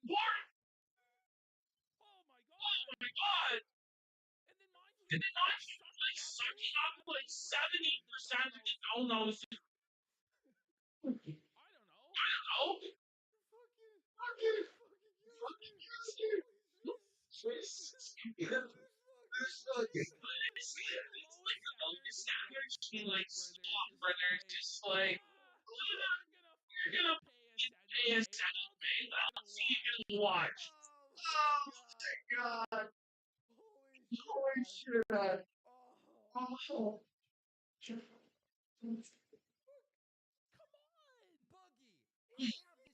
What? Oh my god! And then I keep like sucking up like 70% of the donuts. I don't know. Fucking Jesus. It's like the longest actually like stop where they're just like you're gonna pay us anyway. That's you can watch. Oh my god. Holy shit. Oh.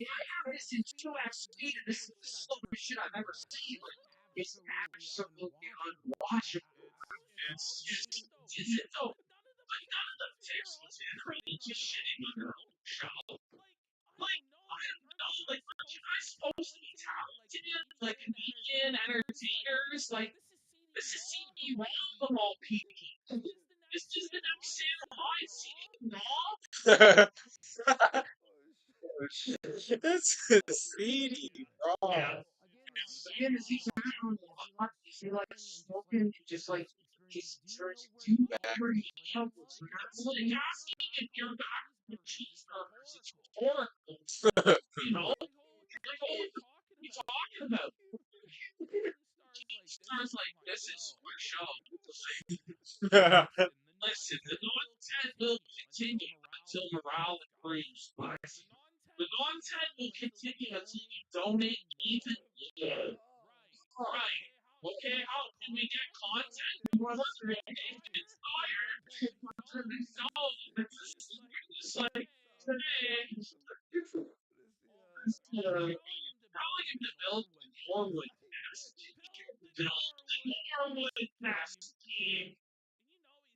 Yeah, this is 2x speed, and this is the slowest shit I've ever seen. Like, it's absolutely unwatchable. It's just, it's so, like, none of the text was in her. It's just shitting on her own show. Like, I don't know, like, aren't you guys supposed to be talented? Like, comedian, entertainers? Like, this is CB Round of all people. This is the next Sam High, no? That's seedy, bro. Yeah. Sam is he's around a lot. Is he like smoking and just like just turns to battery helpless? That's like asking if you're back with cheeseburgers. It's horrible. You know? Like, oh, what are you talking about? Star's like, this is my show. Listen, the non-10 will continue until morale improves. The non-10 will continue until you donate even more. Right. Okay, how can we get content? We're listening. It's tired. So, it's like, today, telling him to build the Norwood nest. Build the Norwood nest team.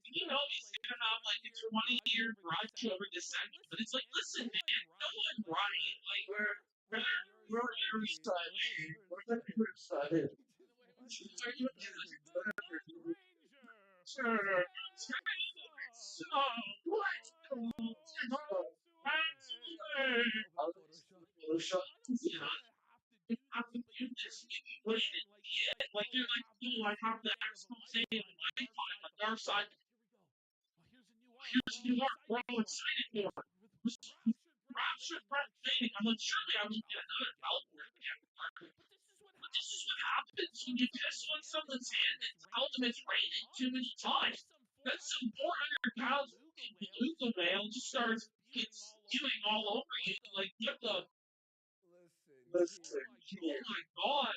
You know he's gonna have like a 20-year grudge over descent, but it's like, listen, man, no one right. Like we're excited. We're excited. Sure. So what? You have to do this. What is it? Yeah, like you're like, I have the expose on my time on their side. Here's New York, we're all excited for it. Rapture breathtaking. I'm like, surely I won't get another outbreak. But this is what happens when you piss on someone's hand and tell them it's raining too many times. That's some 400-pound beluga whale just starts spewing all over you. Like, what the? Listen, oh my god.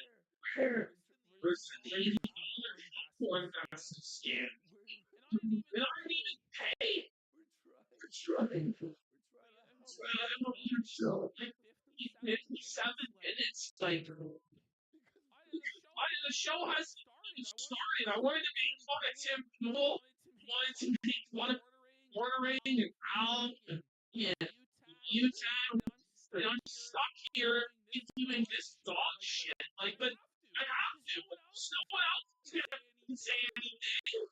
Where? Listen, lady, popcorn massive skin. And I didn't even pay. We're trying. So, 57 minutes. Like, the show hasn't even started. I wanted to make fun of Tim Pool. Wanted to make fun of Bordering and Al and Utah. And I'm stuck here doing this dog shit. Like, but I have to. There's no one else can say anything.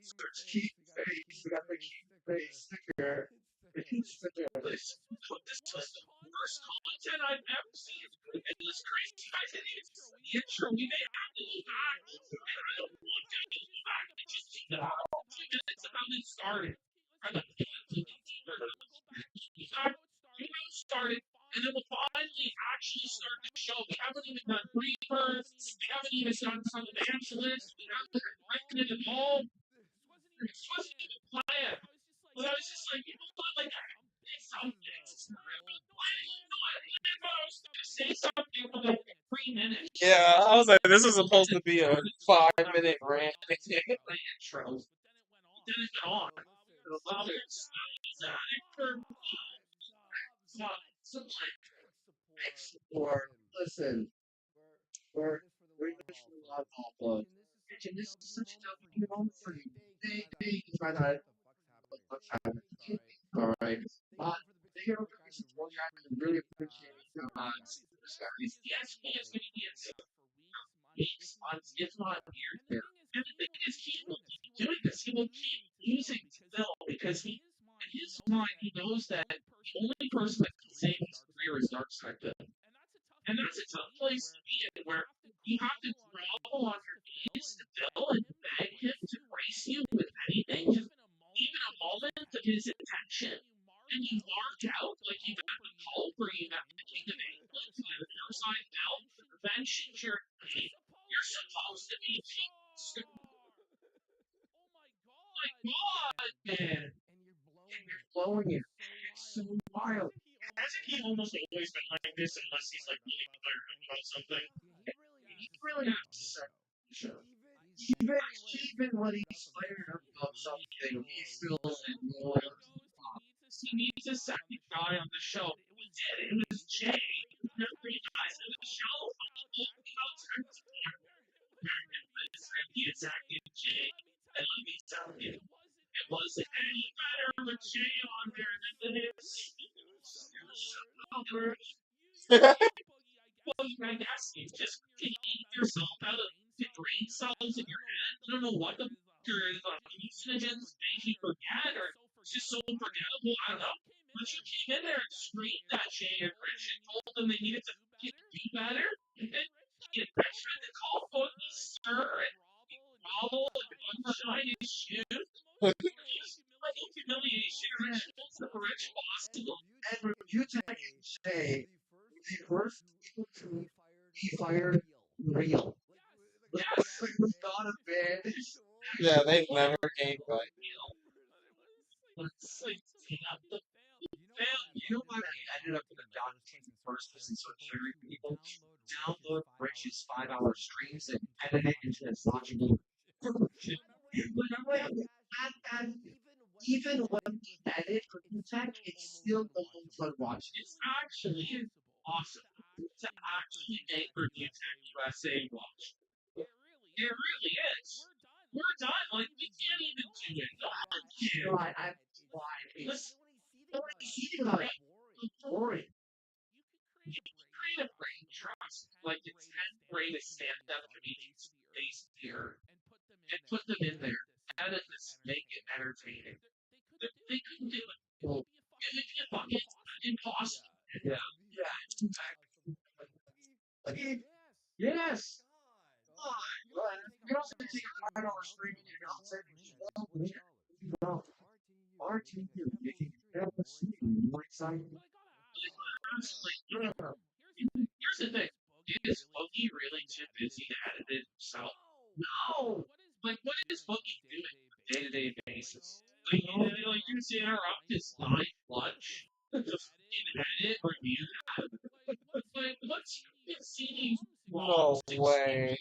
Search key face. We got the key face sticker. The key sticker. This was the worst content I've ever seen. And this crazy guy said it's the intro. We may have to go back. I don't want to go back. I just see that 2 minutes of how this started. Started, and then we'll finally actually start the show. We haven't even done pre-birds. We haven't even done some evangelists. We haven't written it at all. This wasn't even planned. But I was just like, you know what? Like, I did something. You know what? I thought I was going to say something for like 3 minutes. Yeah, I was like, this was supposed to be a 5-minute rant. The intro. Then it went on. Or listen, we're just a lot of fun. And this is such a tough moment for you. They try to what's happening. All right. The hero is one guy I really appreciate. Yes, he is going to get some weeks, months, if not years there. And the thing is, he will keep doing this. He will keep using Phil because he in his mind, he knows that the only person that can save his career is Darkseid. And that's a tough place to be in, where you have to grovel on your knees to Bill and beg him to grace you with anything, just even a moment of his attention. And you march out like you've had the Pope or you've had the King of England with a Versailles belt for vengeance your name. You're supposed to be peace. Oh my god, man. And you're blowing it. It's so wild. Hasn't he almost always been like this unless he's like really fired up about something? He really has to say, sure. Even when he's fired up about something, he's still loyal. He needs a second guy on the show. He did. It was Jay. There are three guys on the show. He attacked Jay. And let me tell you, it wasn't any better with Jay on there than his. Well, I guess you just can eat yourself out of the brain cells in your head. I don't know what the there is hallucinogens make you forget, or it's just so forgettable. I don't know. But you came in there and screamed at Jay and Rich and told them they needed to do better. And Rich had to call Boogie Sir and grovel and unshine his shoes. Like humiliation. Rich was the Rich possible. And Mutek and Jay, the first people to be fired real. Yes, it was not a band. Yeah, they've never came back. It's like, damn, you know what? I ended up in the documentary first because it's so sharing people. Download Rich's 5 hour streams and edit it into its logical version. But I'm like, and even when we edit for tech, it's still going fun watch. It's actually awesome to actually make Review Tech USA watch. It really is. We're done. Like, we can't even do it. No one can. Right, I'm blind. It's nobody's eating about it. It's boring. You can create a brain trust, like the 10th greatest stand up comedians face here, and put them in there. Edit this, make it entertaining. They couldn't do it. Well, it'd be fucking impossible. Yeah. Yeah, exactly. Like, yes. Well, you don't say take a 5 hour stream and you're not saying you know, RTU making every more exciting. Honestly, here's the thing. Is Boogie really too busy to edit it himself? No. Like, what is Boogie doing on a day-to-day basis? Like you see interrupt his live lunch to fucking edit review that. Like, what's CD No ROMs excuse? way.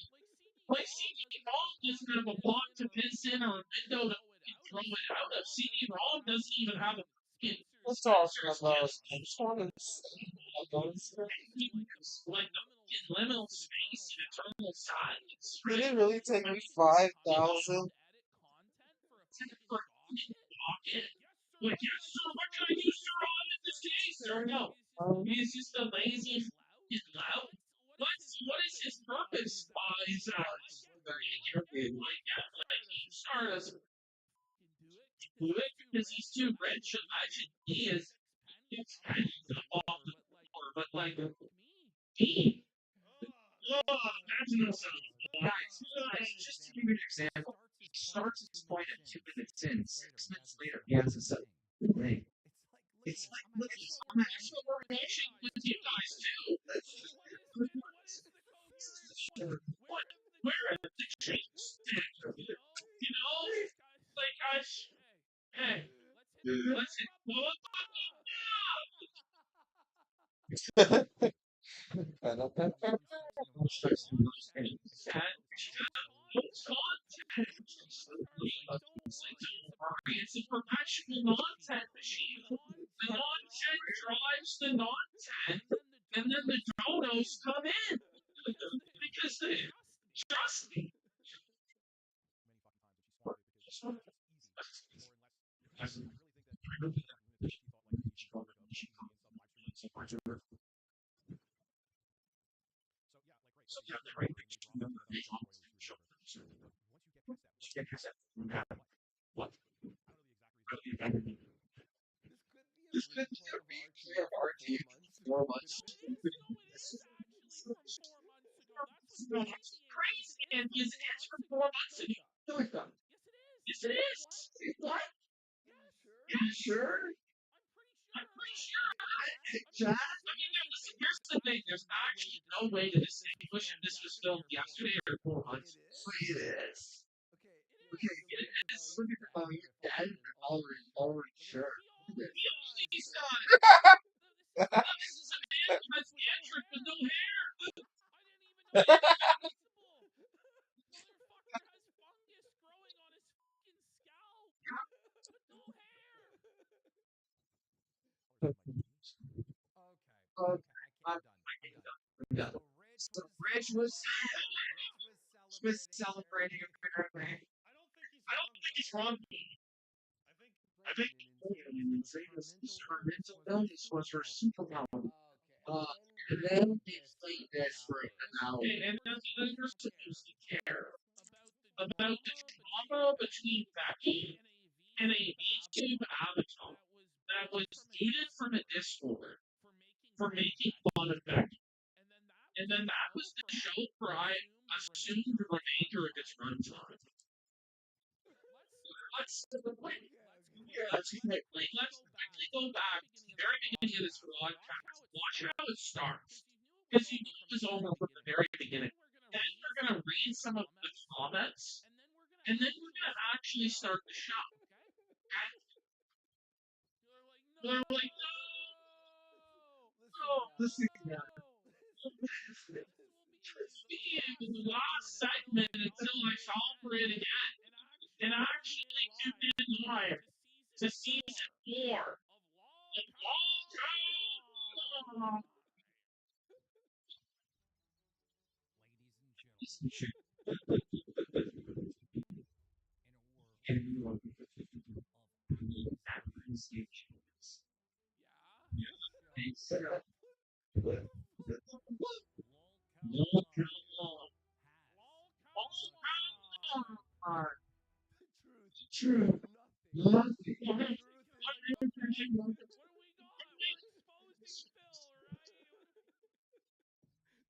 Like, CD-ROM doesn't have a block to piss in or a window to throw it out of. CD-ROM doesn't even have a fucking We're talking Spencer's about. just I just want to see. like the liminal space and eternal silence, Did right? it really take me 5,000? For pocket. Like, yes, sir, what can I use to run in this case? Sir, no. He's just a lazy fucking lout. What is his purpose? He's like, yeah, like he started do it because he's too rich. Imagine he is he's kind of off the floor, but like me. Oh, imagine this. Guys, just to give you an example, he starts his point at 2 minutes in. 6 minutes later, he has a set thing. It's like, look, he's on the actual formation with you guys, too. That's just what? Where are the chicks? You know? Like, guys, hey, let's hit what? It's a perpetual non-10 machine. The non-10 drives the non-10, and then the donos come in. Because they trust me. So yeah, the right picture of the show. What? replay of RT from 4 months ago. It is actually from 4 months ago. That's what's crazy, Andy. Is it is from 4 months ago? Yes, it is. Yes, it is. What? What? Yeah, sure. Yeah, sure. I'm pretty sure of it. Okay, Chad. I mean, Chad? listen, here's the thing. There's actually no way to distinguish if this was filmed yesterday or 4 months ago. It is? Sweet it is. Okay, it Okay, is. And it look at the is. value Look of at your the dad value here of if dad already. already Look at sure. he all these guys. Got This is a man who has cantrip with no hair. I didn't even know that was possible. Motherfucker has fungus growing on his fucking scalp with no hair. Or is that my TV? Okay, okay, I'm done. I'm done. it. So So Rich was Rich was was celebrating celebrating apparently. apparently. I don't think he's I don't wrong think though. he's wrong. I think I think Brandon in saying this, her mental illness was her superpower. superpower. Okay, Uh, and and then then they they played this played for an this for hour. an And hour. then we're supposed to care about the About the drama between drama between Becky Becky and a and a VTube YouTube avatar avatar that was that was booted from a dated from a Discord Discord for making for fun of making Becky. fun of Becky. And then that And was then the that show was the for I show for I assume the assumed remainder the of its remainder of its runtime. runtime. Let's Let's quickly let's go back quickly to go the very back to beginning the of this very beginning of this broadcast. broadcast. Watch how it starts. Because you knew it was Because you over knew from it the was very over from the beginning. very beginning. Then Then we're we're gonna gonna read read some some of of the the comments, comments, and and then then we're we're gonna gonna actually actually start start the the show. show. Okay? Okay? They're like, They're like, no, no, listen, yeah. This will Be be in the the last last segment segment until until I I fall fall for for it it again. again. And And actually actually tuned in tuned in live live to to season season 4 4 of of Long Long Cow Time. Live. Ladies and gentlemen, in a world of acquisitions. Yeah, this show Lol Cow Live has done. The truth True. is nothing. Nothing. The truth is like, okay, what do we got? We're exposing Phil, right?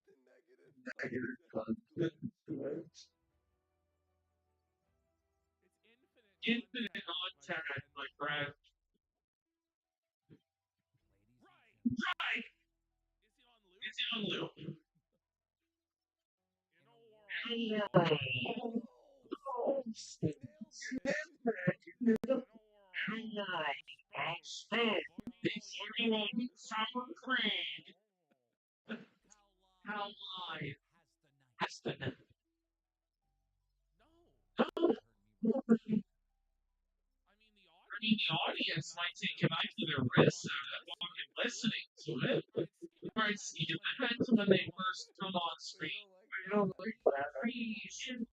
The negative Negative content content. glitch. It's infinite Infinite content, my content, friend. my friend. Right. Right. Is it on Is loop? it on loop? In a Oh, world. oh, Close. You nailed it. In a world nice. of space. Spin. It's Formula everyone U summer Sour cream. Cream. Long How Cow live Live has has the the night. night. No, No. you heard me right. I mean, the I mean, audience the might take a audience knife might to take their a knife wrist to their after wrist fucking fucking listening to it. listening to it. Right? See, it Right, depends see, it when they depends first when they come on. first come on But you screen. don't like I that, don't like eh? that. I mean, Sauce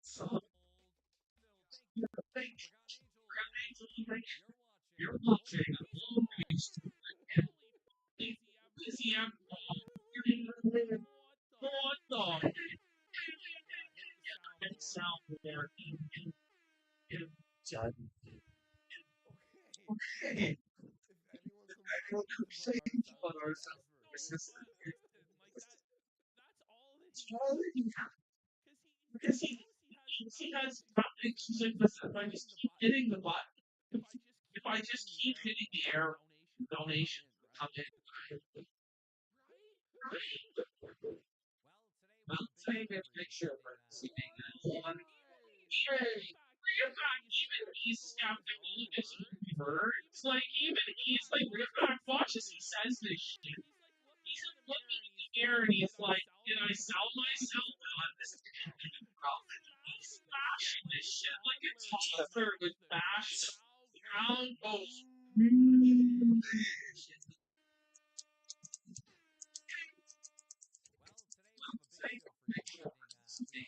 so, Phil, thank you. thank Forgotten Angel, you. thank you. You're You're watching watching Movies to movies Watch. Holy to is he ever busy on? and What the? what the Yeah, hit the soundboard soundboard. in done. Okay. Okay, If anyone anyone complains about our complains about sound our system, sound system, but listen, like that's all that it's he all has. that you have Because because he knows he has he nothing has because he's like, nothing. listen, He's like, listen, if I hitting just the keep button, hitting the button, if I just if keep I hitting just the keep arrow hitting the more, arrow, donations donations will will come come in, in. right? Well, today we have a big show for this evening. One, Right. yay! Bring it back, Even even he's he's skeptical of his own skeptical words. words. Like, Even he's Rearback like, watches, he says watches, he this says this shit. shit. He's like He's looking in the looking mirror in and the he's mirror and like, he's like, did I sell sell myself myself on on this this product? And He's he's smashing smashing this this shit shit like like a a toddler toddler would would bash. bash. The The crowd crowd goes, goes, well, today we have a big show for you this evening.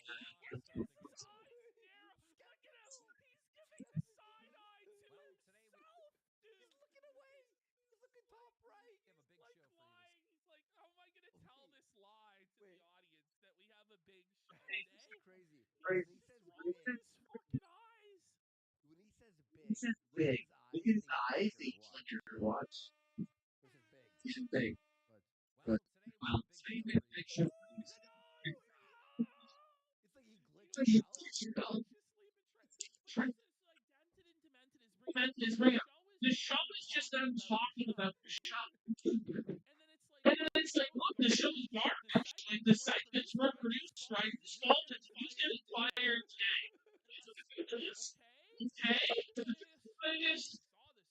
We got lots of exciting news. Look at him. He's giving the side eye to himself, dude. He's looking away. He's looking top right. Like lying. He's like, how am I going to tell this lie to the audience that we have a big show today? This is crazy. He's When he says rolling big, his fucking eyes. when he says This big, is look big. at his eyes. his eyes, they flicker to watch. Which is big. But Well, today we have a big show for you. It's like he glitched he out. flickers out. Just sleeping straight. But this is like dented and demented is bringing up. The show is just them talking about the show. And then it's like, look, the show is garbage. Like the segments were produced by whose fault it's who's getting fired today. Okay? I just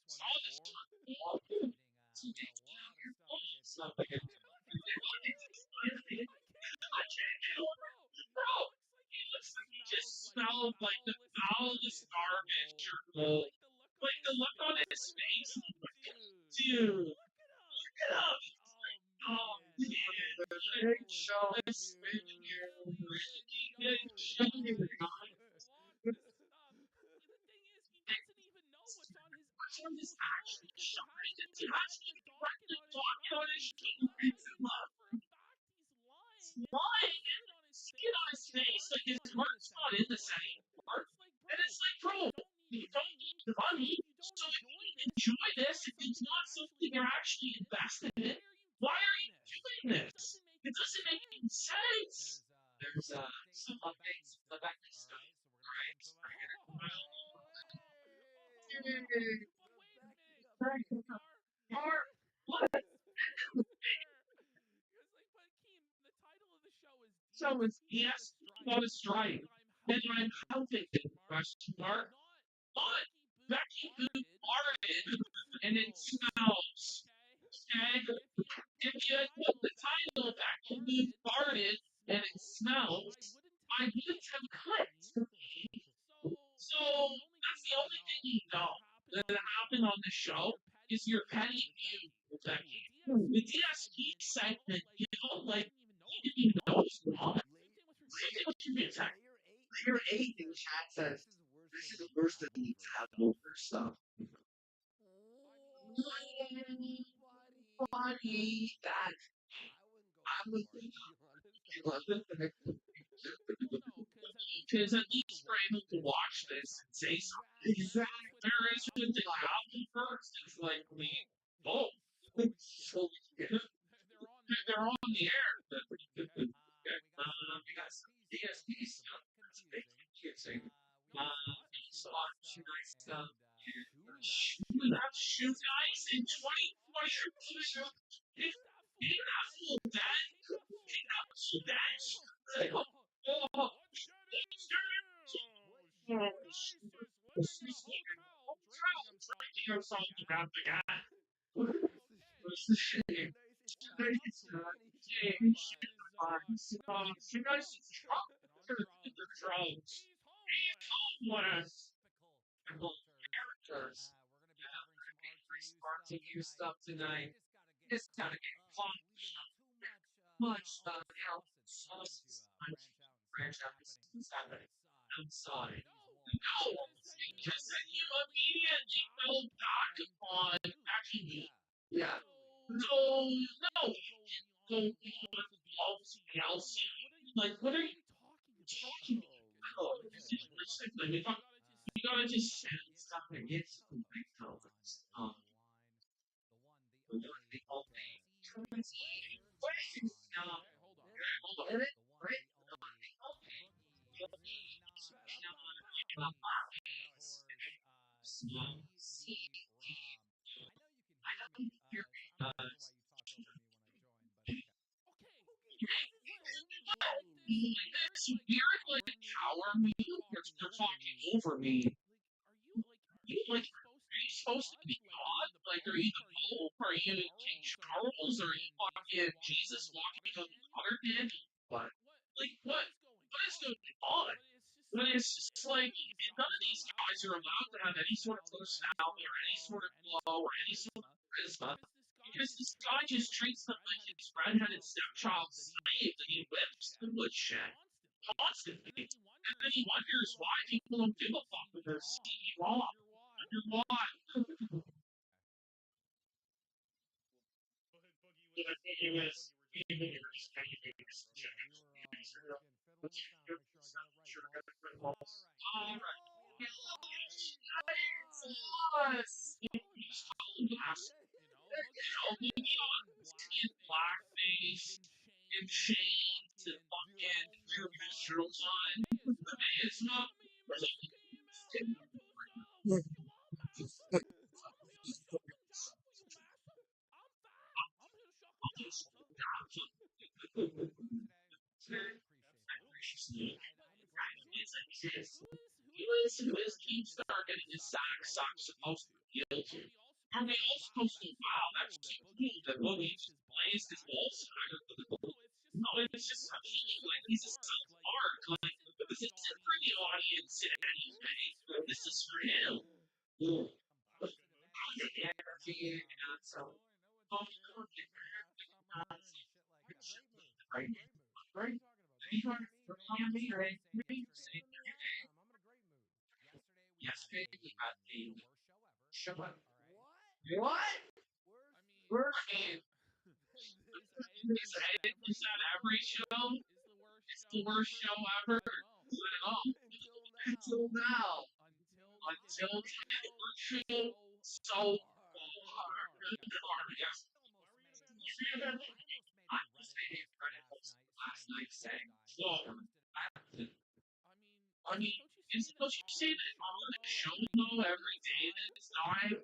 saw this one. Stuff like it. I can't kill her. Bro, it looks like he just smelled like the foulest garbage or mold. Like the look on his face. Dude, look at him. Oh, man. Big show is spinning here. Big show here, guys. What's on this actually shine? It's actually directly talking on his shoes and love. He's lying and skin on his face like his heart's not in the same part. And it's like, bro, you don't need the money, so if you enjoy this, if it's not something you're actually invested in, why are you doing this? It doesn't make any sense. There's some updates in the back of stuff. Right? What? So it's yes, on a strike, and I'm helping it. Question mark. But Becky Boo farted, and it smells. Okay? If you had put the title Becky Boo farted, and it smells, I wouldn't have clicked. So that's the only thing you know that happened on the show is your petty view of Becky. The DSP segment, you know, like you didn't even know it was wrong. Same thing with trivia tech. Player 8 in chat says, this is worse than the taboo stuff. Buddy, that I would think because at least we're able to watch this and say something. exactly. There is something happening first. It's like we, oh, So they're on the air. we got some DSP stuff. That's big confusing. Saw some nice stuff. We have shoot guys in 2022. If that fool dead, if that fool dead, like, oh, or something about the guy. What's the shame? You guys the drugs. What a characters. Pretty smart to use stuff tonight. Just gotta get punched. Much franchise outside. No, because then you immediately fell back on actually. Yeah. So no, so you want something else. Like, what are you talking about? You gotta just send stuff and get something else. The only questions now. Hold on. Right? See, I don't hear this weird like power move where you're talking over me. Like, are you supposed to be God? Like, are you the Pope? Are you King Charles? Are you fucking Jesus walking on water, man? What? Like, what? What is going on? But it's just like none of these guys are allowed to have any sort of personality or any sort of glow or any sort of charisma because this guy just treats them like his redheaded stepchild slave that he whips them with shit constantly. And then he wonders why people don't give a fuck when they're seeing you off. You're why. my god! You just call him master. Boogie on blackface in and chains and chains and fucking fucking Nirvana. visuals on. May as well. It's not. I mean, what you want, master? I'm here to shut them down for you, master. I'm fat. I'm here to shut them down, sir. Good mood today. appreciate I'm in a great mood. Who is Keemstar getting his sack supposed to appeal to? Are we all supposed to? Wow, that's too cool that Boogie just blazed his balls sack for the goal. No, it's just a feeling. He's a South Park. Like, this isn't for the audience in any way. This is for him. Positive energy, and that's oh, I know it's spring, isn't that summer and shit like that. Great mood. Right. Great mood. What are you talking about? Don't look at me. Don't look at me. Same yesterday. Same than the last time. I'm in a great mood. Yesterday we had the worst show ever. All right. What? Worst. I mean, is that every show? it's the worst show ever. I don't know. Until now. Until today, we're shooting so hard. Yes. I almost made a I Reddit was post saying last night saying, Florida. I mean, don't you say that on the show though every day that it's dying?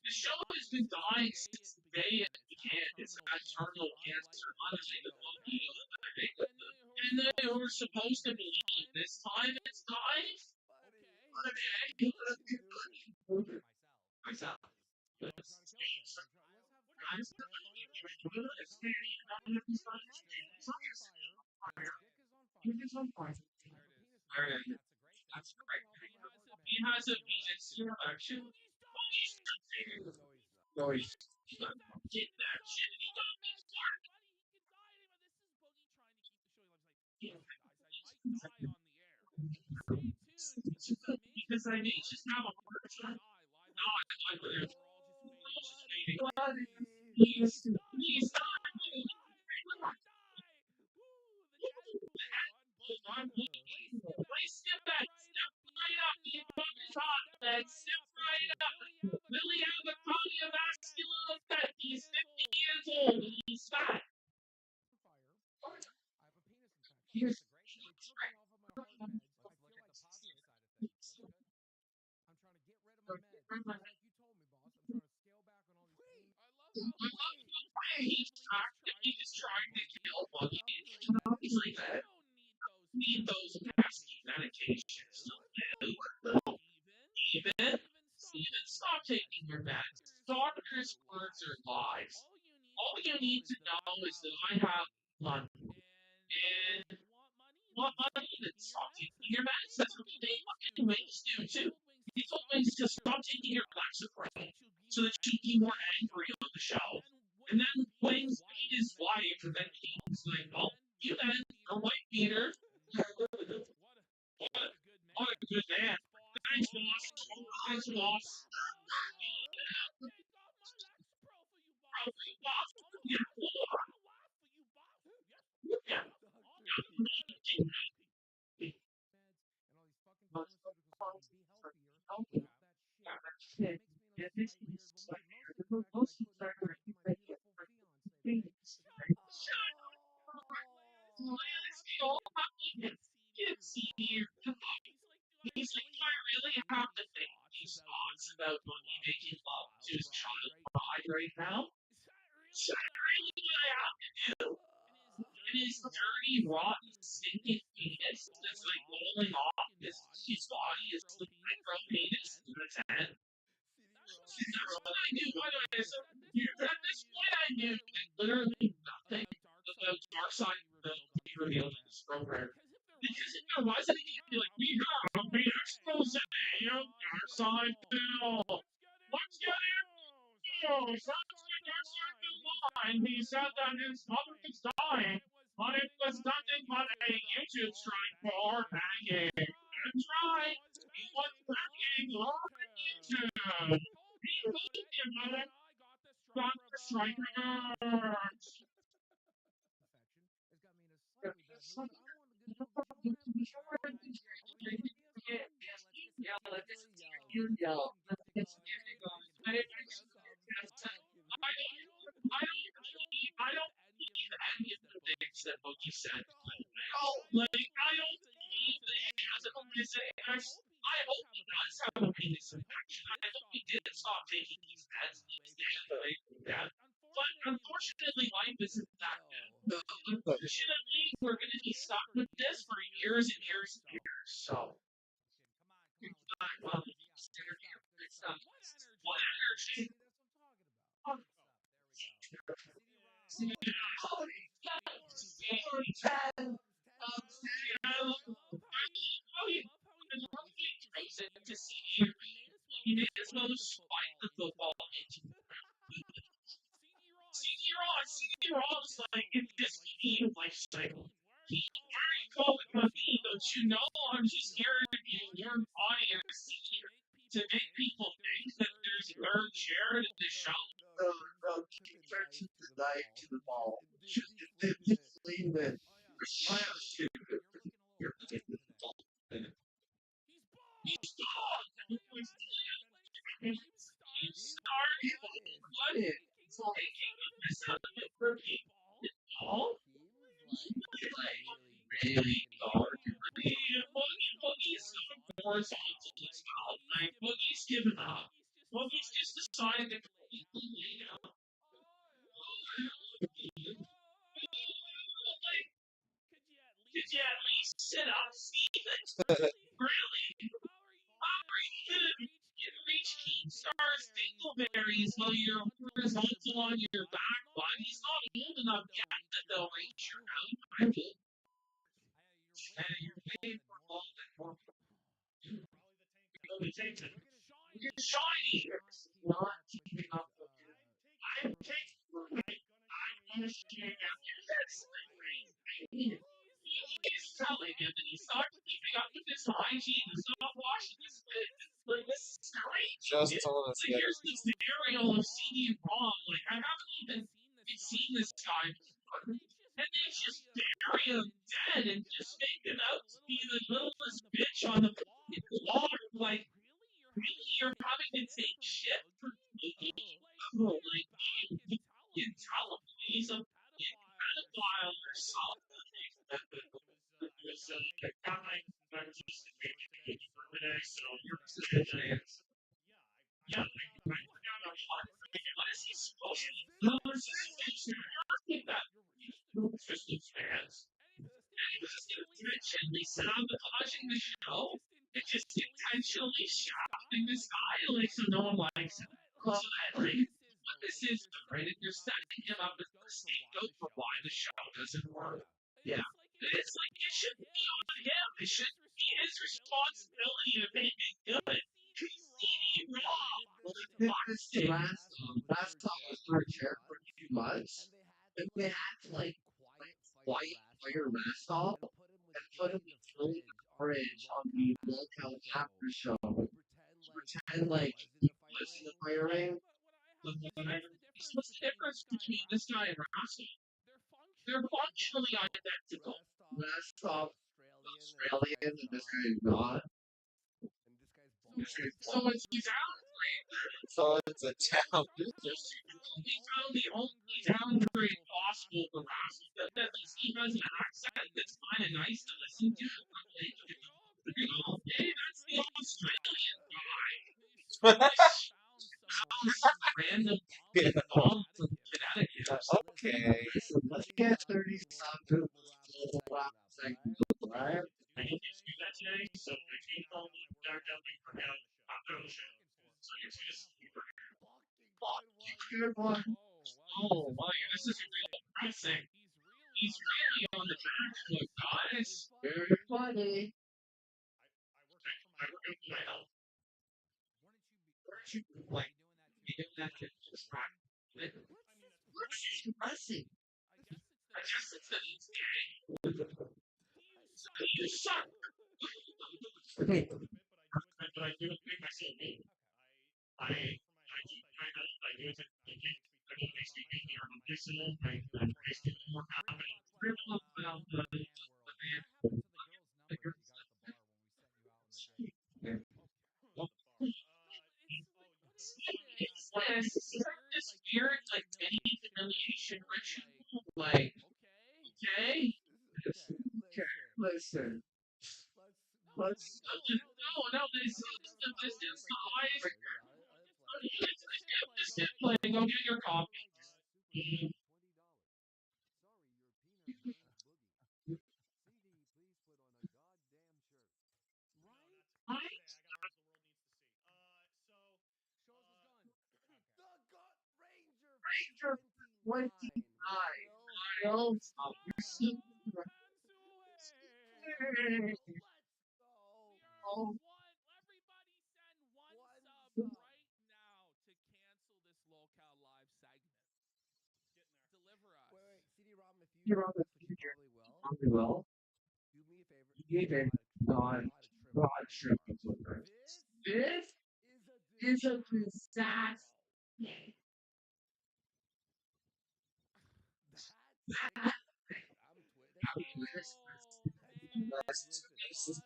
The show has been dying since the day it began. It's had terminal cancer undiagnosed. And then we were supposed to believe this time it's dying? Okay. Myself. Let's have fun today. Let's have fun today. His dick is on fire. I have a penis in my mouth. That's a great thing. It's cooking off of my He heart has a med. Venus erection. No, he's He's not getting that shit. He got me started. Because I may just have a hard time. No, I would. Please stop. Please step back. Step right up. You fucking hot, man. Step right up. Willie have a cardiovascular effect. He's 50 years old. He's fat. I have a penis infection. Here's That's a great thing. It's cooking off of my heart meds. I feel like the positive side of things. That's good. I'm trying to get rid of my meds. Just like you told me, boss. I'm trying to scale back on all these pain. He's trying to kill Buggy. He's like that. Need those nasty medications to live. Steven, stop taking your meds. Doctor's words are lies. All you need to know is that I have money. And want money to stop taking your meds. That's what they fucking Wings do too. He told Wings to stop taking your Lexapro so that you'd be more angry on the show. And then Wings beat his wife, and then he's like, well, you then, a white beater. What a good man. Thanks, boss. Thanks, boss. Yeah. And all these fucking pharmaceuticals so I can be healthier. That shit. It makes me in a slight weird mood. Mostly the fact that I couldn't embrace my beautiful fiance today. It's here. He's like, do I really have to think these thoughts about Boogie making love to his child bride right now? Is that really what I have to do? And his dirty, rotten, stinking penis that's like rolling off his body is the micro penis to the 10. That's what I knew. By the way, so at this point, I knew literally nothing about Dark Side of the revealed in this program. Because if there wasn't, he'd be like, we have the expose of Dark Side Bill. Let's get it. That's the Dark Side Bill line. He said that his mother was dying, but it was nothing but a YouTube strike for hanging. That's right. He was hanging on YouTube. He beat him, mother. Got the striker. Infection has got me in a slightly bad mood, but I wanted to get to the point. I wanted to be as fun. Fucking get the dog and take the dog. I don't believe any of the things that Boogie said. I don't believe that he has a missing action. I hope he does have a missing action. I hope he did stop taking these meds these days away from that. But unfortunately, life isn't that good. Unfortunately, we're going to be stuck with this for years and years and years. So, it's not what energy. Good stuff. There we go. CD Rock. To see you may as well spike the football into CD Rom's like in this game life cycle. He already called it a me, don't you know? I'm just here to be your audience to make people think that there's a third chair in the show. Keep the knife to the ball. Just leave it. I am stupid. You're looking a little aggressive today. He's gone. He's He starting won it. It's all taking this out of it for people. Oh, he was like really really dark. dark. Boogie's going horizontal as well. Like, Boogie's given up. Boogie's just decided to completely lay down. Like, could you at least sit up, Steven? Really? How are you gonna reach King Star's dingleberries while you're horizontal on your back, bud? He's not old enough yet that they'll reach your out. I mean, and you're paying for all that more. You're shiny. It's not keeping up with you. I'm taking I'm understanding this. He's telling him that he's not keeping up with his hygiene. He's not washing his face. Like, this is great. Just told us Like, here's this aerial of CD Rom. Like, I haven't even seen this guy before. And they just bury him dead and just make him out to be the littlest bitch on the water. Like, really, you're having to take shit for me? Like, you tell him he's a pedophile or something. It was like, I'm just making it for the next, so you're just yeah, what is he supposed to do? No, it's just that Christian fans. And he was intentionally sabotaging the show and just intentionally shafting this guy, like, so no one likes him. So that, like, what this is, right? If you're setting him up as a scapegoat for why the show doesn't work. Yeah. It's like, it shouldn't be on him. It should be his responsibility to make it good. He's wrong. This last time was for a chair for 2 months. And they had to like white fire mask off and put him through the fridge on the lockout after show. Pretend like he was in the fire ring. What's the difference between this guy and Russell? They're functionally identical. Last off Australian and this guy is not. So it's he's out. so it's a town. He's found the only downgrade possible for Russell. That at least he has an accent that's kind of nice to listen to. Hey, that's the Australian guy. Random bomb from Connecticut. Okay. Let's get 30 something. Right? I didn't do that today, so the team told me they're definitely forgot about those shows. So it's just Good one. oh my, this is real depressing. He's really on the back foot, guys. Very funny. I work out my health. Like, you get that kid just right. What's this pressing? I guess it's that he's gay. You suck. But I do think myself gay. I do it. I don't makes me gay or medicinal. I makes me more confident. Like, Okay. okay, Okay, listen. let's Let's no, this I mean this that's is my the point. highest. Okay, yeah, it's like Just Just sit playing. Go play. get Go your get your coffee. coffee. Mhm. Right? Today, I got arms the world needs to see. Shows was gone. The Gut Ranger for Ranger 29. 29 Miles miles of Pensue. Pensue. Let's go. We are Oh, one. Everybody send one One sub sub. right now to cancel this locale live segment. Getting there. Deliver us. Wait. CD-ROM, if you you're hear on the this, which you future. probably will, Probably well. do me a favor. You gave it Draw God, a God triple trip under of arms. the This This is a is a disaster, disaster. bro. That thing. That's I'm twisted. Oh That's man, twisted. twisted.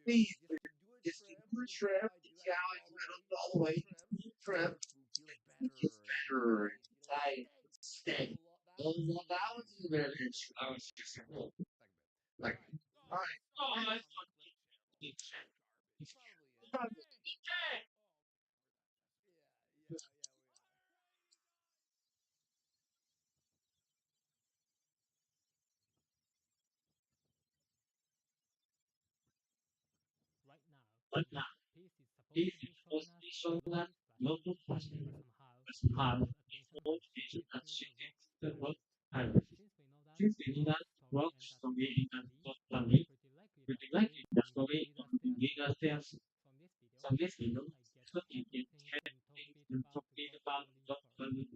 Please, dude. Please, Just do a just give trim. you a You see trip. how I do? See I how do it I all the got way. it all the way. Trim. Trip. It feels It gets better and better and tight. tight. Stay. Stay. So that Well, was the that advantage. was the That was advantage. just I was just segment. like, All right. oh, all let's right, not all put right, this let's on the talk clip channel. each This is It garbage. probably is. probably. Okay. Yeah, we are. But now, if you supposed to be showing that local fashion, but somehow small vision that shifted the world hierarchy. Since we need that rock story and totally pretty likely the story of the legal tales from this video, so you can share things and talking about totally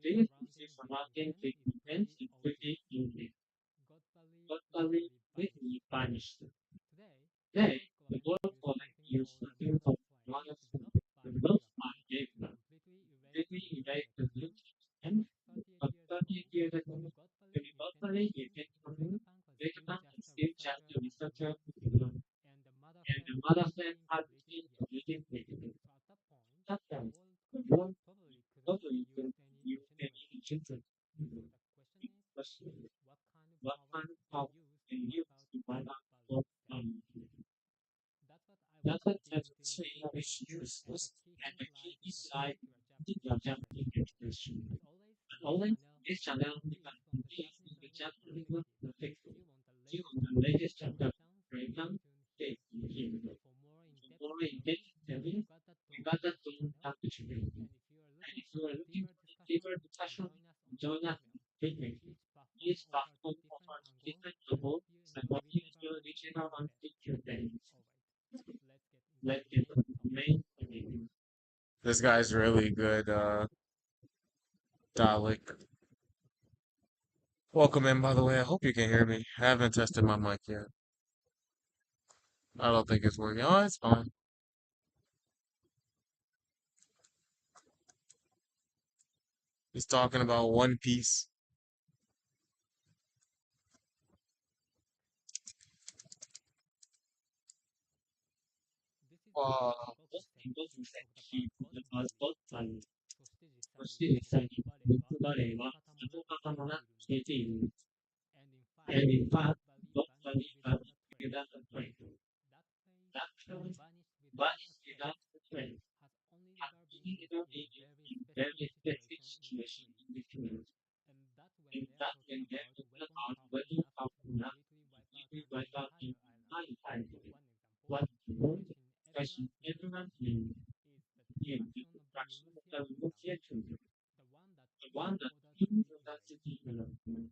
biggest mistake surrounding big events is pretty unique. Totally really vanished. Today, the world calling used something of one of the most unbearable, completely erased the look and but 30 years ago, the totally event coming, Vegeta is still just a researcher and the mother said had been committed negative. That point, the world totally could use any children. Question: what kind of power can you use to find out what That's what saying is useless, and the key is like the Japanese education. And only this channel we can complete is the Japanese perfectly. See on the latest chapter, breakdown, take in here. For more in-depth interview, we got that to talk to you. And if you are looking for a deeper discussion, join us frequently. Each platform offers different tools and what you your original and future things. Let's get to the main thing. This guy's really good, Dalek. Welcome in, by the way. I hope you can hear me. I haven't tested my mic yet. I don't think it's working. Oh, it's fine. He's talking about One Piece. Both people who said he was both times. そして実際にビッグバレーはそこから学している。And in fact, both believe that without a train. That train vanished without a train. Have been ever been used in very specific situations in the field. In that when they're talking about whether how to not completely wipe out the entire island. What you want, question everyone in the fraction of the Lucia children. The one that even that city development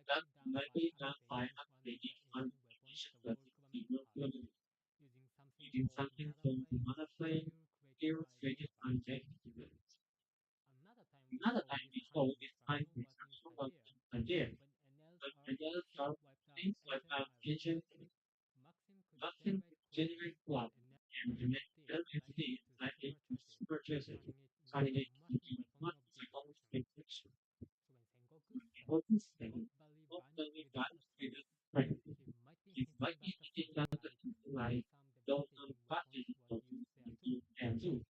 that likely not by not making uncondition that it will be using something from another plane, here created unjected. Another time we saw this kind of instruction was again, but again sharp things like application nothing generate flood and the LFD like a super treasure, carrying it into one second expression. What is saying? Not only that with the strength. It might be thinking that the people like don't know what they do and do.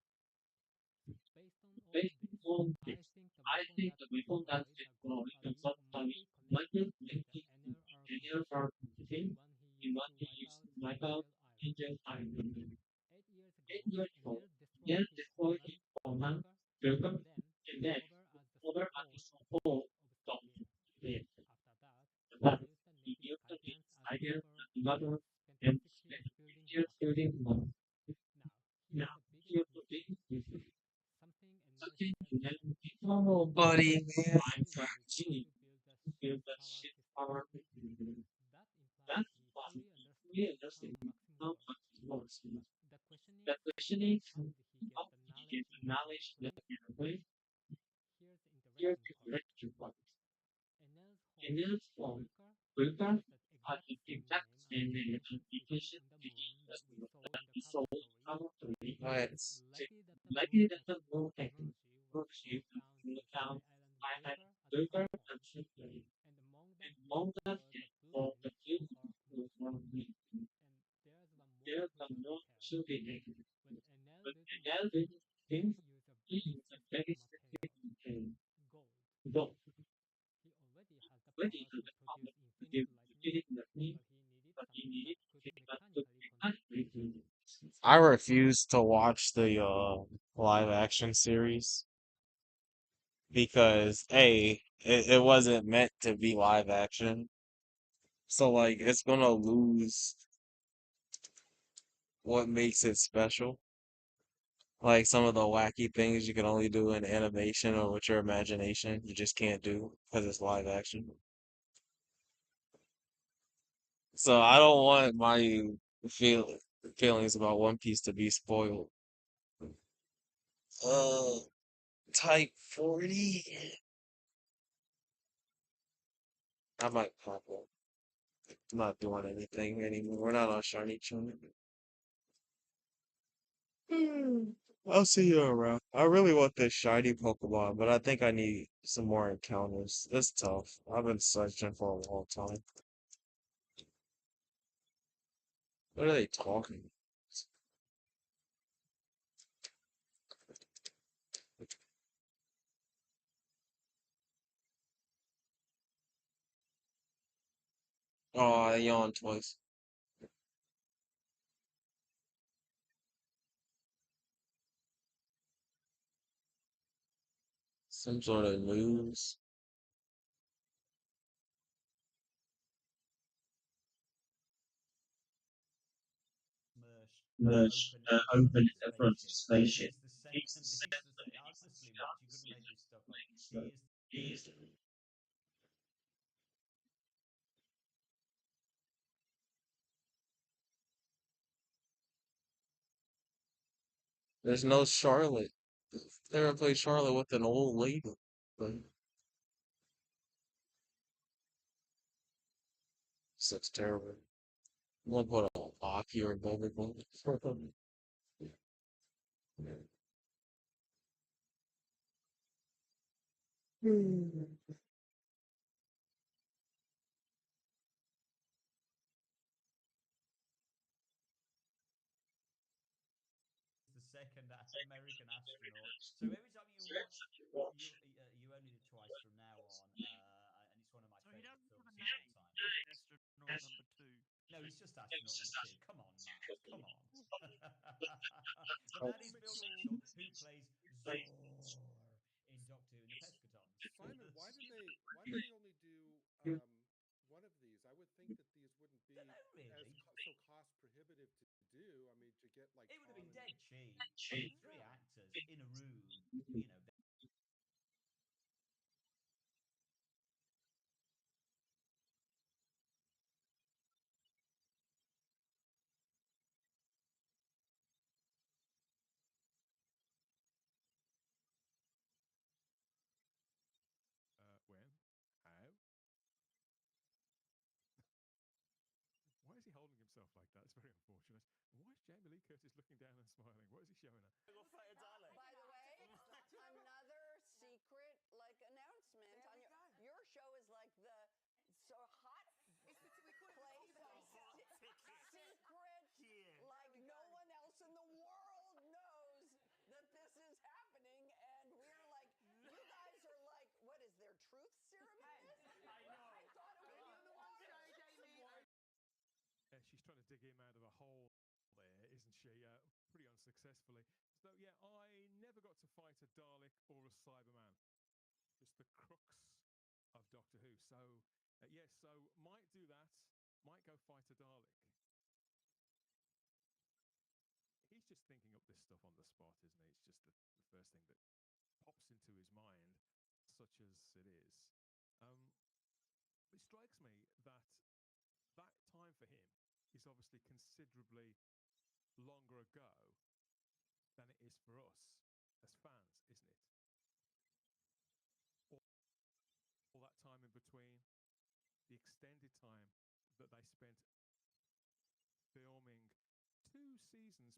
Based on all this, I think the people that get growing themselves money, like the Enel are engineers are competing competing in what he in used what to they wipe used to out wipe out Angel Island. Angel Island. 8 years ago, 8 years ago, Enel Yen destroyed his destroyed his homeland, homeland, Vilka, Jacob, and then and took then over as the over sole at boss his of whole Scotland. dog. Then, After that, he that used the he native used the Scythians kids as idea lumber that the and mother spent and 6 years spent building years nothing. building one. Now, here's Now, the biggest here's the mystery. thing. Something Enel Something said you once. never before, buddy, man. I I'm figured it's hard trying to build a to ship feel that power shit system. power. That implies That's he why fully we understood how understand Maxim how worked. much it works. The question The is, question is, how did he get how the did you get knowledge the in the first knowledge in the place? first place? Here's the Here's interesting the part. direction part. Enel's In home, this form, Vilka, Wilka has the had exact the same exact name as same the name and ancient city application on the begin moon as that we the saw that in the we cover saw story. our three It's nights. likely that the Likely moon that has the moon had technology which works you slows down in the the Sky town Island I had Vilka as a Wilka platform, and simply and among that and is among that for is the for the blueprint for few our who closed were loop. me. And there's one more There are crucial no detail. shooting. When Enel But built the Maxim, Elvin things he used a he very is a specific very material, specific gold. goal. He already has the Ready power to to the produce public to infinite give lightning, the me, but he needed but he something that needed could to mechanically control it. mechanically do it. I refuse to watch the live action series because it wasn't meant to be live action. So like it's gonna lose what makes it special. Like some of the wacky things you can only do in animation or with your imagination, you just can't do because it's live action. So I don't want my feel feelings about One Piece to be spoiled. Uh, type 40. I might pop up. I'm not doing anything anymore. We're not on Shiny Channel. I'll see you around. I really want this shiny Pokemon, but I think I need some more encounters. It's tough. I've been searching for a long time. What are they talking? Oh, I yawned twice. Some sort of news. Open in the front of spaceship. He's the center that makes the honestly he's There's no Charlotte. They replaced Charlotte with an old lady. But this looks terrible. I'm gonna put a Aki or Bubble Bubble. the second American astronaut. So every time you watch, you only did twice from now on, and it's one of my favorite films of all time. Astronaut number two. No, he's just astronaut number two. Come on, Matt. Come on. But that is Phil Mitchell, who plays Zor in Doctor Who and the Pescatons. Simon, why did they only do one of these? I would think that these wouldn't be Don't know really. so cost prohibitive to do. I mean, to get like It would have Tom been and dead cheap. I mean, three actors in a room, you know. When? How? Why is he holding himself like that? It's very unfortunate. And why is Jamie Lee Curtis looking down and smiling? What is he showing her? By the way, another secret like announcement on your show is like the so hot place secret like no one else in the world knows that this is happening and we're like you guys are like trying to dig him out of a hole there, isn't she? Pretty unsuccessfully. So yeah, I never got to fight a Dalek or a Cyberman. Just the crux of Doctor Who. So yes, so might do that. Might go fight a Dalek. He's just thinking up this stuff on the spot, isn't he? It's just the first thing that pops into his mind, such as it is. It strikes me that that time for him is obviously considerably longer ago than it is for us as fans, isn't it? All that time in between, the extended time that they spent filming 2 seasons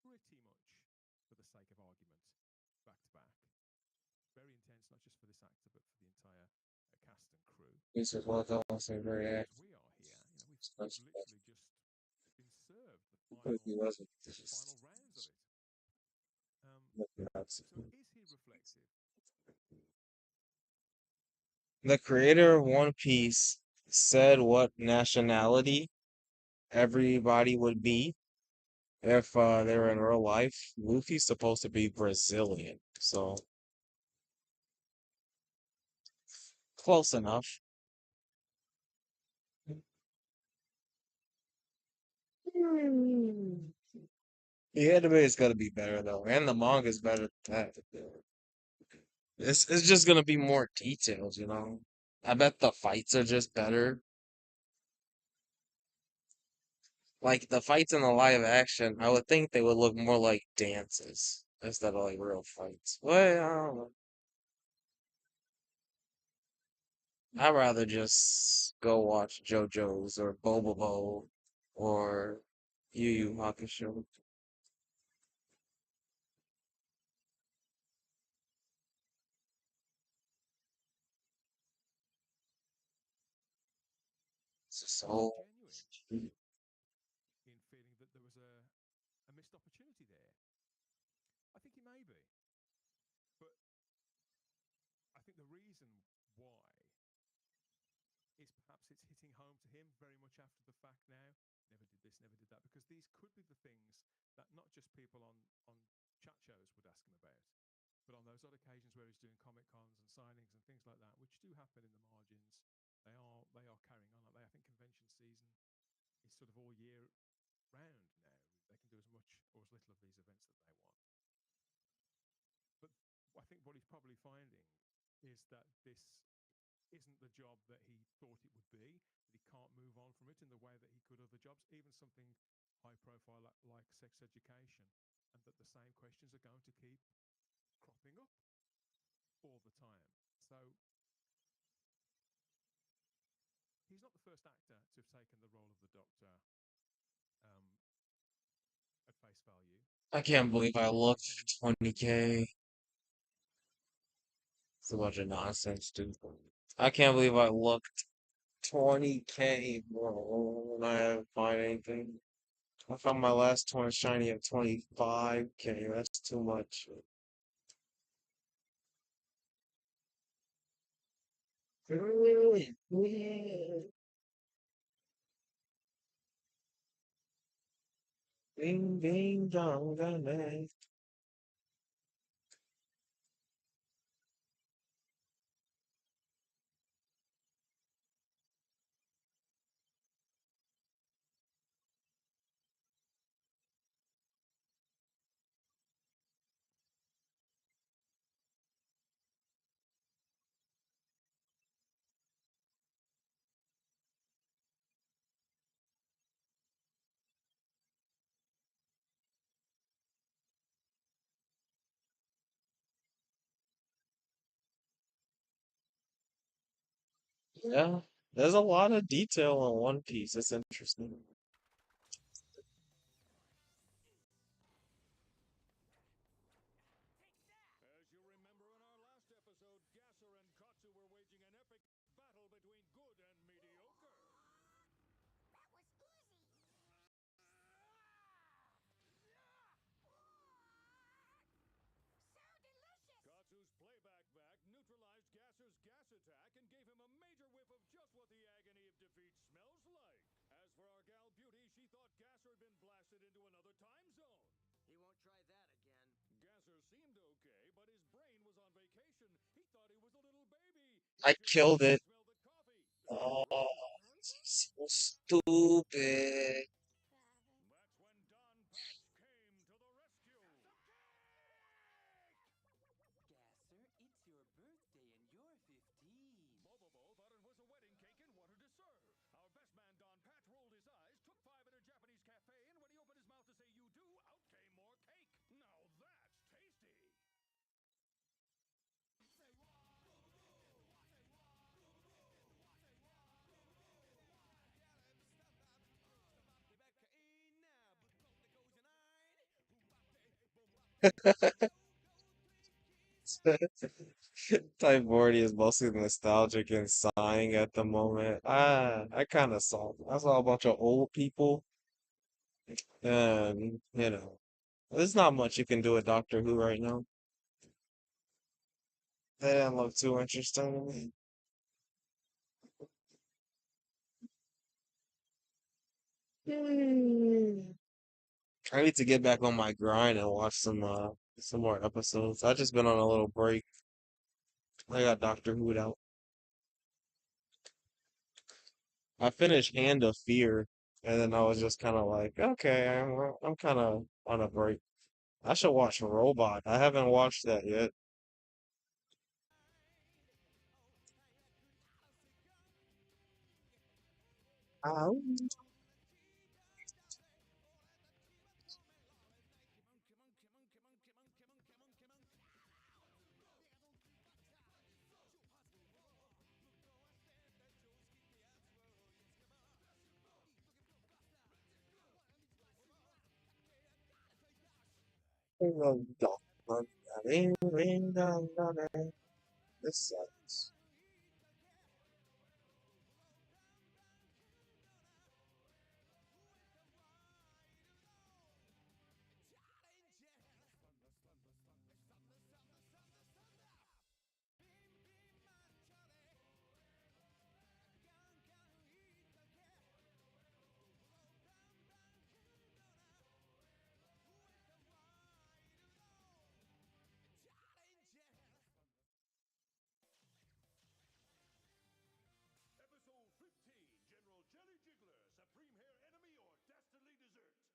pretty much for the sake of argument, back to back. Very intense, not just for this actor, but for the entire cast and crew. This is what I was saying, very As active. we are here, we've literally just been served the He wasn't. final rounds of it. Nuts. So is he reflective? The creator of One Piece said what nationality everybody would be if they were in real life. Luffy's supposed to be Brazilian, so close enough. The anime is gonna be better though, and the manga is better than that. It's just gonna be more details, you know. I bet the fights are just better. Like the fights in the live action, I would think they would look more like dances instead of like real fights. Well, I don't know. I'd rather just go watch JoJo's or Bobobo or Yu Yu Hakusho. So, Genuine in feeling that there was a missed opportunity there? I think he may be. But I think the reason why is perhaps it's hitting home to him very much after the fact now. Never did this, never did that. Because these could be the things that not just people on chat shows would ask him about, but on those odd occasions where he's doing Comic Cons and signings and things like that, which do happen in the margins, they are carrying on. Like I think convention season is sort of all year round now. They can do as much or as little of these events that they want. But I think what he's probably finding is that this isn't the job that he thought it would be, that he can't move on from it in the way that he could other jobs, even something high profile like sex education, and that the same questions are going to keep cropping up all the time. So he's not the first actor to have taken the role of the Doctor at face value. I can't believe I looked for 20K. It's a bunch of nonsense, dude. I can't believe I looked 20K, bro, and I haven't find anything. I found my last 20 shiny at 25K. That's too much. Ding ding dong dong dang. Yeah, there's a lot of detail on One Piece. It's interesting. As you remember in our last episode, Gasser and Katsu were waging an epic battle between good and mediocre. That was easy. So delicious. Katsu's playback back neutralized Gasser's gas attack and gave him a major whiff of just what the agony of defeat smells like. As for our gal Beauty, she been blasted into another time zone. He won't try that again. Gasser seemed okay, but his brain was on vacation. He thought he was a little baby. He I should have killed never it. smelled the coffee. Oh, so stupid. That's when Don Patch came to the rescue. Gasser, it's your birthday and you're 15. Bobobo thought it was a wedding cake and wanted to serve. Our best man Don Patch rolled his eyes, took five at a Japanese cafe, and when he opened his mouth to say "you do," out came more cake. Now that's tasty. Type 40 is mostly nostalgic and sighing at the moment. I kind of saw. I saw a bunch of old people, and there's not much you can do with Doctor Who right now. They didn't look too interesting. I need to get back on my grind and watch some more episodes. I just been on a little break. I got Doctor Who'd out. I finished Hand of Fear, and then I was just kind of like, okay, I'm kind of on a break. I should watch Robot. I haven't watched that yet. Ow. This sucks. Episode 15, General Jelly Jiggler, Supreme Hair Enemy or Dastardly Dessert.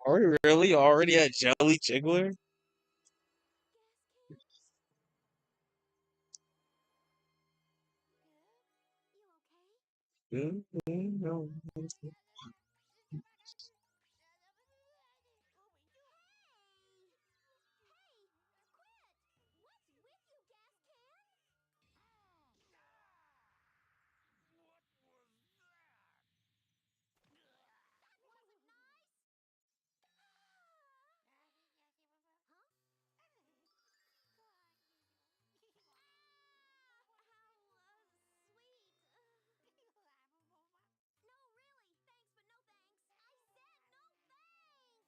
Are we really already at Jelly Jiggler? Hold it, that's enough! I get to wake up call you brat,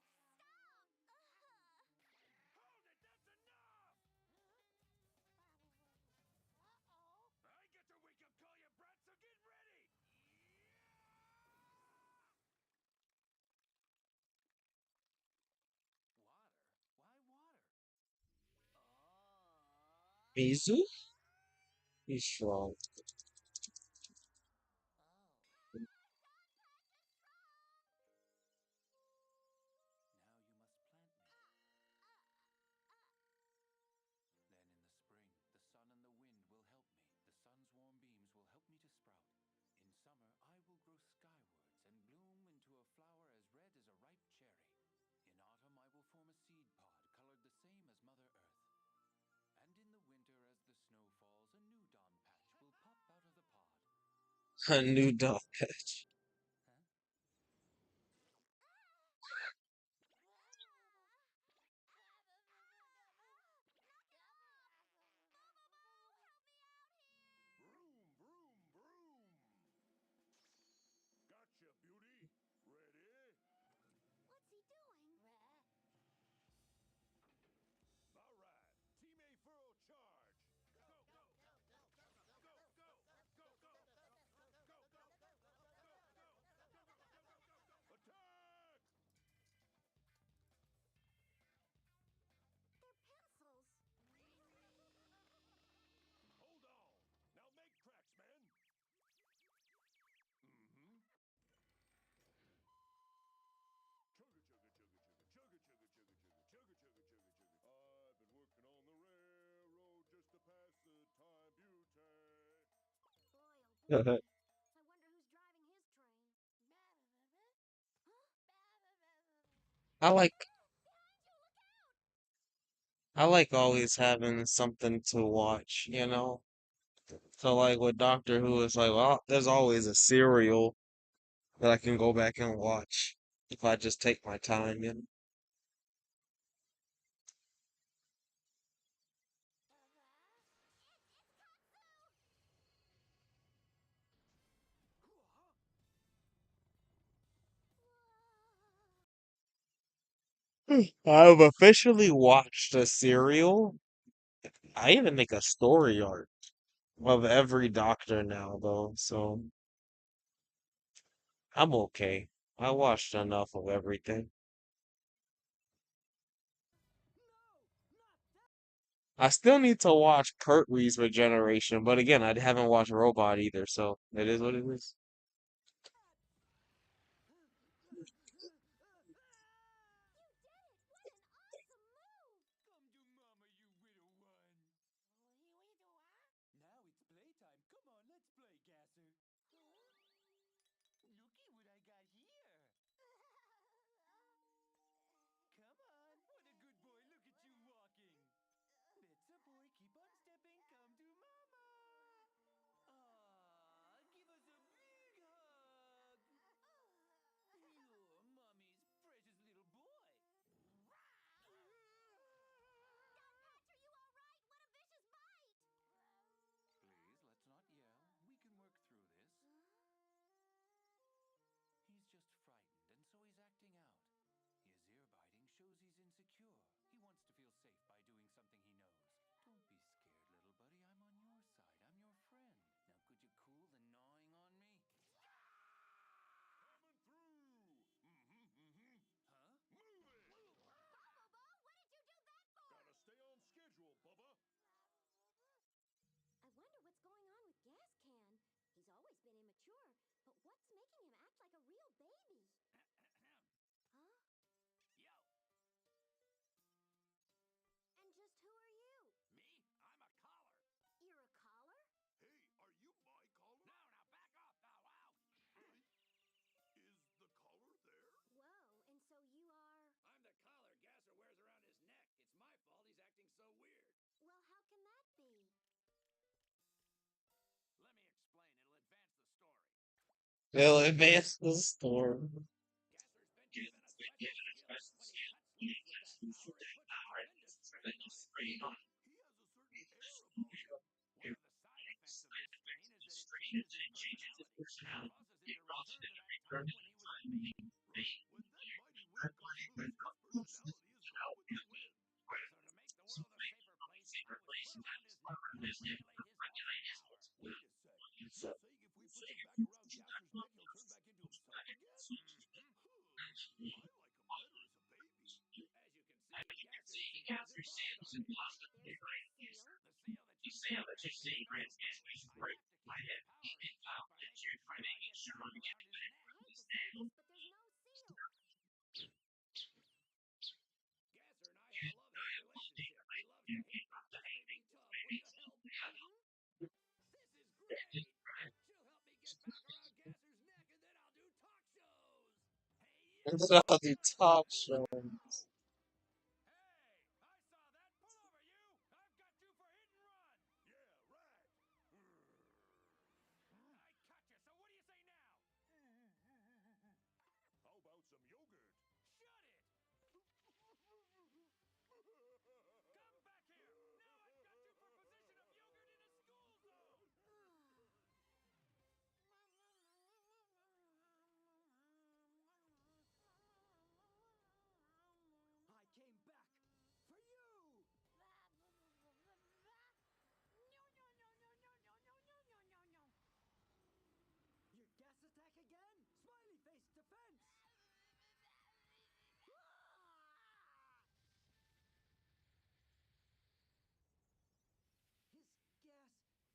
so get ready! Water? Why water? Mizu? He's strong. Now you must plant me. Then in the spring, the sun and the wind will help me. The sun's warm beams will help me to sprout. In summer, I will grow skywards and bloom into a flower as red as a ripe cherry. In autumn, I will form a seed pod colored the same as Mother Earth. And in the winter, as the snow falls, a new dawn patch will pop out of the pod. A new dog patch. Huh? Broom, broom, broom! Gotcha, beauty! Ready? What's he doing? Alright, Team A Furrow charge! Go, go, go, go, go, go, go, go, go, go, go, go, go, go, go, go, go, I wonder who's driving his train. Huh? I like Behind you, look out! I like always having something to watch, you know? So like with Doctor Who, it's like, well, there's always a serial that I can go back and watch if I just take my time, you know? I've officially watched a serial. I even make a story arc of every Doctor now, though, so I'm okay. I watched enough of everything. I still need to watch Pertwee's Regeneration, but again, I haven't watched Robot either, so it is what it is. You did it! What an awesome move! Come to mama, you little one. Now it's playtime. Come on, let's play, Gasser. Looky what I got here. Come on. What a good boy. Look at you walking. That's a boy. Keep on stepping. Come to mama. Give us a big hug. You're mommy's precious little boy. Are you all right? What a vicious bite! Please, let's not yell. We can work through this. He's just frightened, and so he's acting out. His ear biting shows he's insecure. He wants to feel safe by doing something he knows. Don't be scared, little buddy. I'm on your side. I'm your friend. Now, could you cool the gnawing on me? Coming through! Huh? Move it! PokeMMo, what did you do that for? Gotta stay on schedule, Bubba. I wonder what's going on with Gas Can. He's always been immature, but what's making him act like a real baby? Huh? Yo, And just who are you? me? I'm a collar. You're a collar? Hey, are you my collar? No, now back off, now, wow. Is the collar there? Whoa, and so you are... I'm the collar Gasser wears around his neck. It's my fault he's acting so weird. Well, how can that be? Let me explain. It'll advance the story. They'll advance the story. Gasser's been given a special skill. When he cuts loose with that power, it puts a tremendous strain on him. He has a certain air about him. One of the side effects of this strain is that it changes his personality. Causes him to return to that time when he was a baby. Right. When that mighty wind comes loose, his personality is gone with the wind. So to make the world a safer place, I was put around his neck to help regulate his awesome power. Wait a sec. You're saying if we put him back around Gasser's neck, he'll turn back into himself again? I like him better as a baby. As you can see, Gasser's seal is embossed on him. There's my seal. The seal that you see grants me a special privilege. I have to keep his power in check by making sure I get the seal around his neck. I hate to say this, but there's no seal. Gasser and I have a love-hate relationship. He loves to hate me. This may be tough. Will you help me? This is great. She'll help me get back around Gasser's neck, and then I'll do talk shows. Hey, you! And then I'll do talk show. Hey, I saw that. Pull over, you! I've got you for hit and run. Yeah, right. I caught you. So what do you say now? How about some yogurt? Shut it! Come back here! Now I've got you for possession of yogurt in a school zone! I came back for you! Your gas attack again? Smiley face defense! His gas,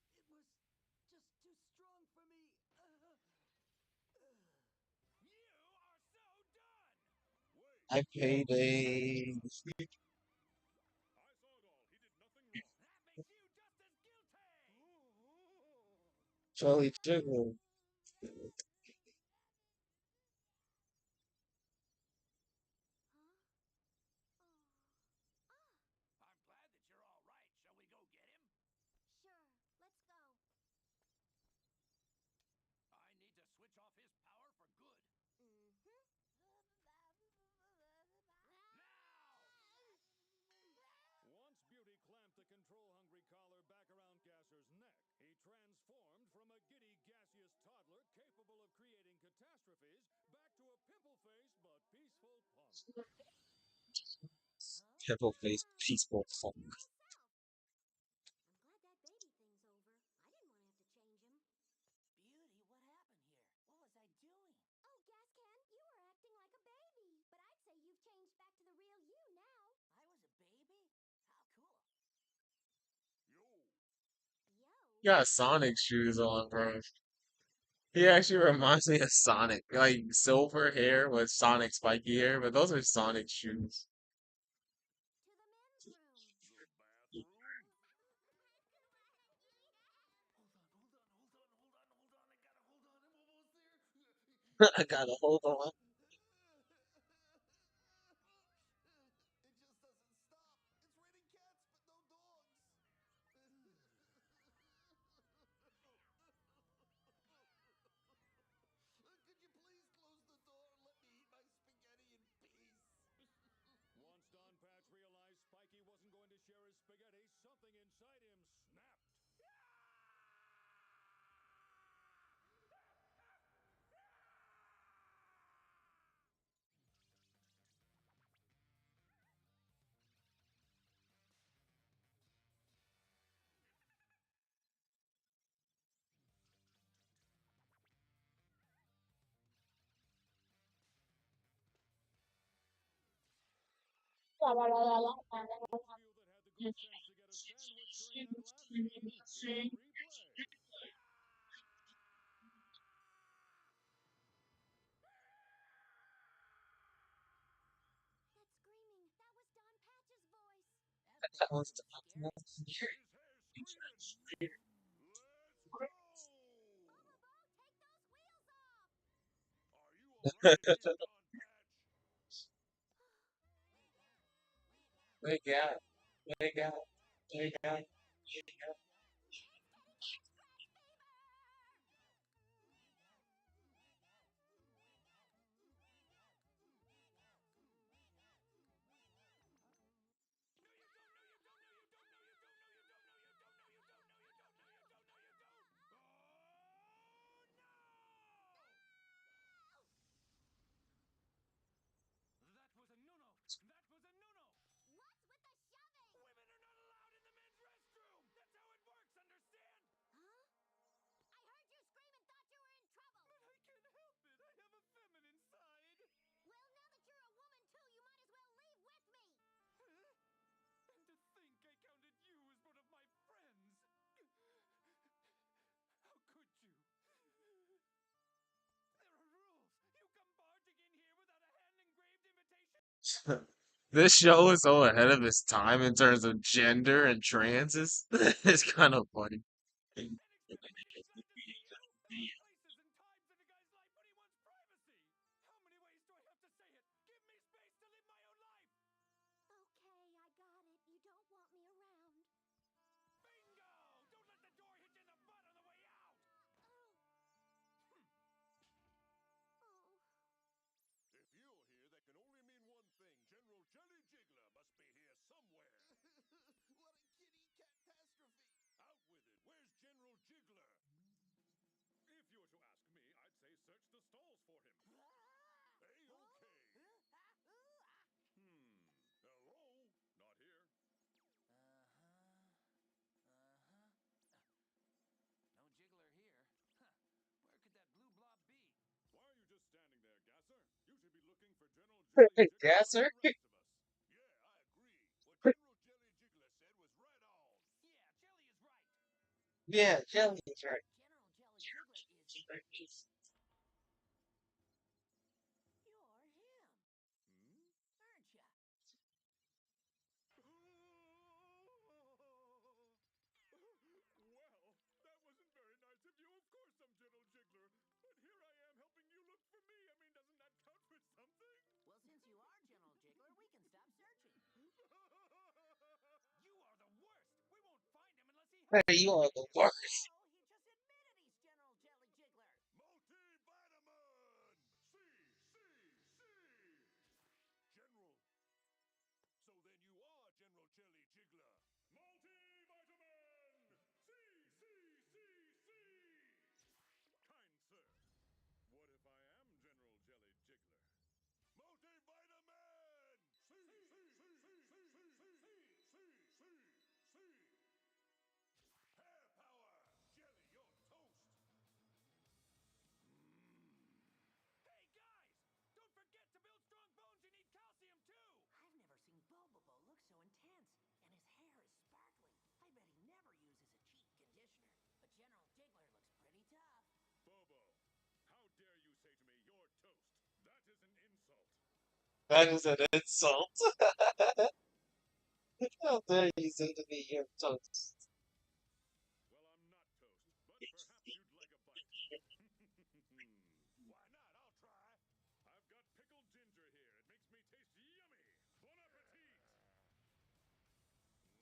it was just too strong for me. You are so done! Wait. I paid a. I saw it all. He did nothing wrong. That makes you just as guilty! Jolly Jiggle. Huh? Oh. Ah. I'm glad that you're all right. Shall we go get him? Sure. Let's go. I need to switch off his power for good. Mm-hmm. Now! Once Beauty clamped the control-hungry collar back around Gasser's neck, he transformed from a giddy, gaseous toddler capable of creating catastrophes back to a pimple-faced but peaceful punk. Huh? Pimple face, peaceful Back to funk. your old self. I'm glad that baby thing's over. I didn't want to have to change him. Beauty, what happened here? What was I doing? Oh, Gas Can, you were acting like a baby. But I'd say you've changed back to the real you now. I was a baby? How cool. Yo! Yo. Got Sonic shoes on, bro. He actually reminds me of Sonic. Like silver hair with Sonic spiky hair, but those are Sonic shoes. To the men's room. The bathroom? Hold on. I'm almost there. I gotta hold on. It just doesn't stop. It's raining cats, but no dogs. Could you please close the door and let me eat my spaghetti in peace? Once Don Patch realized Spiky wasn't going to share his spaghetti, something inside him snapped. For those of you that had the good sense to get a sandwich during that last scene, here's a replay. That screaming, that was Don Patch's voice. That That bastard was was scary. His hair's screaming. Let's go! Bobo, take those wheels off. Are you all right in here, Don Patch? Wake up, wake up, wake up. It's kitty cat scratch fever. That was a no-no! That was a no-no! What's with the shoving? Women are not allowed in the men's restroom! That's how it works, understand? Huh? I heard you scream and thought you were in trouble. But I can't help it. I have a feminine side. Well, now that you're a woman too, you might as well leave with me. Huh? And to think I counted you as one of my friends. How could you? There are rules. You come barging in here without a hand-engraved invitation. This show is so ahead of its time in terms of gender and transes. It's kind of funny. And expect me to be glad to see you? There are places and times in a guy's life when he wants privacy. How many ways do I have to say it? Give me space to live my own life. Okay, I got it. You don't want me around. Bingo! Don't let the door hit you in the butt on the way out. Oh. Oh. If you're here, that can only mean one thing. General Jelly Jiggler must be here somewhere. What a kitty catastrophe. Out with it. Where's General Jiggler? If you were to ask me, I'd say search the stalls for him. A-okay. Hello? Not here. No jiggler here. Huh. Where could that blue blob be? Why are you just standing there, Gasser? You should be looking for General Jelly Jiggler like Gasser? the rest of us. Yeah, I agree. What General Jelly Jiggler said was right on. Yeah, Jelly is right. Yeah, Jelly is right. General Jelly Jiggler is... You're him, Hmm? aren't ya? Well, that wasn't very nice of you, of Hey, you are the worst. Hell, he just admitted he's General Jelly Jiggler. Multivitamin! General. So then you are General Jelly Jiggler. Multivitamin! Kind sir, what if I am General Jelly Jiggler? Multivitamin! Hair power! Jelly, you're toast! Hey guys! Don't forget to build strong bones, you need calcium too! I've never seen Bobobo look so intense, and his hair is sparkling. I bet he never uses a cheap conditioner. But General Jiggler looks pretty tough. Bobo, how dare you say to me you're toast? That is an insult. That is an insult. How dare you say to me you're toast? Well, I'm not toast, but perhaps you'd like a bite. Why not? I'll try. I've got pickled ginger here. It makes me taste yummy.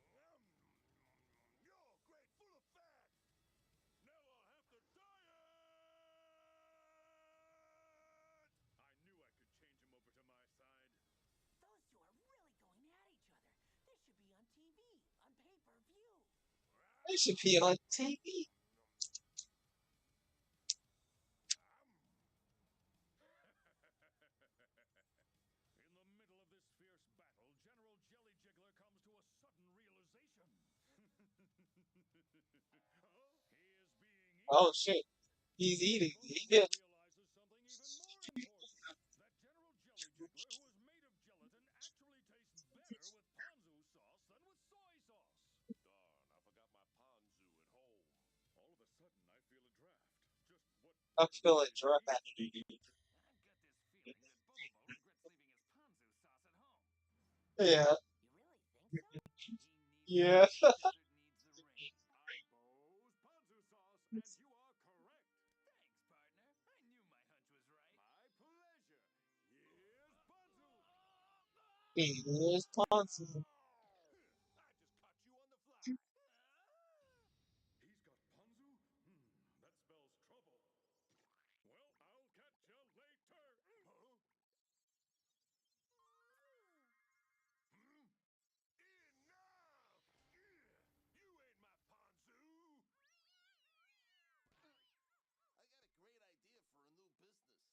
Bon appetit! You're great, full of fat. Now I'll have to diet! I knew I could change him over to my side. Those two are really going at each other. This should be on TV, on pay-per-view. They should be on TV. In the middle of this fierce battle, General Jelly Jiggler comes to a sudden realization. Huh? He is being Oh eaten. shit, he's eating. Bobo realizes something even more important. That General Jelly Jiggler, who is made of gelatin, actually tastes better with ponzu sauce than with soy sauce. Darn, I forgot my ponzu at home. All of a sudden, I feel a draft. Just what I'm part of me feeling is dry. eating? I've got this feeling that Bobobo regrets leaving his ponzu sauce at home. Yeah, You really think so? He needs yeah. the desert needs the rain. I bows ponzu sauce, and you are correct. Thanks, partner. I knew my hunch was right. My pleasure. Here's ponzu. Here's Ponzi. I just caught you on the fly. He's got ponzu? That spells trouble. Well, I'll catch you later. Huh? Enough! You ain't my ponzu! I got a great idea for a new business.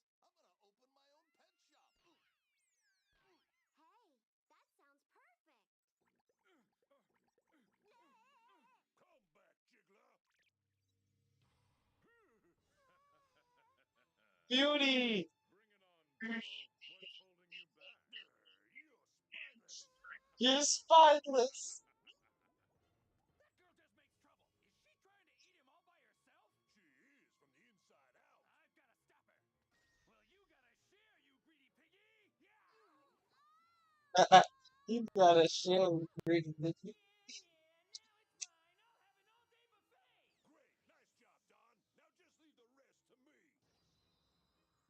I'm gonna open my own pet shop. Hey, that sounds perfect. Come back, Jiggler! Beauty. Bring it on, Bobo. What's holding you back? You're spineless. You're spineless. That girl just makes trouble. Is she trying to eat him all by herself? She is from the inside out. I've got to stop her. Well, you gotta share, you greedy piggy. Yeah. You gotta share with me. Yeah, now it's mine. I'll have an all-day buffet. Great, nice job, Don. Now just leave the rest to me.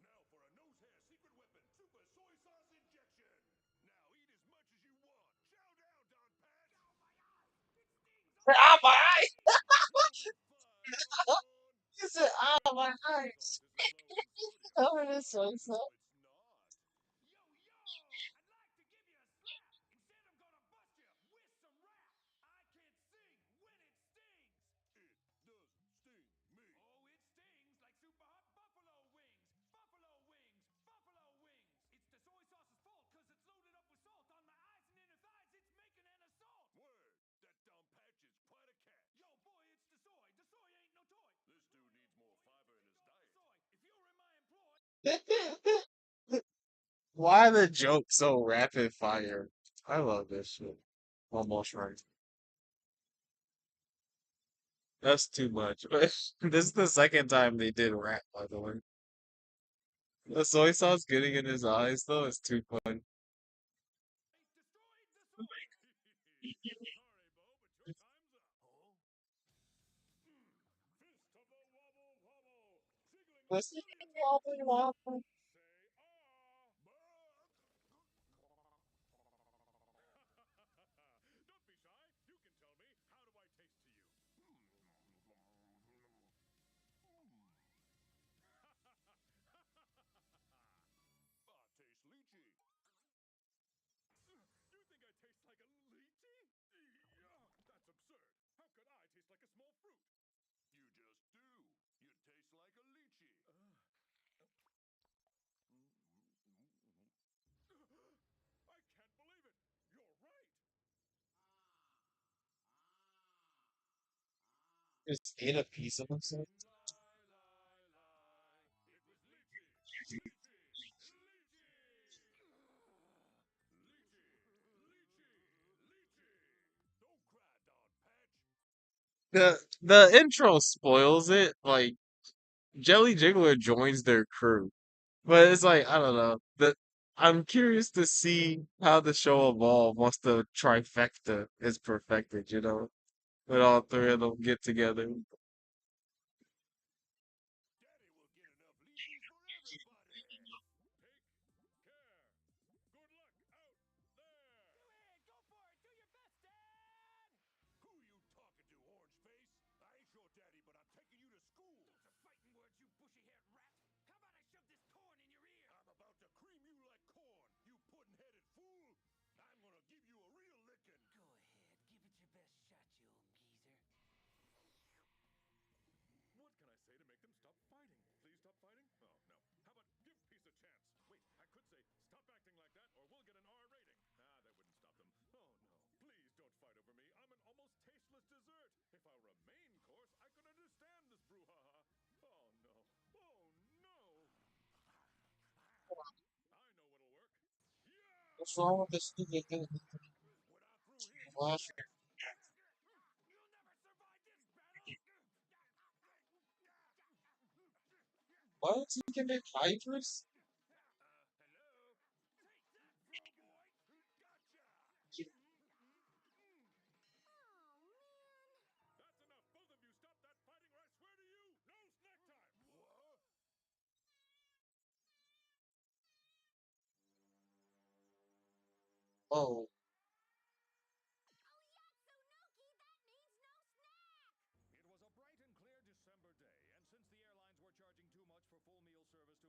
Now for a nose hair secret weapon, super soy sauce injection. Now eat as much as you want. Chow down, Don Pat. Oh, my eye! It stings. Oh, Ah, my eye. Move it, Fireball. You said, ah, my Soy eyes. sauce isn't low in sodium. Cover this soy No, sauce. it's not. yo, yo! I'd like to give you a slap. Instead, I'm gonna bust you with some rap. I can't sing when it stings. It doesn't sting me. Oh, it stings like super hot buffalo wings. Buffalo wings. Buffalo wings. It's the soy sauce's fault because it's loaded up with salt. On my eyes and inner thighs, it's making an assault. Word, that Don Patch is quite a catch. Yo, boy, it's the soy. The soy ain't no toy. This dude needs more fiber in his diet. Soy, if you're in my employ. Why the joke so rapid fire? I love this shit. Almost right. That's too much. This is the second time they did rap, by the way. The soy sauce getting in his eyes, though, is too fun. Destroyed the soy. Sorry, Bo, but your time's up. Oh? Fist of the wobble wobble. Jiggling the Let's see. billions of digits. Say Don't be shy. You can tell me. How do I taste to you? fruit. You just do. You taste like a lychee. I can't believe it. You're right. Just ate a piece of himself. Lie, lie, lie. It was lychee. Lychee. Lychee. Lychee. Lychee. Lychee. Don't cry, Don Patch. The intro spoils it. Like Jelly Jiggler joins their crew, but it's like I don't know. I'm curious to see how the show evolve once the trifecta is perfected. When all three of them get together. Daddy will get enough lychees for everybody. Take care. Good luck out there. Do it! Go for it! Do your best, Dad! Who you talking to, orange face? I ain't your daddy, but I'm taking you to school. Those are fighting words, you bushy-haired rat! How about I shove this corn in your ear? I'm about to cream you like corn, you pudding-headed fool. I'm gonna give you a real licking. Go ahead, give it your best shot, you old geezer. What can I say to make them stop fighting? Please stop fighting? Oh, no. How about give peace a chance? Wait, I could say, stop acting like that or we'll get an R rating. Ah, that wouldn't stop them. Oh, no. Please don't fight over me. I'm an almost tasteless dessert. If I were a main course, I could understand this brouhaha. Oh, no. Oh, no. I know what'll work. Yeah! What's wrong with this stupid thing? When I'm through here, you'll Flash. never... You'll never survive this battle! Why don't you give it Hypers? Hello? Take that, throw boy! Gotcha! Oh, man. That's enough! Both of you stop that fighting or I swear to you, no snack time! What? Oh, Oh, Yatsunuki, that means no snack! It was a bright and clear December day, and since the airlines were charging too much for full meal service to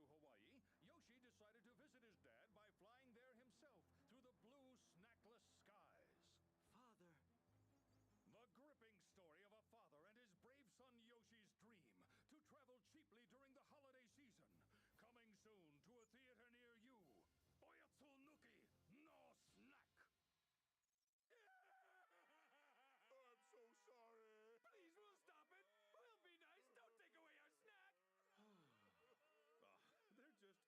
Hawaii, Yoshi decided to visit his dad by flying there himself through the blue, snackless skies. Father. The gripping story of a father and his brave son Yoshi's dream to travel cheaply during the holiday season. Coming soon to a theater near you. Oyatsunuki, no snack. I'm so sorry. Please, we'll stop it! We'll be nice! Don't take away our snack! They're just kids.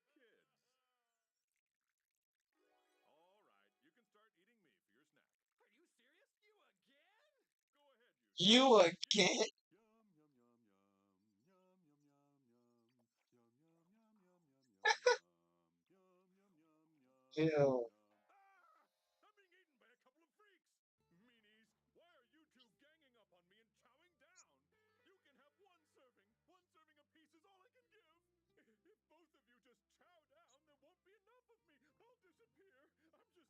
All right, you can start eating me for your snack. Are you serious? You again? Go ahead, you again? Yum yum yum yum yum yum yum yum yum yum yum yum yum yum yum yum yum yum yum. Ew. Ah! I'm being eaten by a couple of freaks. Meanies, why are you two ganging up on me and chowing down? You can have one serving. One serving apiece is all I can give. If both of you just chow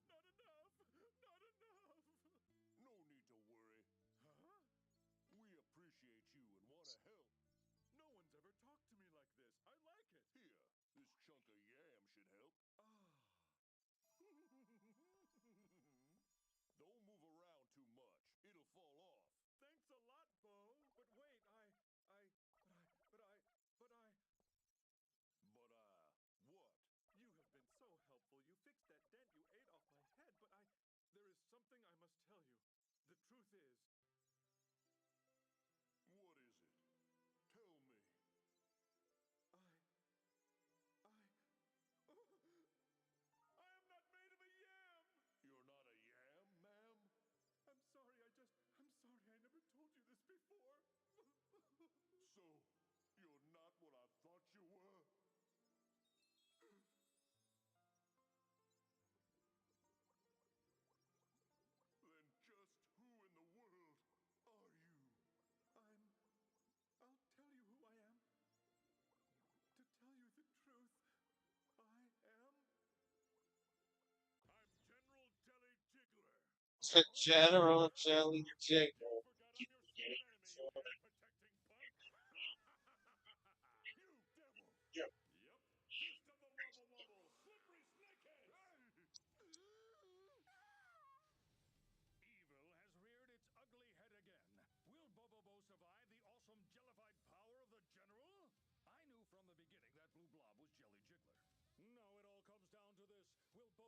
down, there won't be enough of me. I'll disappear. I'm just not enough. Not enough. No need to worry. Huh? We appreciate you and want to help. No one's ever talked to me like this. I like it. Here, this chunk of yam should help. Ah. Don't move around too much. It'll fall off. Thanks a lot, Bo. But wait, what? You have been so helpful. You fixed that dent you ate off my head, but there is something I must tell you. The truth is, What is it? Tell me. I I am not made of a yam! You're not a yam, ma'am? I'm sorry, I'm sorry I never told you this before. So, you're not what I thought you were? Then just who in the world are you? I'll tell you who I am. To tell you the truth, I am... I'm General Jelly Jiggler. General Jelly You Jiggler. forgot I'm your sworn enemy, you hand-protecting punk! You devil! Yep. Yep, fist of the wobble wobble, slippery snakehead! Evil has reared its ugly head again. Will Bobobo survive the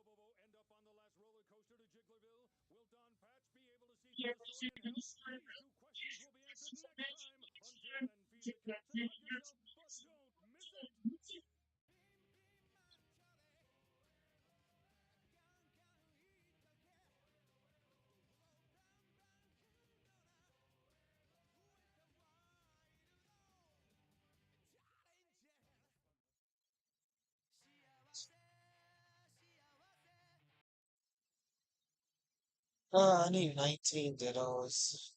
Bobobo end up on the last roller coaster to Jigglerville? Will Don Patch be able to see through the sword and help? These two questions will be answered next time. Until then, feed the cats and hug yourself, but don't miss it. I need 19 dittos.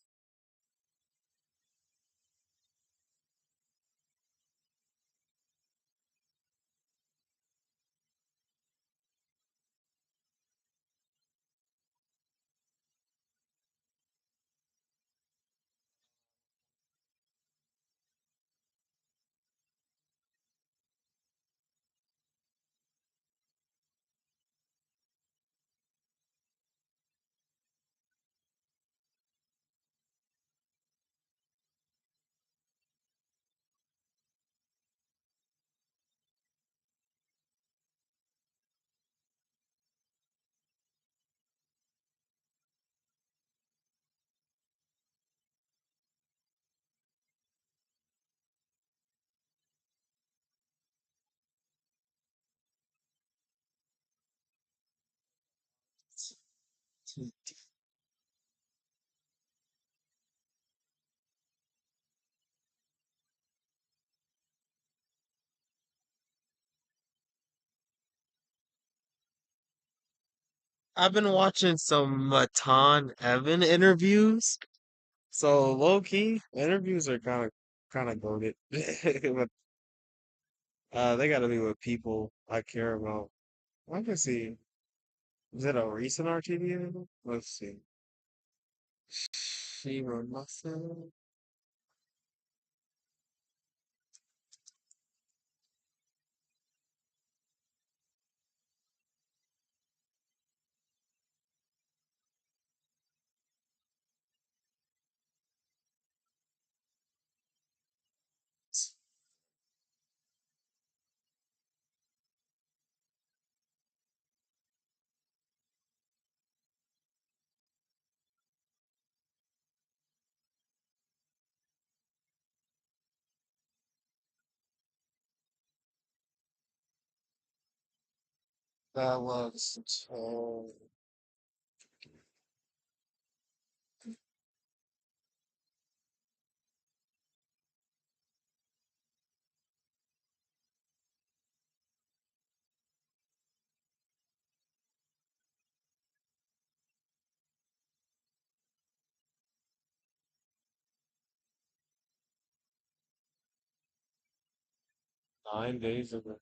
I've been watching some Matan Evan interviews. So low key, interviews are kind of goated. But they gotta be with people I care about. I can see. Is it a recent RTV interview? Let's see. Shiva Muscle. 9 days ago.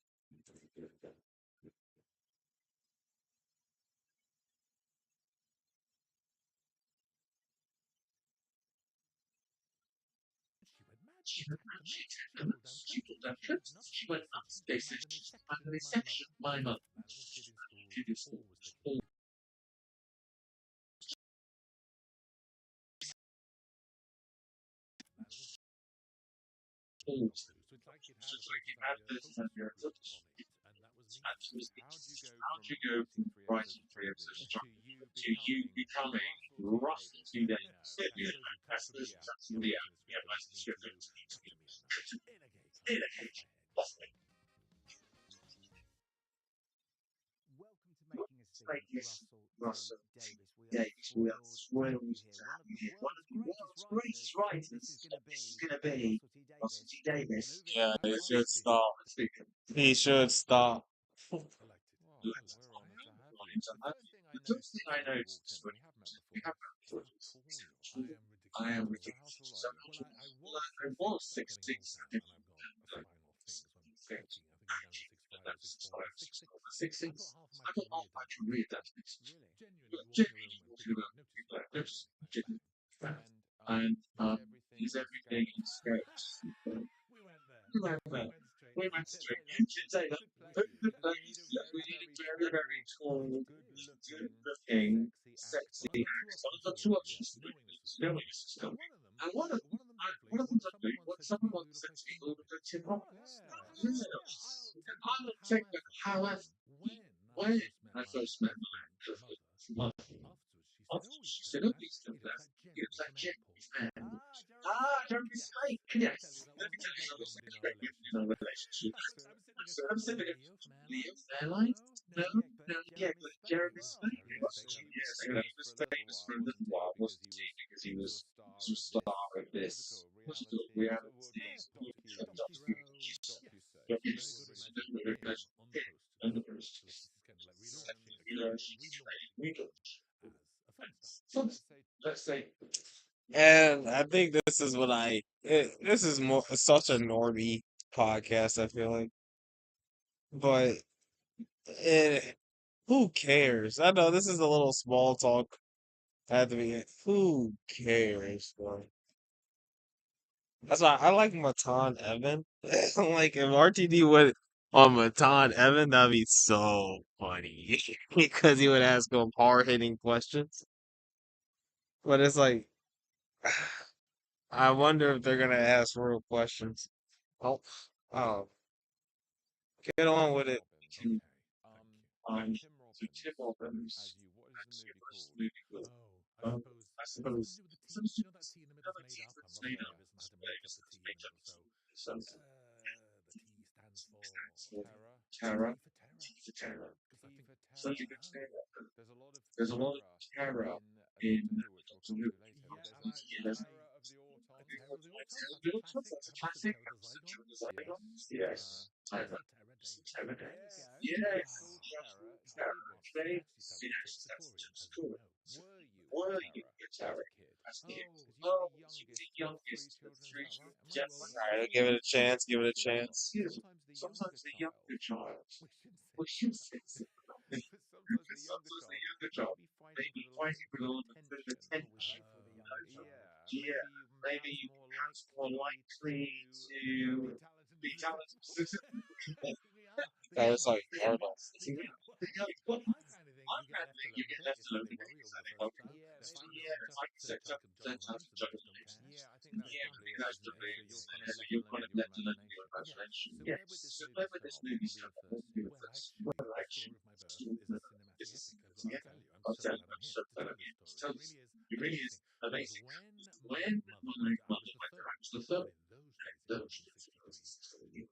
Moving on to speaker. He should stop. The first thing I noticed when I walked in, and we have met before, is how tall you are. I am ridiculous. So how tall are you? Well, I was 6'6", but I'm getting old now, and I've got a flying off thing, so I'm peaking. I think I'm down to 6'5" or 6'4", but 6'6". I put half of my career down to 6'4". Really? Genuinely, you walk in a room and people are like, notice you, genuinely, like bang. And is everything in scope? We went there. We went straight. You can say that. Good play. We need a very, very tall, good-looking, sexy actor. I've got two options for you. Yeah, knowing this is coming. And one of them lovely. Someone once said to me, "Oh, you look like Tim Robbins." Yeah. I'll take that. However, when I first met met my ex-mother, afterwards she said, "Oh, he's very nice. He looks like Jeremy from Airport." Ah, Jeremy Spike. Yes. Let me tell you, that was very, very moment in our relationship. So I'm sitting there going, "Leo from Airlines? No, not yet, but Jeremy Spike. So he was famous for a little while, wasn't he? Because he was a star of this. What was it called? Reality? What DocuSearch. Yes, very What good was it? imagination on the posters. So this is kind of like relaunching a film, relaunching it as a film star. Let's say And I think this is more such a normie podcast, I feel like. But it, who cares? I know this is a little small talk at the beginning. Who cares, bro? That's why I like Matan Evan. Like if RTD would on Matan Evan, that'd be so funny because he would ask him hard hitting questions. But it's like I wonder if they're gonna ask real questions. Oh, oh, get on with it. Okay. So Tim Robbins, as you, what is the movie called? Oh, I suppose it has something to do with the tea. You know that tea in the middle is made up. I'm Robin Davis and I had to make up the tea in the middle. So the T stands for Terror. T for terror. Because I T think for I terror. heard. There's a lot of terror in Doctor Who, which we'll come to later. But Yeah, there's and a I, terror of the autons. Terror of the Autons. That's a classic episode of Terror the Zygon. Yes. Classic Terror Davis. There you go. Yes, it is called Terror Davis. It actually stands for Terpsichorean, as you know. Were you a terror as a kid? Oh, Because you were the youngest of three children, is that right? Am I well, right? yes. Alright, give it a chance. Give it a Well, chance. sometimes the younger child, We shouldn't say so. sometimes the younger child may be fighting with a little bit of attention. Oh, we fight for the younger child. Yeah, maybe you perhaps more likely to Be talented and successful. We are. The That young was like ones. The young Arnold. ones. The young ones. I kind of think you get left alone a bit. It's like they worry over the first child. yeah, They maybe find the third child can juggle lines and the rest don't care. yeah, I think that's probably it, isn't it? So you're kind of left Yes. alone in your imagination. Yes. So where would this movie start? What would be the first scene? Well, actually, the story of my birth is a cinematic epic. I've got to tell you. I'm so glad I'm here to tell this story. It really is amazing because when my mother went, I was the third, and in those days, in 1963,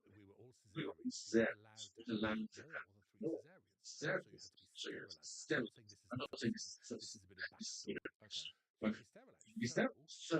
we were all cesareans. You weren't allowed to have more than three cesareans, so you had to be sterilized. I'm not saying this is the best thing. This is a bit of backstory. Okay, you had to be sterilized. So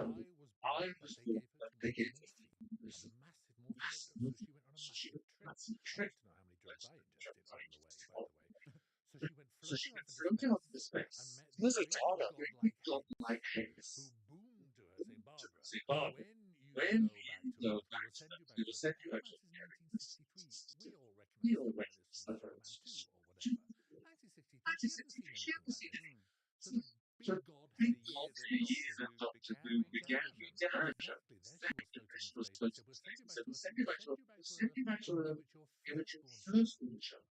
I was born, but they gave her too much morphine, a massive morphine overdose. So she went on a massive trip. I'd like to know how many drugs I ingested on the way, by the way. So she went floating off into space and met these This is great big Arnold. godlike hands who boomed to her saying, "Barbara, when you go back to Earth, we will send you back to Earth." And that is 1963. We all recognize stuff like this from Superman 2 or whatever. 1963, she hadn't seen anything like this. So the big god had a year that Doctor Who began. Reincarnation. Exactly. There she was floating in space. He said, "We'll send you back to Earth. We will send you back to Earth in which your firstborn child,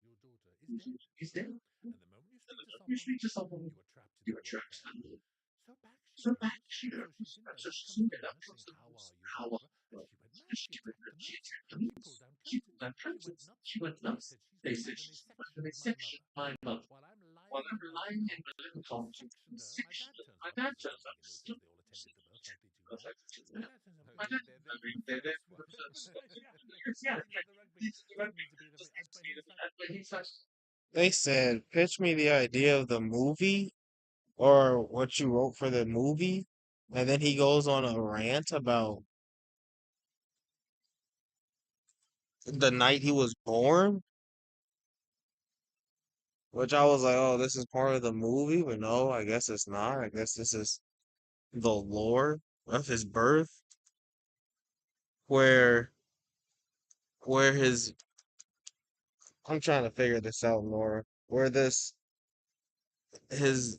your daughter, is dead. And the moment you speak to someone, you are trapped in the world there." So back she goes. And so she's in bed. Up comes the nurse saying, "How are you, Barbara?" And she went mad. She attacked the nurse. She pulled down curtains. She went nuts. They said she's gone mad and they sectioned my mother. While I'm lying in my little cot, they've sectioned her. My dad turns up, because I don't think in those days they all attended the birth like they do now. My dad turns up. "They're the first one." Yeah, he's at the rugby. Doesn't mean to be the. But he's like, They said, pitch me the idea of the movie or what you wrote for the movie. And then he goes on a rant about the night he was born, which I was like, oh, this is part of the movie. But no, I guess it's not. I guess this is the lore of his birth, where his I'm trying to figure this out, Laura. Where this his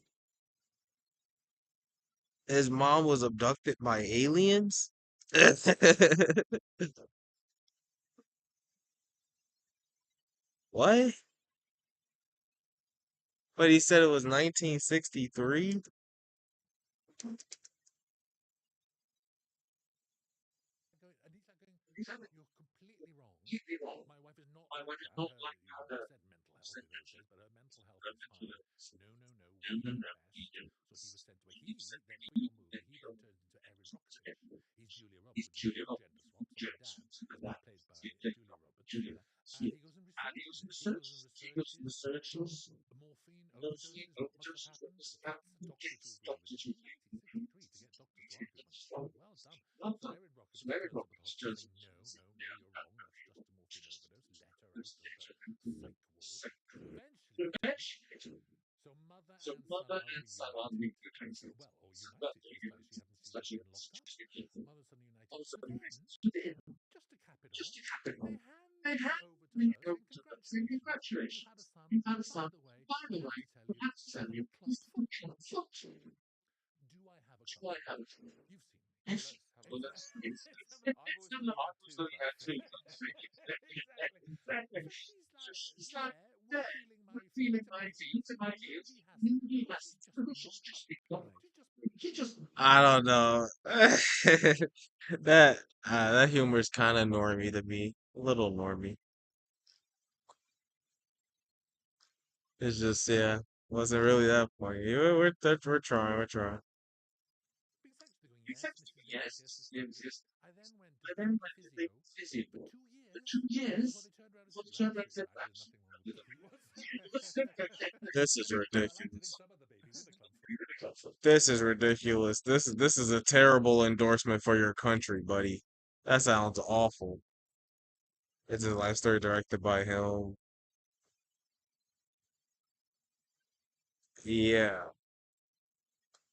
his mom was abducted by aliens. What? But he said it was 1963. and he's like going, "You're completely wrong. My wife is not like that. Her, you said mental health in those days, but her mental health was and then So he was sent to a he. Then for your movie, he then turned into Aaron Brockovich. He's Julia Roberts with the gender swap. So the dad, played by Julia Roberts, he goes and researches it. He goes and researches morphine overdoses. What must have happened? Gets a doctor to agree with him. This is 1963 to get a doctor to argue with one. Well done. So Erin Brockovich turns up at the hospital saying, no, no, no, you're wrong. That's just a morphine overdose. Let her out of the psych ward. Eventually, so mother and son are reunited. Well, or united, because like she hadn't seen each other in a long time. Mother and son are united. So then, just to cap it off, they hand him over to her saying, congratulations, you've had a son. By the way, we have to tell you, he's got a club foot. Do I have a club foot? You've seen me. well, It's, that's I've always thought you had two clubs. Exactly. So she's like, yeah, we're feeling my feelings and my feelings. No, he hasn't. She's just been long club. She's just I don't know. That that humor is kind of normy to me, a little normy. It's just yeah, wasn't really that funny. We're trying, we're trying. being sexually going, yes, Mrs. Davis, yes, Mrs. Davis, yes. I then went to think the physio for 2 years before they turned around and said, well, actually, sir, there's nothing wrong with you. This is I'd like to think ridiculous. some other baby with a club foot. This is ridiculous. This is a terrible endorsement for your country, buddy. That sounds awful. It's a life story directed by him. Yeah.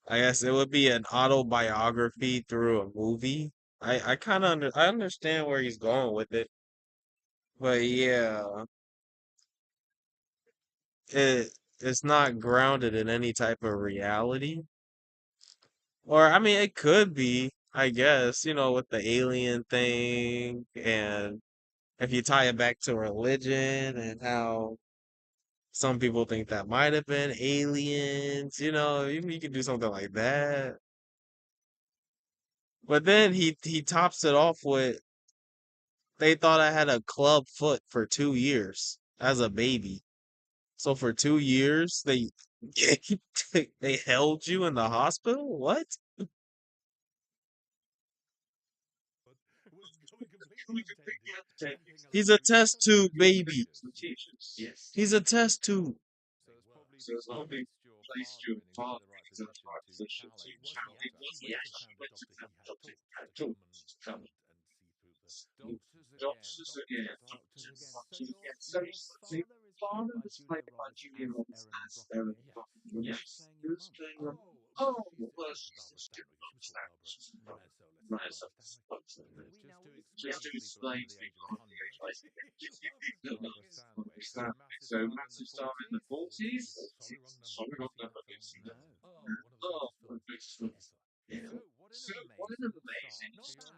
I guess it would be an autobiography through a movie. I kind of I understand where he's going with it, but yeah, it's not grounded in any type of reality. Or I mean, it could be, I guess, with the alien thing, and if you tie it back to religion and how some people think that might have been aliens, you could do something like that. But then he tops it off with they thought I had a club foot for 2 years as a baby. So for 2 years they held you in the hospital? What? Was going completely untended. Anything He's along a these test lines, tube baby. teachers. Yes. He's a test tube. So it's probably placed your father in exactly the right position to challenge. Was he actually went and found a doctor he had taught to come and see through the doctors again, doctors again. So your father is played by Julia Roberts as Erin Brockovich. yes. Who's playing your mum? Oh, well, she's Barbara Stanwyck. She was called Barbara. So let's say Barbara Stanwyck. Just to explain to people under the age of 100, your mum is Barbara Stanwyck. So massive star in the 40s, 40s. Sorry, wrong number. Never seen that film? No. Oh, one of the greatest films ever. So, what an amazing start.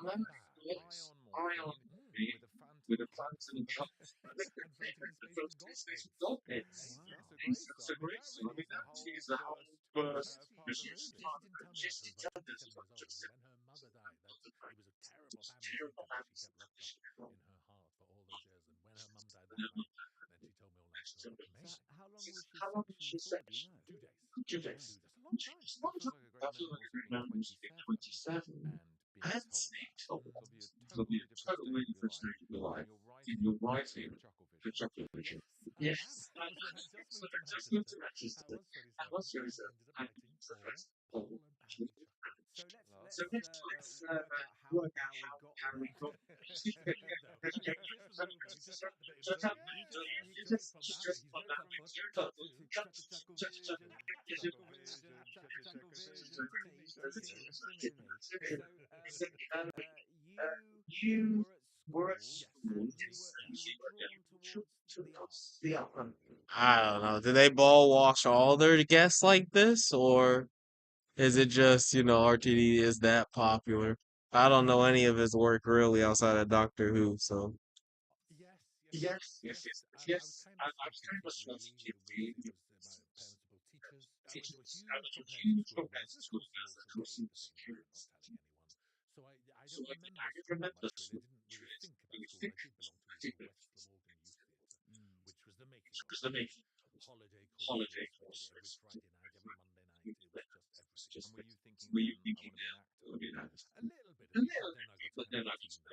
Not bad, not bad. High on morphine, with a phantom club foot, and floating in space with golf pins. Hey, that's a great start. I mean, that really is the whole first part of the movie. She didn't tell me that till I was about 27 years old. It was when her mother died. It was a terrible family secret that she kept locked up in her heart for all those years. And when her mum died that night, then she told me all that story. So Amazing. how long was she sectioned for? Do you know? 2 days. 2 days. That's a long time. That feels like a great man also being 27 and being told that. So it'll be a totally different stage of your life. And you're writing for Chuckle Vision. Yes, I am. It was when I just moved to Manchester. I was 27 and ended up writing for Paul and Andy Chuckle. So work out how we got there. No, this was the movie. Just like the bit him saying, you take from that that he's got a club foot to chuckle vision, chuckle vision to me. To me. So you were at school Yes. and you were drawn towards the arts. I don't know. Do they ball wash all their guests like this, or is it just, RTD is that popular? I don't know any of his work really outside of Doctor Who, so Yes, yes, yes, yes. I was kind of sweating kid, really. My parents were both teachers. I went to a huge comprehensive school in Wales. The school's still going at the same time, not telling anyone. So I don't remember school much, really. I didn't really think about school. I did belong to the West Glamorgan Youth Theatre, which was the making of the holiday courses. We did it every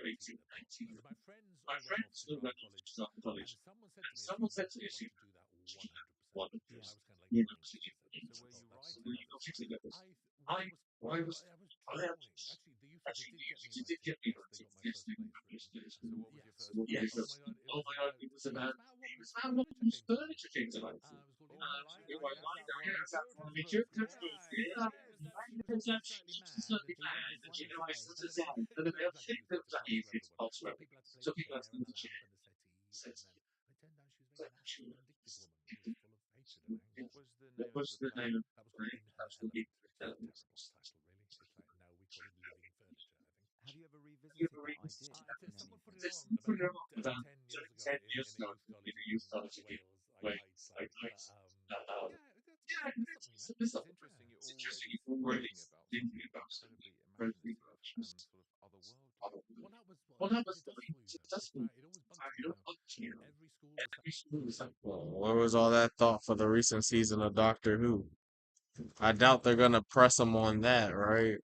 As my friends all went off to drama college, and someone said to me a few years ago, you have to do that 100%. And I was kind of like, what do you mean 100%? So I were thought you that was writing at the time? I was drawing. Actually, the youth they did get me like fifth place. They got my first place written. So what was your Yes. first place? Oh my god, it was about what was furniture came to mind. It was called In Oh, My I, Life. I guess that one of my children's books. Because that's slightly mad, and he runs his one side, and then it was like a youth lecture class for everyone. So people had to play the chair and the lamp and the settee, and then it turned out she was a very nasty, vindictive woman who was full of hatred and anger. What was the name of the play? That was called In Her Element, which is a terrible title, really. It's like now we call it Living Furniture, I think. Have you ever revisited that idea in any Someone put it point? on about 10 years ago in a youth college in Wales. I liked that. But yeah, there's something there. It's interesting. You're already thinking about something incredibly imaginative and sort of otherworldly. Well, that was what because it does fool you though. It always bugs me how every school was like, Well, where was all that thought for the recent season of Doctor Who? I doubt they're gonna press him on that, right?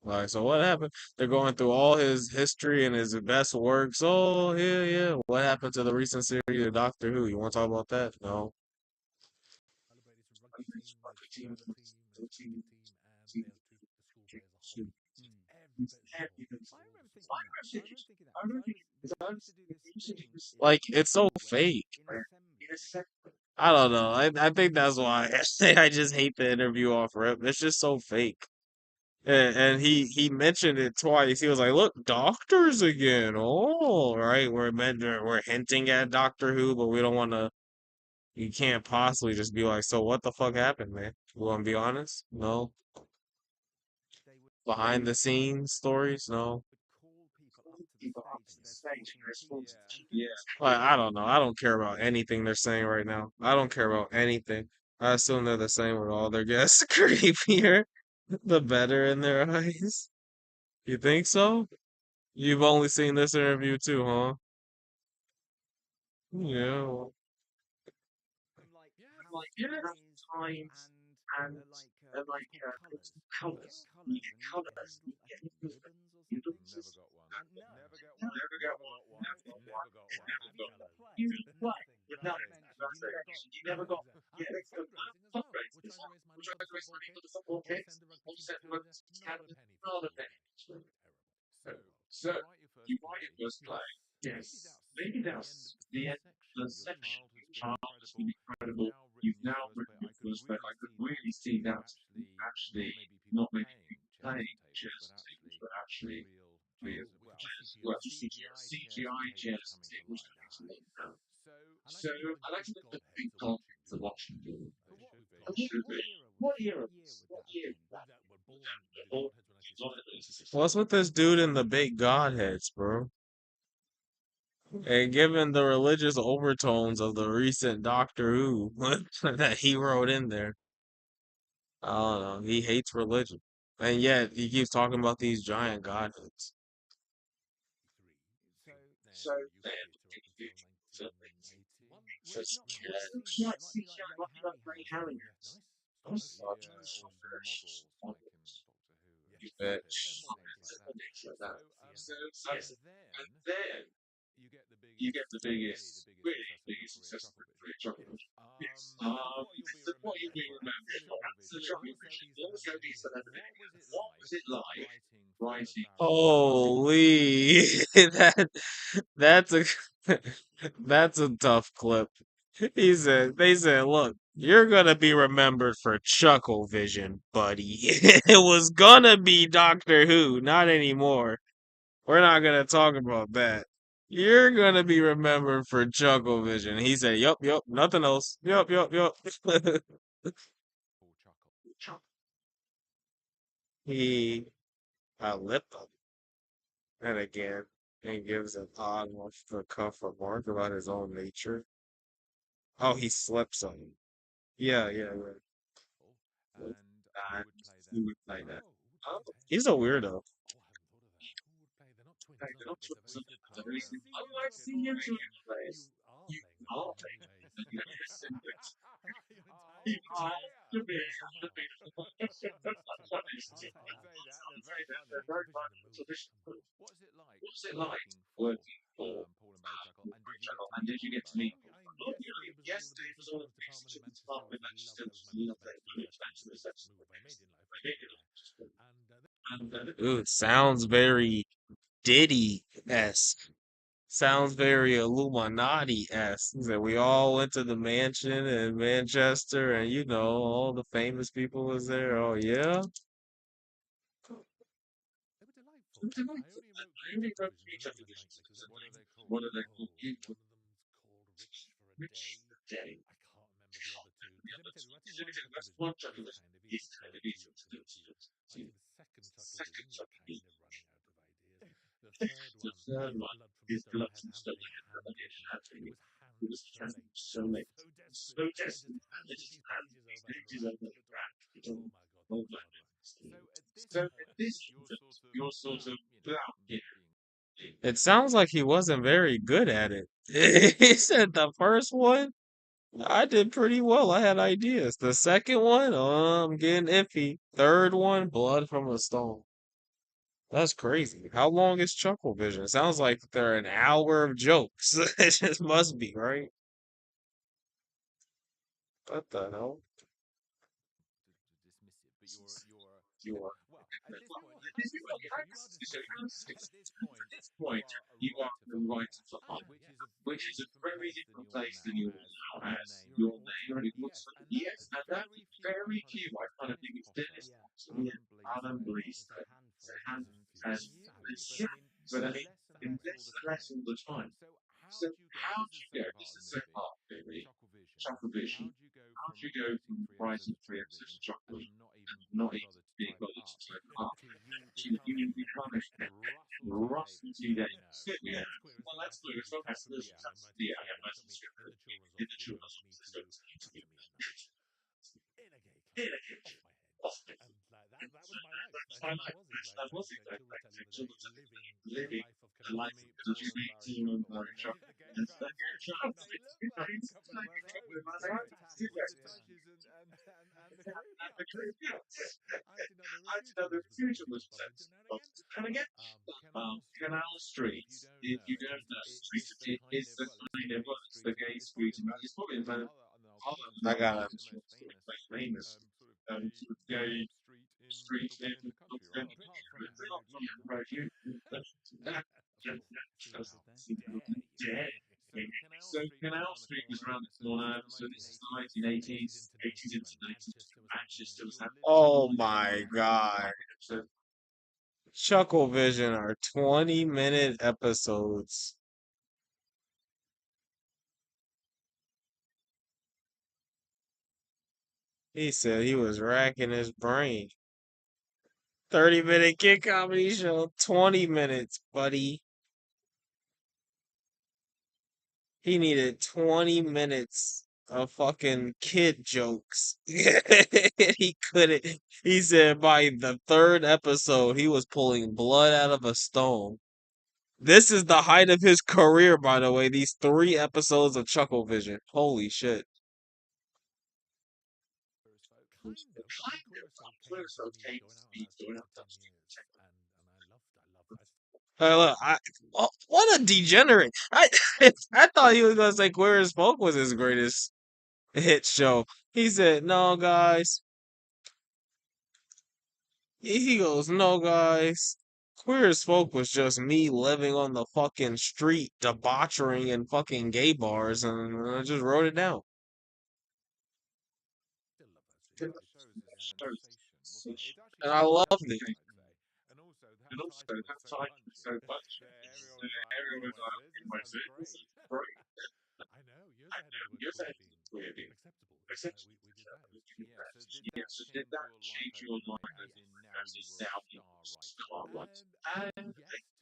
Like, so what happened? They're going through all his history and his best works. Oh, yeah, yeah. What happened to the recent series of Doctor Who? You want to talk about that? No. celebrated a rugby team, there's theatre team, there's cricket team, and there's the school play as a whole, which is every bit as important. I remember thinking that. I remember thinking that because I was they used to do this thing in Like, it's so school where fake. in assembly. I don't know. I think that's why I just hate the interview off rip. It's just so fake. And he mentioned it twice. He was like, "Look, doctors again. Oh, right. We're hinting at Doctor Who, but we don't want to. You can't possibly just be like, so what the fuck happened, man? You want to be honest? No. They would Behind the scenes stories? No. call people up to the stage so they're sporting teams Yeah. and things. Like, I don't know. I don't care about anything they're saying right now. I don't care about anything. I assume they're the same with all their guests. Creepier, the better in their eyes. You think so? You've only seen this interview too, huh? Yeah. Well, Like Yeah, how ties and what's called colours. You get colours and you get these little, I think ribbons or something. Never got one. And no, Never get one. Never got one. no. Never got one. Have you seen the play? Nothing. Nothing mentioned. You never got no. Fundraising as well. We're trying to raise money for the football kids or to send the rugby team to Canada. Not a penny for school lunch. Terrible. So Terrible. you write your first play. Yes. Maybe that's the end of the first section. Your child has been incredible. You've now written your first play. I could really see that not actually not maybe people paying chairs and tables, but actually real chairs, Well, well, CGI CGI chairs and tables coming to life. So I like to think of them as big godheads are watching you. they But should be. what era would that have been? Were born the godheads when I say what's with this dude and the big godheads, bro? And given the religious overtones of the recent Doctor Who that he wrote in there, I don't know. He hates religion, and yet he keeps talking about these giant godheads. 1963. Then you get up until 1980. Well, it's not Then quite CGI. It might be like Ray Harryhausen. nice. It's quite nice. Yeah, or some models like in Doctor Who and Yes. puppets Bitch. and things like that. So, Yes. and then you get the biggest, really the biggest success of your career, Chocolate Vision. Yes. This is Um, what you'll be remembered for. Absolute rubbish. Also be celebrated here. What was it like writing for Barry Lyndon? Holy, that that's a that's a tough clip. They said, look, you're gonna be remembered for Chuckle Vision, buddy. It was gonna be Doctor Who, not anymore. We're not gonna talk about that. You're gonna be remembered for Chuckle Vision. He said, yup, yup, nothing else. Yup, yup, yup. Or Chuckle. He outlived them. And again, he gives an odd off the cuff remark about his own nature. Oh, he slips on him. Yeah, yeah, right. And who And would play them? he would play that. Oh, who would play them? He's a weirdo. Oh, I haven't thought of that. Who would play? They're not twins, are they? They're very sort of Oh, close. I've seen you two You at are plays. playing them in many ways. all to be a beautiful mouth. Those two, I'll say that they're very funny to vision the movie. What is it like working for Paul and Barry Chuckle? And did you get to meet Paul and Barry Chuckle? Yesterday was all the bits and pieces department in Manchester. Obviously, that was my most mental move I made in life was to go there. And Dude, sounds very Diddy-esque. Sounds very Illuminati-esque. That we all went to the mansion in Manchester, and all the famous people was there. Oh yeah. they were delightful. I only wrote three chuckle visions, and that was a nightmare because what are they called? Oh, one of them's called Rich for a Day. I can't remember the other two. Because let me tell you, writing one chuckle vision is kind of easy. It's only two you're committed to. Writing the second chuckle vision, you're kind of running out of ideas. The third one is blood from stone. I had to have it handwritten. It was hand so late. I was so desperate. I just handed these pages over and ran to the door. Oh my God, that was hard work. So at this point, you're sort of, being. It sounds like he wasn't very good at it. He said the first one, I did pretty well. I had ideas. The second one, I'm getting iffy. Third one, blood from a stone. That's crazy. How long is Chuckle Vision? It sounds like they're an hour of jokes. It just must be, right? What the hell? Dismissive, but well, at this point, you have to say this, and you are dismissive. At this point, you are a writer for hire, which is a very different place than you're now as your name. You're an author, yes, and that very few I kind of think is Dennis Potter, Alan Blaisdell. There's a handful, there's a few, but I mean, it's less and less all the time. So how do you go? This is the second part of the movie, Chuckle Vision. How do you go from writing three episodes of Chuckle Vision and not even being bothered to type it up to you becoming Russell T Davies? Well, let's clear. It's not actually me. It's Chuckle Liam in my TV show. They got me in the children's office. They wanted me to chuckle me a nut in a gay club off my head. And that was my life. And that was it. Like Children Tell You were there living the life of, can only meet Paul and Barry Chuckle. And then the gay crowd voted. And they looked like a couple of brothers. Attached with the touches and the crew. Yeah, acting on the refutables percentage was bumped into now and again. Canal Street, if you don't know, it's the kind of, well, it's the gay street. It's probably the most, and I'll put it on I Twitter, it's got probably the most famous sort of gay street in the country, right? Apart from Weird London, of course. See what I did there? Dare you. So Canal Street was around the corner. So this is the 1980s, 80s into 90s when Manchester was happening, and you're living the Oh life of my Barry Chuckle. God. Chuckle Vision are 20-minute episodes. He said he was racking his brain. 30-minute kid comedy show, 20 minutes, buddy. He needed 20 minutes of fucking kid jokes. He couldn't. He said by the third episode, he was pulling blood out of a stone. This is the height of his career, by the way. These 3 episodes of Chuckle Vision. Holy shit. Kind of. I mean, Queer as Folk came as me going out on that stage for 10 years, and Hey, look, what a degenerate. I thought he was gonna say Queer as Folk was his greatest hit show. He said, no, guys. He goes, no, guys. Queer as Folk was just me living on the fucking street, debauchering in fucking gay bars, and I just wrote it down. still love that series. The shows is a sensation, wasn't it? It actually And I came loved too it. late, I'd say. And also, that title was so punchy. Everyone was like, oh my god, this sounds great. I know, years ahead of the queer being acceptable. We did that. It was, yeah. So did that change your life overnight? As in now you were a star writer? And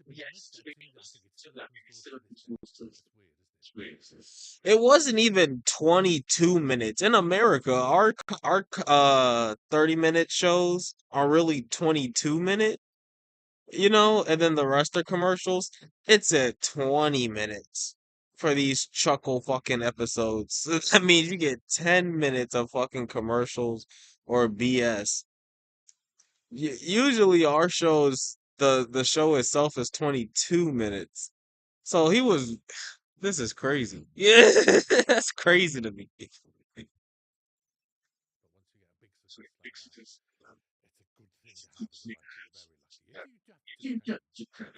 yes, to be honest, I think it still opens doors to this day. That's weird, isn't it? It wasn't even 22 minutes. In America, our 30-minute shows are really 22 minute, and then the rest are commercials. It's at 20 minutes. for these chuckle fucking episodes. That means you get 10 minutes of fucking commercials or BS. Usually our shows, the show itself is 22 minutes. So he was, this is crazy. Yeah, that's crazy to me. But once you get a big success like that, it's a good thing to have as a writer. You're very lucky. If you do have to depend,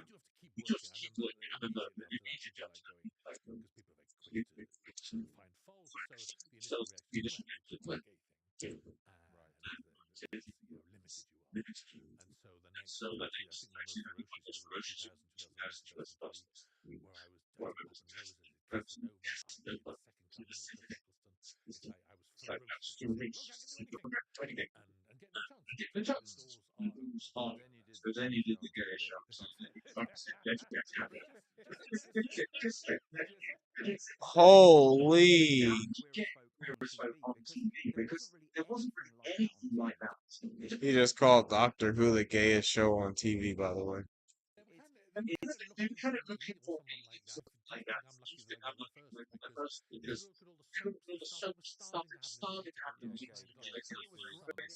you do have to keep working. I remember immediately after that, people like going, because people are very quick to find fault. So the initial reaction was, well, it's a gay thing, and it's limited you are. And so the next, actually, I think my most ferocious years were 2000, 2001, 2003, where I did Pop and Roses, I did Casanova, I did Second Coming with Cliff Eccleston. It's like I was ferociously saying, look, I can do anything, and get no chances. So the doors are open. So then you did the gay show on TV. But Holy. just queer as folk on TV because there wasn't really anything like that on TV. He just called Doctor Who the gayest show on TV, by the way. They were kind of looking for me or someone like that. Do you think I'm lucky that I wasn't the first? Because if you look at all the soaps that started, it was starting to have this political Okay, undertones yeah. because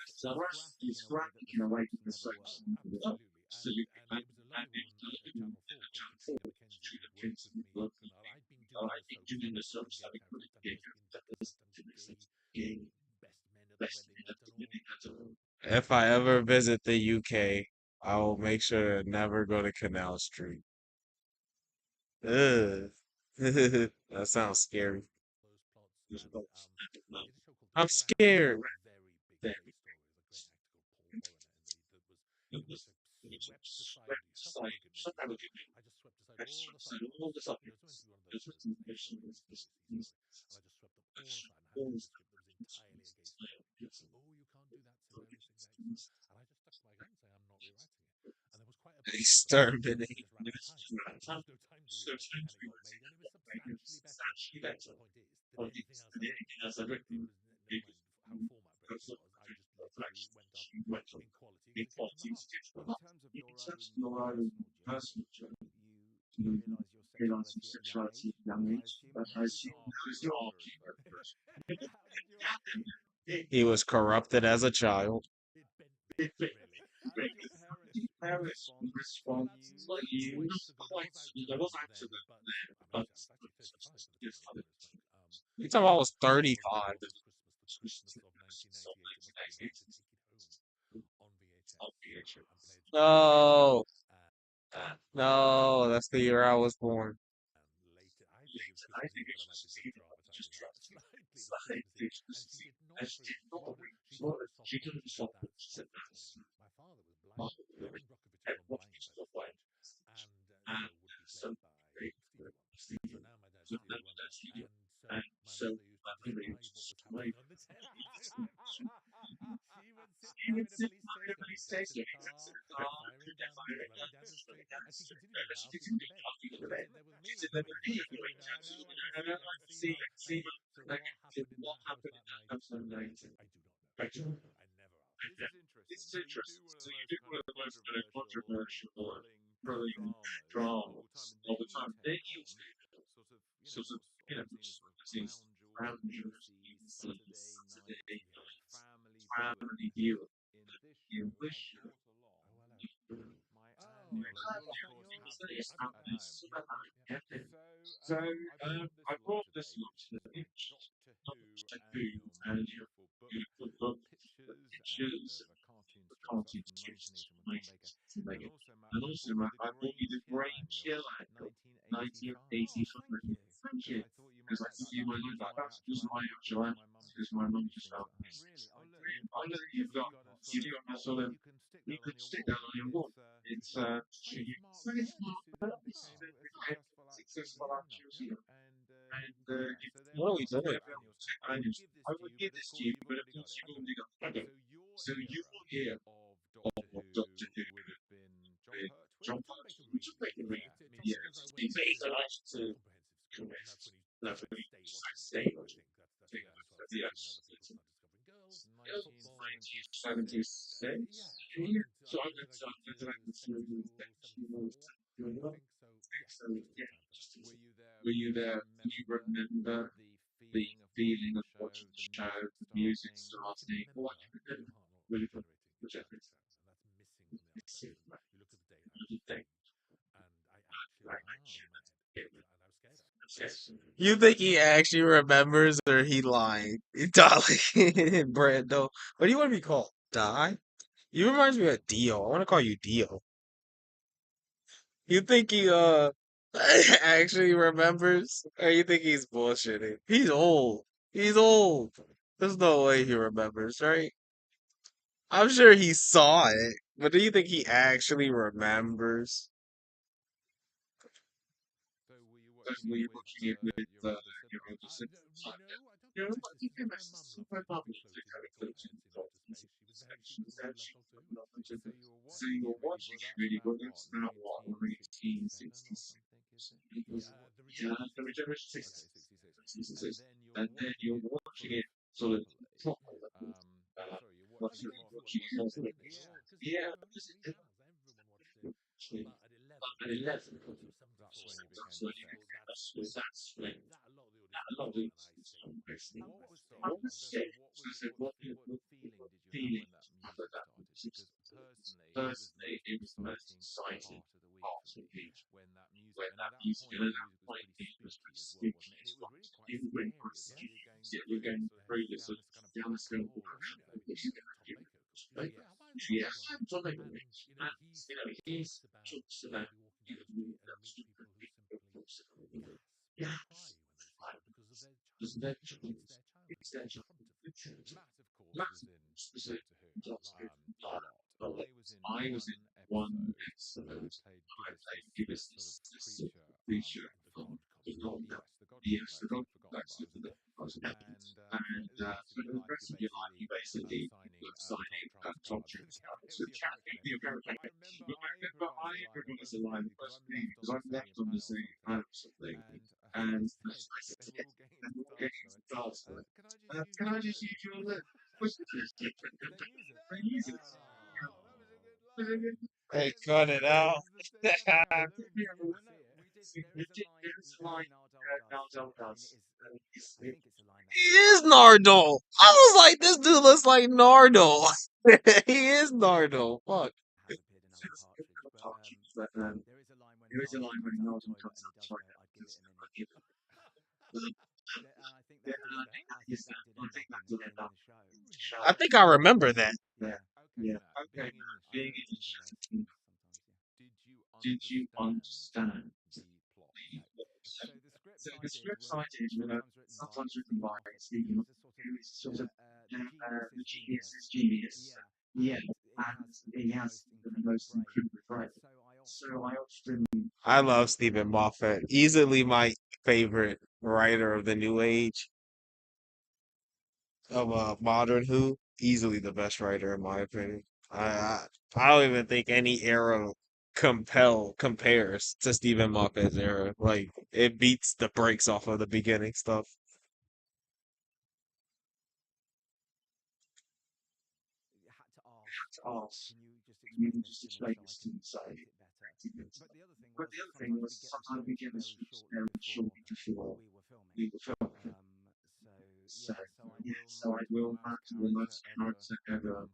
So it was it was graphic in a way that the soaps never were. Absolutely, and it was a lovely woman at Channel 4 called Katrina Mackenzie who worked with me. And I'd been doing the soaps having put in gay characters. I'd done lesbian doctors, I'd done gay best men at the wedding. I'd done all. If I ever visit the UK, I will make sure to never go to Canal Street. Ugh. That sounds scary. Those plots, and I did a show called The I'm Correct, which was scared. a very big gay story with a great actor called Paul Rowan in it, that was in which I swept aside some that were good movies, but I just swept aside all the side plots. It was meant to be one of those shows that's an A-story, B-story, C-story, and I just swept them all aside and handed in a script that was entirely a gay story. Oh, you can't do that, Tim. I only think that X, Y. And I just stuck to my guns saying I'm not rewriting it. And there was quite a backlog of it because we Exterminate. just ran out of time. There was no time to rewrite it, and it got made, and it was substantially better. The point is, than anything else I'd written. It was never mind how format breaking it was. I just literally went up in quality because it came from the heart. in terms of your own personal journey, you realize your sexuality at a young age. I assume how did your parents? How did your He was corrupted as a child. It bent me, really. how did your parents respond when you Quite so good. I was out to them then, but I was actually 35 for the first time. You talking about I was It was the 35. Christmas, the Christmas of 1998. It was called I Had to Take It Home on VHS and played No. uh, No, that's the year I was born. later. I think it was Christmas Eve, but I might be just dramatizing that slightly. It was Christmas Eve, and she did not appreciate. She thought it was softcore. She said that's softcore. My father was blind. Erin Brockovich was on Blind by the Stage, and so would be played by Stevie Wonder. So now my dad's Stevie Wonder, and so my mother used to describe what was happening on the telly to me. She would sit behind a police chase where he gets in the car, they're firing guns, they're running down the street, and she continually laughing on the bed. She'd sit there with me with the big voice and going, "I know, I can see, Mum." So what happened in that house that night? I do not know. I never asked. This is interesting. So you do one of the most kind of controversial, thrilling dramas of all time, and then you take on sort of, what's often seen as sort of crown jewel, BBC, Saturday night, family viewing in this show. And I brought along Oh, hello. my Oh, Andy. You'll of course you're. have this I've got at that. home. Yep, yep. So I brought this along today, which is Doctor Who and your beautiful book pictures, and there's a cartoon strip as well from 1981 with Tom Baker, and also I brought you the Grain Hill Annual 1985. Thank you. Because I thought you might like that. That's using my actual annual because my mum discovered these things at home. Really? Oh, look. You've got a sort of you can stick that on your wall. It's very smart there. This soon became a successful art museum, and you can see that. So there What we are we are, two doing? annuals. I would give this to you, but of course you've already got it. Okay. So your era of Doctor Who would have been John Pertwee. Tom Baker really. Yeah. Tom Baker's like when he did the comprehensive script, and that's when he decided to stay watching Doctor Who. I think that's what happened when other people started discovering girls, football. 1976. Yeah. So I went to like the secondary school, 74. I think so. Yeah, just in time for that. Were you there Do you remember the feeling of watching the show, the music starting? Well, if you can remember with your heart not regenerating in 30 seconds, and that's missing from the outset. You look at the date and change, and I actually had an alarm in my head, and I was scared. You think he actually remembers or he lying? Dolly, Brando. What do you want to be called? Die? You reminds me of Dio. I want to call you Dio. You think he actually remembers? Or you think he's bullshitting? He's old. He's old. There's no way he remembers, right? I'm sure he saw it, but do you think he actually remembers? So were you watching it with your older sibling? No, I don't think my sisters did. My mum loved it because we floated toy heads in outer space. She was very loved Doctor Who. So you were watching it really. Well, that's about what 1967 or something, is it? The regeneration 66. Okay, 66. And then you're watching it sort of properly. Sorry, you're watching it more when it was on internet. Well, because there were only three channels. Everyone watched it, but at 11. So 7 to 4. That's when you became obsessed. That's when that a lot of the audience were gone, and I stayed with it. What was so? I was going to say, what feeling did you have when that music started? Because personally, it was the most exciting part of the week for me when that music. And at that point, the music was pretty spooky as well, wasn't it? And it was really quite scary as well. You're going through this sort of down this kind of black hole or something. I mean, Tom Baker, of course. Yeah, how about Tom as well? And he talks about you'll be walking down the street and meet people who simply gasp and cry when they see you because of their childhood. It's their childhood in front of them. Matt, of course, was in Doctor Who a lot. I was in one episode. I played Gibbous, this sort of creature, the god costume. Yes, the god costume. I'd sort of forgotten, but I was in it. And for the rest of your life, you're basically signing autographs cards with the character, with your character name. But I remember I improvised a line the first day because I'm left on the same panel or something, and I said, and we're all getting into dance. And I went, "Can I just use your lip?" Play music. Oh, that was a good line. Hey, Because cut it out. the thing about you didn't see it. We did. There is a line Nardole does. I mean, I think it's a line He that is Nardo. I was like, this dude looks like Nardo. He is Nardo. Fuck. has appeared in other Partridge, but there is a line when Nardole comes out of the toilet and he does go, "I'd give it a minute." And I think that did. I think that did end up in the show. Who was it? I think I remember that. Yeah. Okay, Matt. Being in the show, it's interesting sometimes. Yeah. Did you understand the plot? No. So the scripts I did were sometimes written by Stephen Moffat, who is a sort of the genius is genius. Yeah, and he has the most incredible brain. So I often I love Stephen Moffat. Easily my favorite writer of the new age of modern Who. Easily the best writer in my opinion. I I, I don't even think any era compares to Stephen Moffat's era. Like it beats the brakes off of the beginning stuff. had to ask, can you just explain this to me so I can write it better? But the other thing was sometimes we get the scripts very shortly before we were filming. So yeah, so I will not Matt's character ever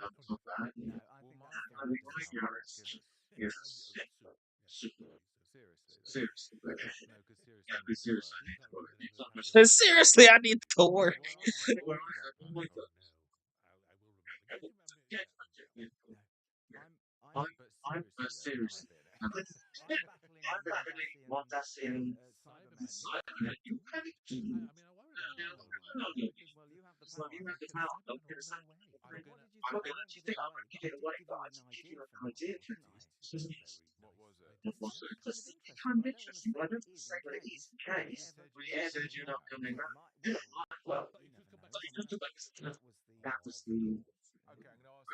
come back? No, I think that's the writer's fault. Gibbous. Oh, super. Yeah, super. Seriously though. No, because seriously, I need to work. You can't remember the name of the character. Seriously, I need to work. Well, I'm always like that. Oh no, I will remember. Yes, you remember. Yeah, no. But seriously though, can I say it? I'm battling Cybermen. You panic too. I mean, I worry about you a little bit because, well, you have the power, but the Cybermen are on their way. What did you do? I won't give it away, but I did give you an idea for March, didn't I? What was it? Because it's kind of interesting, but I don't want to say what it is in case we air said you're not coming back. Well, you never know. That was the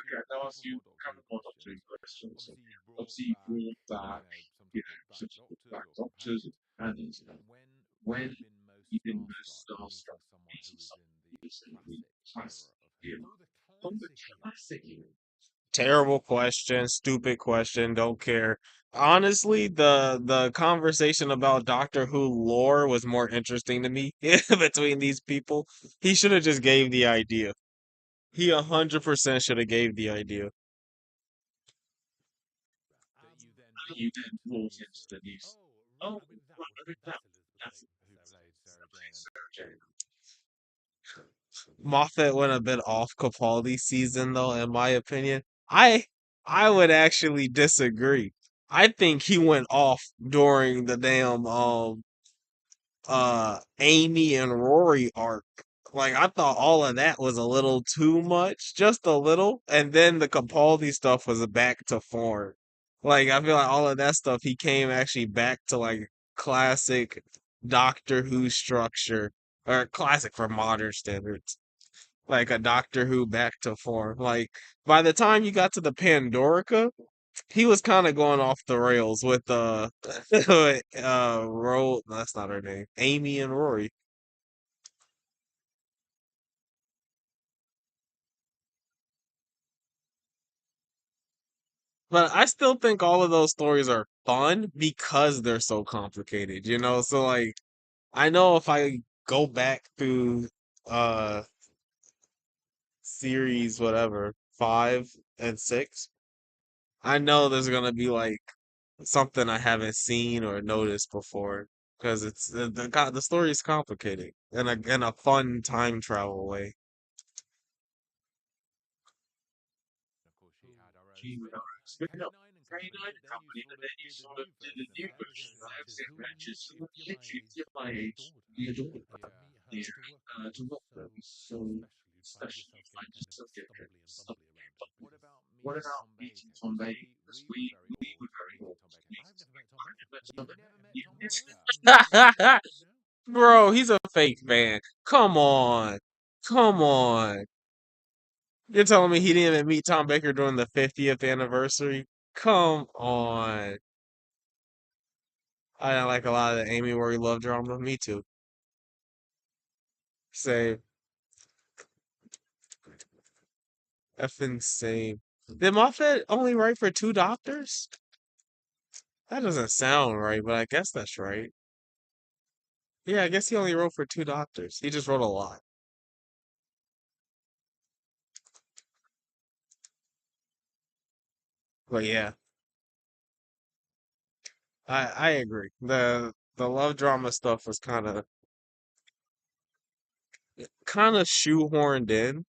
Okay, I'm going to ask you a couple more Doctor Who questions. Obviously, you brought back, sometimes black doctors or companions. When have you been most starstruck meeting someone who is in the classic era of Who? Oh, the classic era. Terrible question, stupid question, don't care. Honestly, the conversation about Doctor Who lore was more interesting to me between these people. He should have just gave the idea. He 100% should have gave the idea. that you then You brought then into the move new into the new. series. Oh, Oh, right. I mean, that's Elizabeth that's Lane, who played Sarah Jane, and surgery. Moffat went a bit off Capaldi's season though, in my opinion. I I would actually disagree. I think he went off during the damn Amy and Rory arc. Like I thought all of that was a little too much, just a little, and then the Capaldi stuff was back to form. Like I feel like all of that stuff he came actually back to like classic Doctor Who structure or classic for modern standards. Like a Doctor Who back to form. Like by the time you got to the Pandorica, he was kind of going off the rails with that's not her name. Amy and Rory. But I still think all of those stories are fun because they're so complicated, you know? So like I know if I go back through uh series whatever, 5 and 6, I know there's gonna be like something I haven't seen or noticed before because it's the story is complicated in a fun time travel way. of course, she had her own She would spin off, spin up K9 and very Company, nice that then you company, sort but of then you did a sort of new did a version of new Lives version in of Lives Matches, and who Matches. literally, So if you my literally, age, to my we age, adored her. we adore To her. meet her, Yeah. to work with her To was look so at was so special. You'd find special. yourself I getting kind just of took it stumbly and stuff. bumbly around her. What about What meeting about Tom meeting Baker? Tom Because Baker? we Because were very we awed were very meeting old. Tom Baker. I've never met Tom I Baker. met Tom You've never Baker. met Tom Baker? No. Bro, he's a fake fan. Come on. Come on. You're telling me he didn't even meet Tom Baker during the 50th anniversary? Come on. I don't like a lot of the Amy Rory love drama. Me too. Say, effing same. Did Moffat only write for two doctors? That doesn't sound right, but I guess that's right. Yeah, I guess he only wrote for two doctors. He just wrote a lot. But yeah, I agree. The love drama stuff was kind of shoehorned in,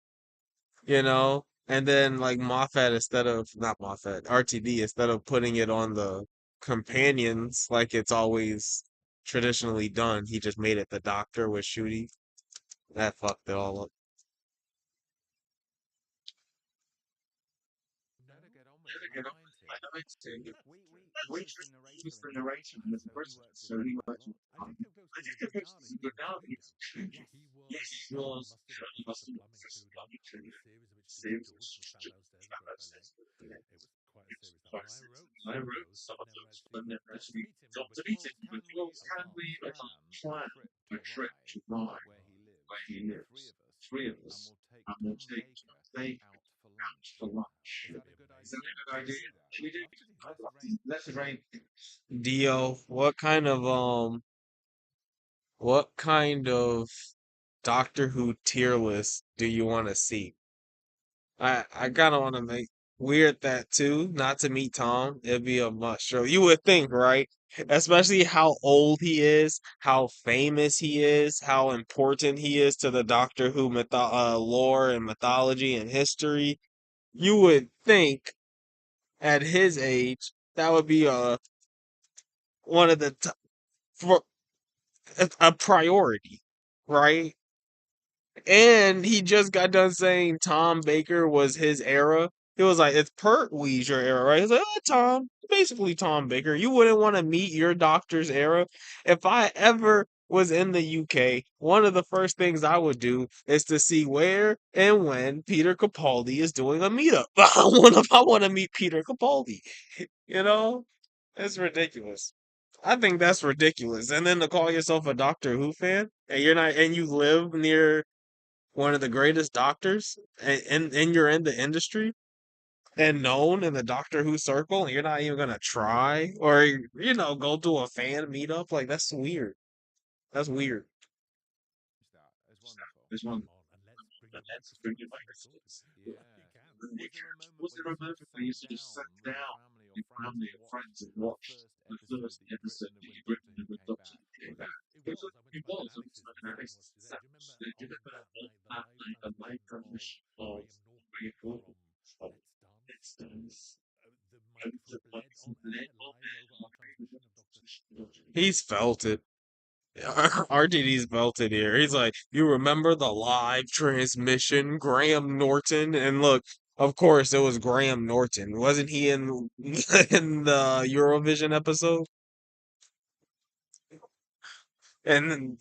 you know? And then like Moffat instead of not Moffat, RTD instead of putting it on the companions like it's always traditionally done, he just made it the doctor with Shooty. That fucked it all up. Better get on with it. You Like know, mine I too. know it's He was the narrator was in the the narration original and the episode. He person, worked with so he quite a was. lot. I think of Ghost I is think a the good person yarder. is He good was a now. trader. Yes, He was yes, he Colonel was. Mustard of He must Officer have Plumbing just Tudor, loving to a series of which Stephen saves George was found downstairs a bit of LA. It was quite a series, that one. I wrote I some of wrote those, some but of never those, but actually never got to actually meet him. got But to meet him. Jules, But can you we, I can can't we plan a plan trip a to trip Rye to Rye, where he lives, where he the three lives, of us, three of and us, we'll take and we'll Tom take Baker take out for out lunch. for lunch. Is that a good Is that idea? a good Should we idea? do that? Should we I'd do? love to do that. Let's arrange Let's that. arrange. Dio, what kind of Doctor Who tier list do you want to see? I kind of want to make weird that too, not to meet Tom. It'd be a must show. You would think, right? Especially how old he is, how famous he is, how important he is to the Doctor Who lore and mythology and history. You would think at his age that would be one of the for a priority, right? And he just got done saying Tom Baker was his era. He was like, it's Pertwee's your era, right? He's like, oh, Tom, basically Tom Baker. You wouldn't want to meet your doctor's era. If I ever was in the UK, one of the first things I would do is to see where and when Peter Capaldi is doing a meetup. I want to meet Peter Capaldi. You know, it's ridiculous. I think that's ridiculous. And then to call yourself a Doctor Who fan and you're not, and you live near one of the greatest doctors and you're in the industry, and known in the Doctor Who circle, and you're not even gonna try or go to a fan meetup. Like that's weird. That's weird. That is wonderful. There's one. Come on, and let's bring But your let's bring microphones your to record. microphones. You Yeah. can. Was there a moment Was where there you a sort of moment where sat you sort of down sat with your down family or with your friends family and or watched friends and the watched first the episode first that you'd episode written that when you Doctor written Who when came Doctor back? Who came Because back? it Because was. I went it to my was, I analysis was of an that and analysis watched of it there. that. Do you remember So do you on remember that night, the that live night, the live transmission of transmission of Graham Norton Graham Norton from from Let's Dance? Let's Dance? The And microphone the bled microphone on led air on live air over our live with transmission the of Doctor Who. transmission of He's felt it. RTD's felt it here. He's like, you remember the live transmission, Graham Norton? And look, of course, it was Graham Norton. Wasn't he in in the Eurovision episode? And then,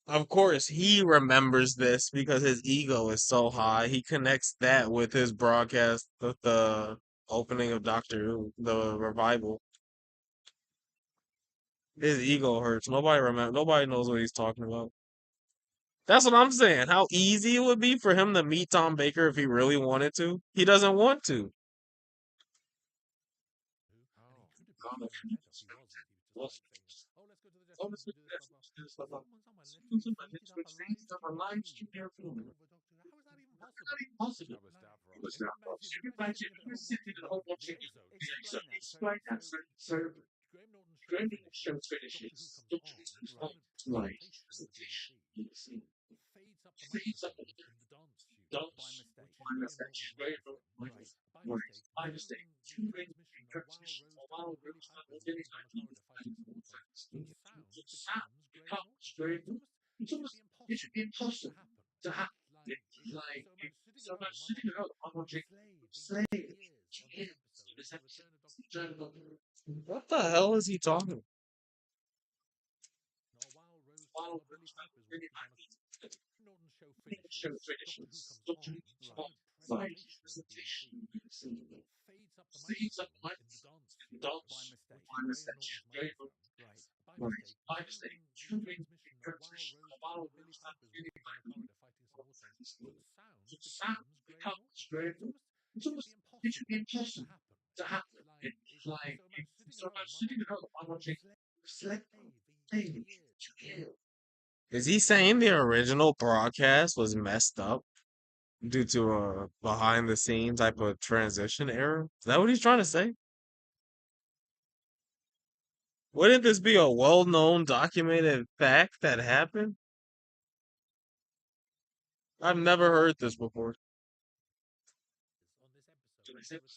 of course, he remembers this because his ego is so high. He connects that with his broadcast with the opening of Doctor Who, the revival. His ego hurts. Nobody knows what he's talking about. That's what I'm saying. How easy it would be for him to meet Tom Baker if he really wanted to. He doesn't want to. And he Oh. could have been God. swearing his head off. He wasn't. He was just like saying, "Oh, let's go to the dressing room and do this, blah blah." Someone literally fated up a live studio feed of Doctor Who. How is that even possible? That was Davros. Imagine Imagine you sitting at home sitting watching at home the watching episode. the episode. Explain that. So, Explain that. so So Graham Norton's show when the show finishes. Doctor Who finishes, comes Doctor on, Who's and on, the like presentation of the BBC presentation, you see, fades up the fades up microphone the in the dance tune by dance mistake, which is time Graham that Norton's she's very microphone. right. By Right. mistake, I understand. during the During transmission the of While transition Rose of Time our with Lily Rose time Pampers with Lily in Donna Happy Corridor fighting some and autons, the sound the sound becomes Graham becomes Norton. very It's almost it should be to impossible happen. to have Like it's like so imagine sitting so at home, much sitting around I'm watching Slade being Slave 2 years on this episode, and it's the return of Doctor What the hell is he talking about? No, While Rose Time while of Lily Rose time Pampers with with Lily Donna Happy Norton's show show finishes, Doctor Who finishes. comes Doctor on, Who comes live on. Like presentation of the BBC, presentation BBC. fades up the Sees a microphone in the light dance in tune, by dance mistake. which is by Graham mistake. Norton's Very microphone. Right. By right. mistake, By mistake. during the During transmission the of While transition Rose of Time our with Lily Rose time Pampers with with Lily Donna Happy Corridor fighting some autons, the sound the sound becomes Graham becomes Norton. very It it's should almost be it should be impossible to impossible happen. to happen. It's It's like so imagine sitting so at much home, I'm sitting watching around I'm watching Slave Slade being Slave 2 years. to kill. Is he saying the original broadcast was messed up due to a behind the scenes type of transition error? Is that what he's trying to say? Wouldn't this be a well-known documented fact that happened? I've never heard this before. On this So episode, I it's said the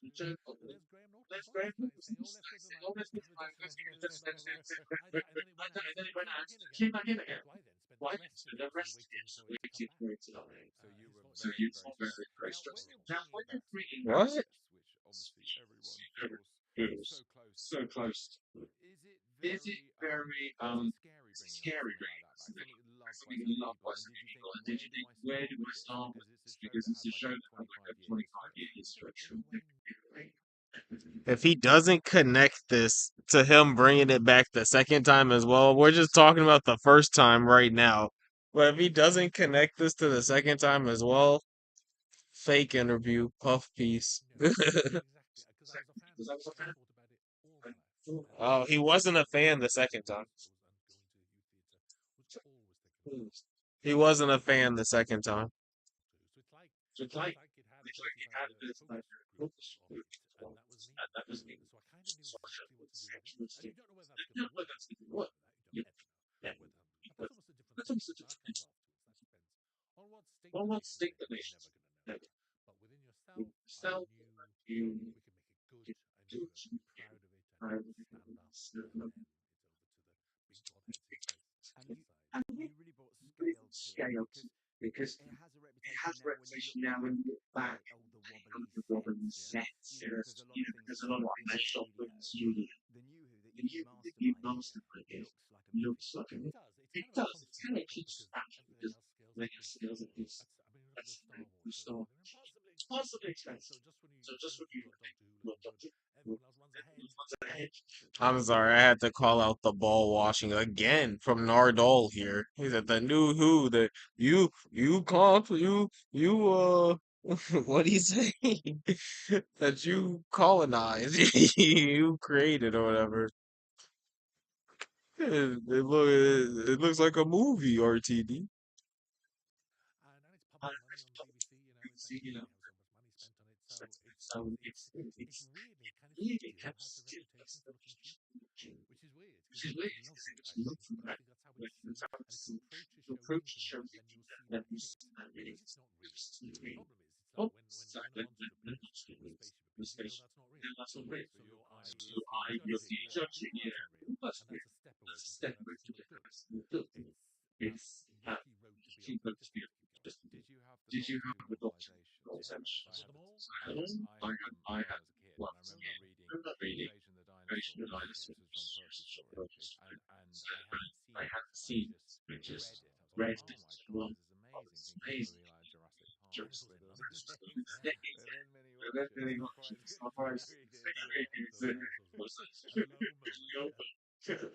return of Doctor Who, return of and there's Graham Norton's let's voice grab like saying, "Oh, let's go to the all this let's go to the dressing room and do this, blah blah blah," like that, and then it went out, and then it came back in again. came back in again. So I then spent the Why? rest So of the the episode rest of the waiting for episode it to come waiting back, for it to So you his were voice. so very, you very felt very, stressed. very Now, when stressful. you're Now bringing when that you're sort of bringing What? Which obviously everyone feels so close so to. close, is it very Was it scary is it bringing up scary something bringing like that up back? something Something loved by something so many loved people, by and so did many you think, people? And did where you do think I where start do with I this? start Because with it's a this? show Because that it's had a like show that had 25 like a years, 25 I year think that history. in a way, Right? If he doesn't connect this to him bringing it back the second time as well, we're just talking about the first time right now. But if he doesn't connect this to the second time as well, fake interview, puff piece. exactly, because I was a fan, Because I was a I fan. thought about it all I my life, thought and Oh, he being wasn't a someone who fan the watches second television time. shows and going to the youth theatre was always thinking about He wasn't a fan the second time. Doctor Who. So so it's like it had a it's 35 like year a focus focus group group on it, and that was me. and that was me. So I kind of knew So I exactly what to do with it, and actually you don't know whether I that's going don't to know work. that's going to work. You You don't yeah. know whether that's almost a different That's thing. almost a That different comes afterwards. That depends on what state well the not nation's state in. the You're never nations. going to know Never. that, but within yourself, You I still knew you we could make it good. get I to knew we were proud of it, and I it would would stand up, serve and them then it's over to the big broadheads who face and the you side. and you we really brought really scale to it scale because because it has a it reputation has now when you look reputation now back when you look for back oh the on wobbly the Robin sets, sets. because a lot of things Because are a lot shot of in the things shot studio. with the studio. The new Who that And you've you masterminded mastered like this looks like a movie. looks like a It does. It's it kind of a does. It constant kind of battle keeps because scratching everything because else scales like up. it Because scales at this. that's, I mean, look at the That's Star very Wars good shows. stuff. They're impossibly It's expensive. possibly So expensive. just when you So just think when you've you got think Doctor Who well, looking good, everyone else runs ahead. everyone's ahead. I'm sorry, I had to call out the ball washing again from Nardole here. He's at the new Who, the you can't you What do you say? That you colonized, you created or whatever. It looks like a movie, RTD. And it's pumping money on the BBC. It's like we have so much money spent on it, so it's weirdly it kind of still has the reputation for looking cheap, which is weird because it looks lovely actually. But I think that's how it's seen. And if you approach a show using that, then you'll see what's in it because it's not real. The problem is, it's like when Hanzo approached the spaceship appears, you know that's not real. So your eye is judging that you know that's not real, and that's a step away from saying that doesn't look good. It's a risky road to be on, but you just have to keep going. Did you have the Doctor Who novelizations? Yeah, Because I got them all. I had them when I was a kid, and I remember reading Invasion of the Dinosaurs, which was John Pertwee's story, and I hadn't seen it. I just read it. I was like, oh my god, this is amazing. Thinking it's going to be like Jurassic Park And it's also with got Lord Lord of of the the Rings. Rings. But then when you watch it, it's not quite as good as you read it. So the dinosaurs was a low moment.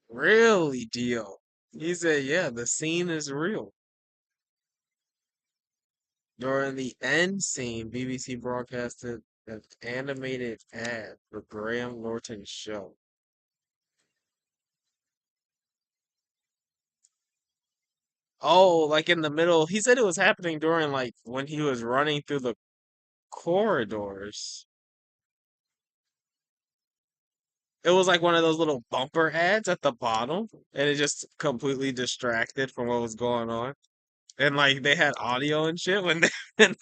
Really, Dio? He said, yeah, the scene is real. During the end scene, BBC broadcasted an animated ad for Graham Norton's show. Oh, like in the middle. He said it was happening during like when he was running through the corridors. It was like one of those little bumper ads at the bottom, and it just completely distracted from what was going on. And like they had audio and shit when when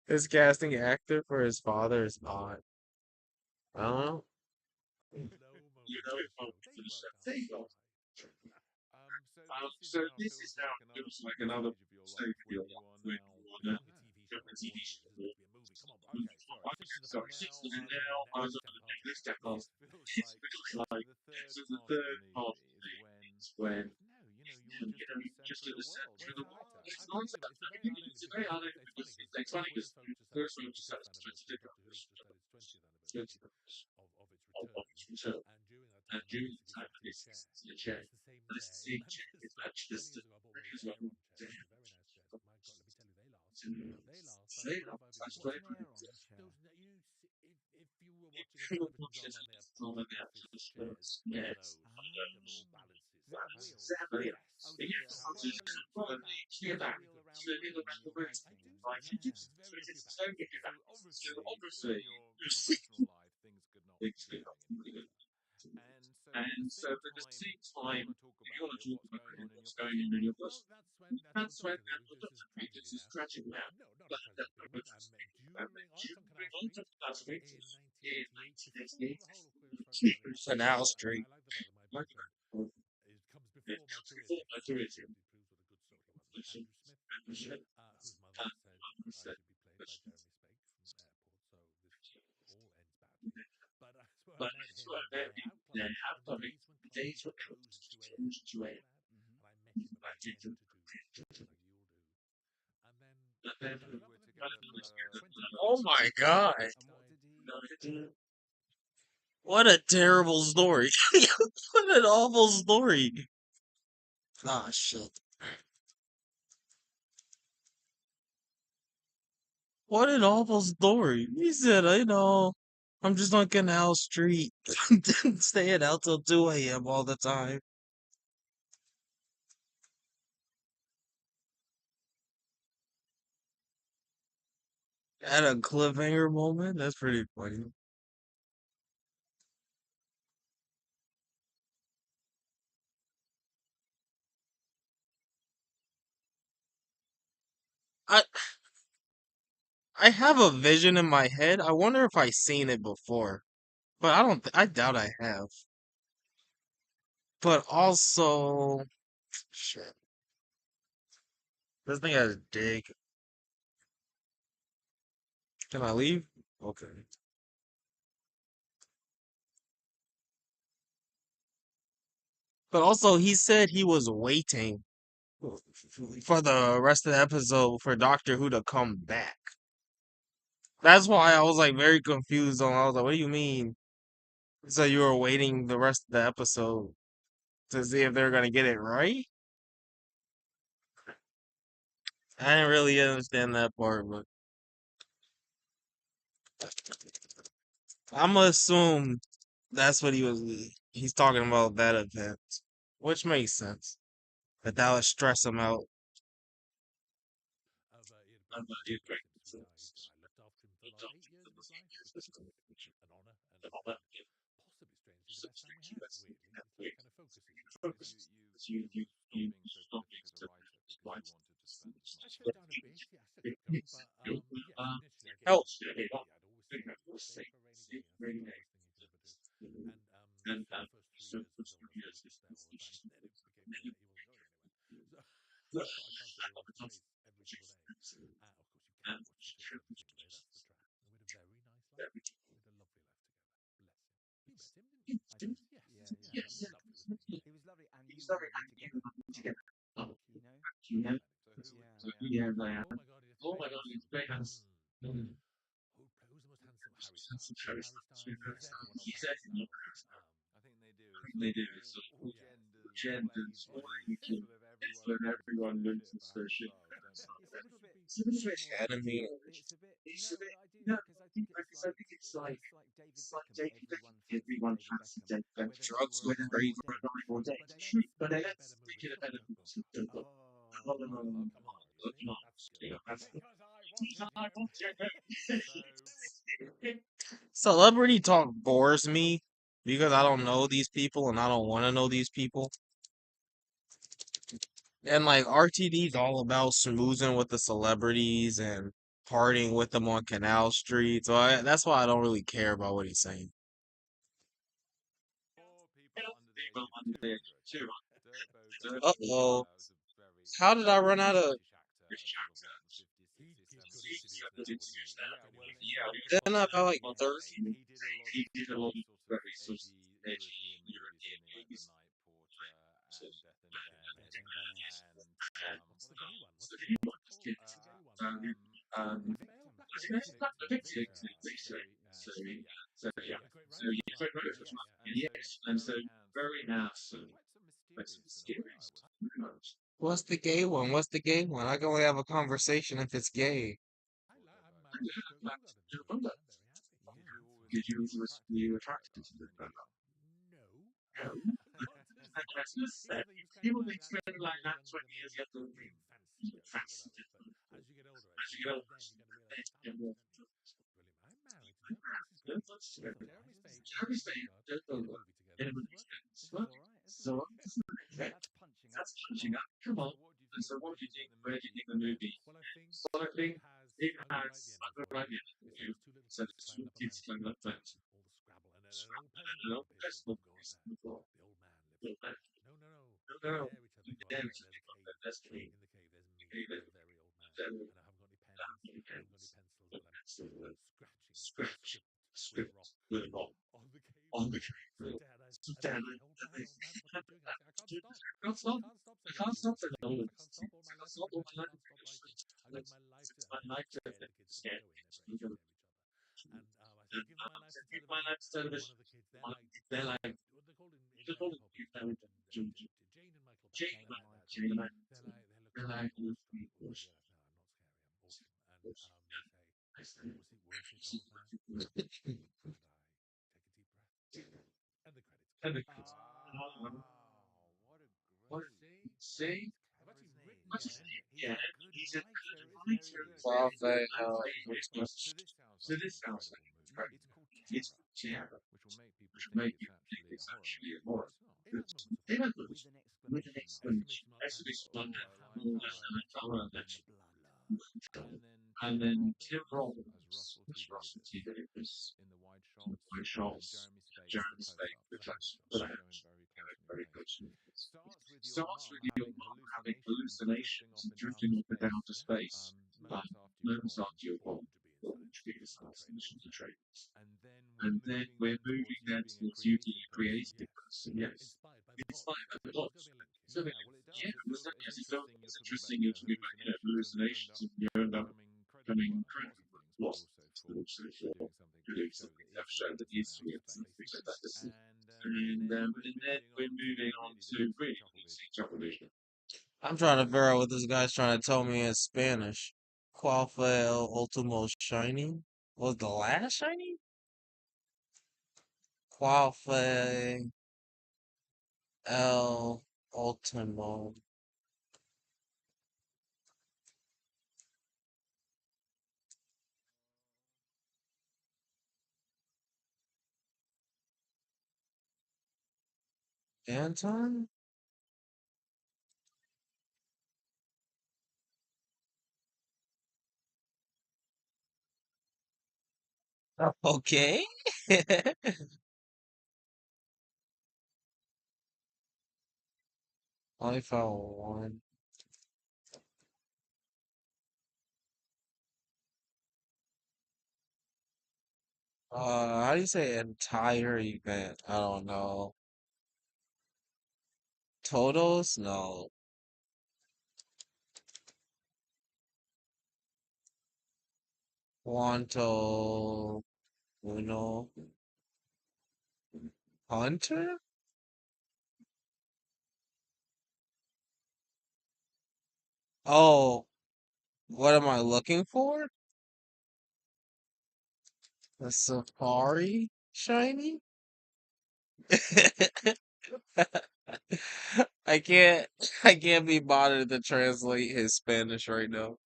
his casting actor for his father is odd. I don't know. Low moment for the show. There you are, Garth. So this is now feels like another stage of your life when you are now. It's not like a TV show like Warner Brothers. It's meant to be a movie. Come on. Okay, sorry. 6 to the phone now. I was on the Netflix technology. This feels like so the third part of the movie is when no, you are just at the center of the world. Well, You're it's the not like that. actor. I can think of it. It's a very. I know it's because it's funny because Queer as Folk just had its 25th anniversary. Doctor Who just had its 20th anniversary of its return, and during that time, I basically sat in a chair, and it's the same chair in Manchester. Many years ago, I bought one of those Aeron chairs, which are very nice chairs. But my God, let me tell you, they last. They last. That's 25 years in What's bed. an Aeron chair? Those, if you were watching a television drama and they have posh office chairs, one of those with all Ah, balances. is that wheels? Yes. Oh, so you have Well, to wheel around the room when you're I writing. do. Yeah. It's very good for your back. So obviously, in your professional life, things could not be going any better. And so, at the same time, if you want to talk about it, what's going on in your personal life? Well, that's what Doctor Who. This is tragedy now. No, not a tragic moment. During I was on Canal Street in 1988, before the whole of Queer as Folk started happening. Canal And Street. I like the fact that my boyfriend it comes before my career takes off. It proves what a good sort he was. Andrew Smith, whose mother said I should be played by Jeremy Spake from Airport. So this all ends badly. But that's where I met him in their outclubbing in the days when clubs used to close at 2 a.m. Do you remember that? And I met him at 10 to 2, like you all do. And then fell in you love were with him together for for 20 Oh years. my God. and what did he? What a terrible story. What an awful story. Ah, shit. What an awful story. He said, I'm just on Canal Street, staying out till 2 a.m. all the time. At a cliffhanger moment? That's pretty funny. I I have a vision in my head. I wonder if I seen it before. But I doubt I have. But also, shit. This thing has dig. Can I leave? Okay. But also, he said he was waiting for the rest of the episode for Doctor Who to come back. That's why I was like very confused on. I was like, "What do you mean?" So you were waiting the rest of the episode to see if they're gonna get it right? I didn't really understand that part, but I'm gonna assume that's what he's talking about that event, which makes sense. That would stress him out. He had a great experience since he died. I looked after him for like 8 years of his life, which was an honour and possibly, strangely, the best man we had. Weirdly, that kind of focuses you. Because you stop being so prolific as a writer because you wanted to spend as I much slowed time. down a bit. Yeah, I still kept going, but yes, initially I gave Help. up. I'd always save for a rainy day. That's the dumbest thing you can ever do. And for the first 3 years was almost like just there all the time. Then it became he wasn't going anywhere. So I can't sit here and watch the chase every single day. Of course, you can't watch the chase every single day. That's the trap. And we had a very nice life. We had a lovely life together. Bless him. You met him, didn't you? I did. Yes. Yeah, Yeah, yeah. he was lovely, wasn't he? He was lovely, and you were lovely together. You know? Yeah. So Yeah, Diane. Oh my God, he's very handsome. Who's the most handsome? Harry Styles. You know Harry Styles? He's everyone on Harry Styles. I think they do. It's like all Yeah. genders, all ages. Sort of everyone loses their shit for Harry Styles, don't they? It's a little bit more. Enemy. It's a bit. No, I do because I think it's like David Beckham. Everyone fancies David Beckham, whether he were alive or dead. But I don't think he had a better movie. Look at him. Oh, Oh, come on. You see? That's good. Because I wanted him. So Celebrity talk bores me because I don't know these people and I don't want to know these people. And like RTD's all about smoozing with the celebrities and partying with them on Canal Street. That's why I don't really care about what he's saying. for people under the age of 200, Dirtbo's Uh Alex oh. was a very How did I run out of? British actor, sort of what, in the 50s, He'd 60s, good interviews 70s. now, wouldn't he? Yeah, Get him well, on. Then I got like yeah, 30. he did a lot of very sort of edgy European movies, something like The Night Porter and Death in Death Venice, in Venice. and What's the gay one? What's it called? The gay one. The The victim. victim. So yeah, Yeah, the great road as well. Yes. and so very handsome, but quite so mysterious in a way, I would say. What's the gay one? What's the gay one? I can only have a conversation if it's gay. I'm Dirtbag. married to Dirk Bogarde in this world. I'm very happy. Did Yeah. you always were you attracted to Dirtbag when you were young? No. Not to the extent. He was kind of like that 20 years younger than me. Being fancy, don't know what that was. But as you get older, I think then you got to realize the talent, don't you? Brilliant. I'm married to Dirk. No, this is great. Jeremy Spade and Dirk Bogarde in a movie together. This is working. This is all right, isn't it? That's punching up. Come on. So what do you think? Where do you think the movie ends? Well, I think it has over right the end for me. It's those two little kids climbing up a mountain, all the Scrabble, and then an old peasant woman appears and go up there. The old man lives there. No, no, no. You dare each other. Go up there. There's a cave. In the cave, there's me, a very old man, and I haven't got any pens. I haven't got any pencils, but I'm scratching a script with rock on the cave floor. So, Dad, as I say, old man, what are you doing? I say, I can't stop. I can't stop saying all these lovely things. I can't stop. All my life I've been writing. I can't stop writing. I've given my life to, and I'm scared the kids are going to go in. They're very scare each other. And I said, I've given my life to television. And one of the kids, they're like, what they're called in American pop is Jane and Michael back Jane and at that Michael. age. They're looking at me awestruck. Well, you're like, no, I'm not scary. I'm awesome. And they say, was it worth it, old man? And I take a deep breath. And the credits come. Wow, what a great See? I've clever, actually isn't he? written the ending. He's a good writer, isn't he? Very good. Prophet, So this sounds like an incredible movie. It's called Terror, which will make people think it's actually a horror movie. It's not. It has moments of horror. With an exclamation mark. Exclamation mark and Oh, I like color that. And blood. And then Tim Robbins as Russell T Davis in the wide shots, and Jeremy Spate for the close-ups that are shown very closely in pace. Starts with your mum having hallucinations and drifting off into outer space. Moments after you're born, formed to be in science fiction for the trailers. And then we're moving then towards you being a creative person. Yes. Inspired by the gods. There's got to be a link. Yeah, well, it does. It feels like it's interesting. You're talking about, hallucinations, and you end up becoming incredibly well at lots of things, but also for doing something to show that if there is an outer space. And then we're moving on to really PC chuckle vision. I'm trying to figure out what this guy's trying to tell me in Spanish. ¿Cuál fue el último shiny? Was the last shiny? ¿Cuál fue el último? Anton? Okay. Only found one. How do you say entire event? I don't know. Totals? No. Quanto uno hunter? Oh, what am I looking for? The safari shiny? I can't I can't be bothered to translate his Spanish right now.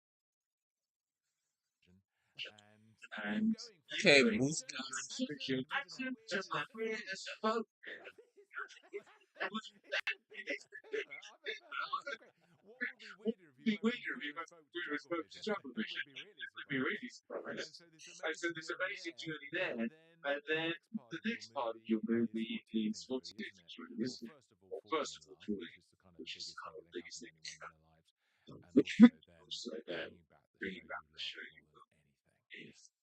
And you're going for it. Okay, And Moose I don't know, weird as fuck. It's a pimper. I mean, that's so great. What would be weirder if you went from queer as folk to jungle vision? It would be really surprised. And so there's amazing journey there. And then the next part of your movie is for teasing, really, isn't it? Well, first of all, falling in love, which is the kind of the biggest thing that can happen to anyone in their lives. And also then bringing back the show you love more than anything.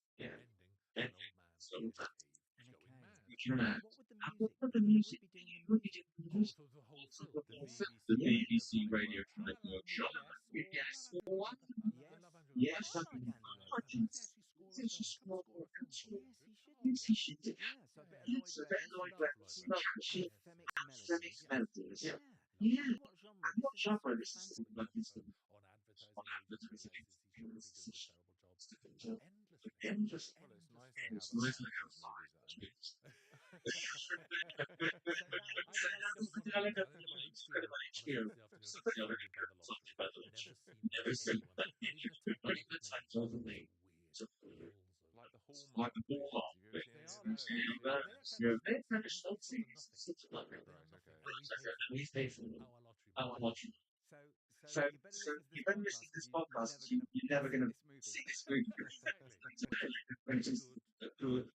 Ending with an old man in a cave going mad. And what with the music? Who would be doing the music? Oh, the whole film, the BBC radio kind of work. Yes, or one of Andrew Lloyd Webber. I Yes. love Andrew Lloyd Oh, Webber. I like Andrew Lloyd Webber. Could he actually score a film? Could he score a film for you? Yes, he should Oh, do. yeah. Yeah, so a bit of Yeah, Lloyd Webber, I some love Lloyd catchy Webber. anthemic melodies. Yes. Yeah. Love And that. what genre? This is a sort of fantasy. So on advertising agency basis, he shouldn't be doing a terrible job. Endless films. Well, it's nice they have outdoor movies that are new. So that I think I lined up as one of them. I lined up on HBO on a Saturday afternoon, funded by the lottery. Never seen them anyone, not even a typo like his name. Those weird balls of Like the Hallmark stupid vision. movies. Have you ever seen They any are of those? those actually. They're kind of schmaltzy. These films are nothing. They are Right, nothing, okay. and we pay for them. Our lottery money. So, so you better listen to this podcast because you're never gonna see this movie. Exactly. Good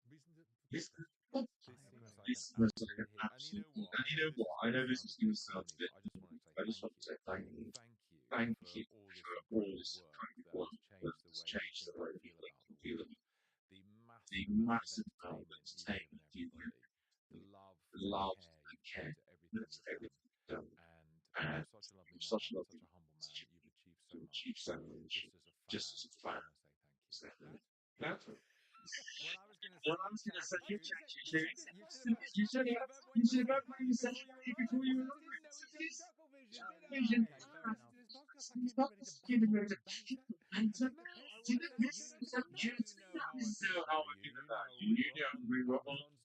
reason to podcast. This seems like an absolute hit. And you know what? I know this is going to sound a bit corny, but I just want to say thank you. Thank you for all this incredible work that has changed the way we think and feel about the world. The massive amount of entertainment you've given everybody. The love and care you put into everything you've done. And you're such a lovely man, such a humble man. You've achieved so much. And just as a fan, I want to say thank you. Dad? Well, I was going to say you chat, you I was should. going to say, you should have heard what he was saying before you arrived. I didn't know he'd done Chuckle Vision, did I? Okay, I fair listened enough. to this podcast. I came ready to babble and banter. And now I want to let you know how I feel about you. You know,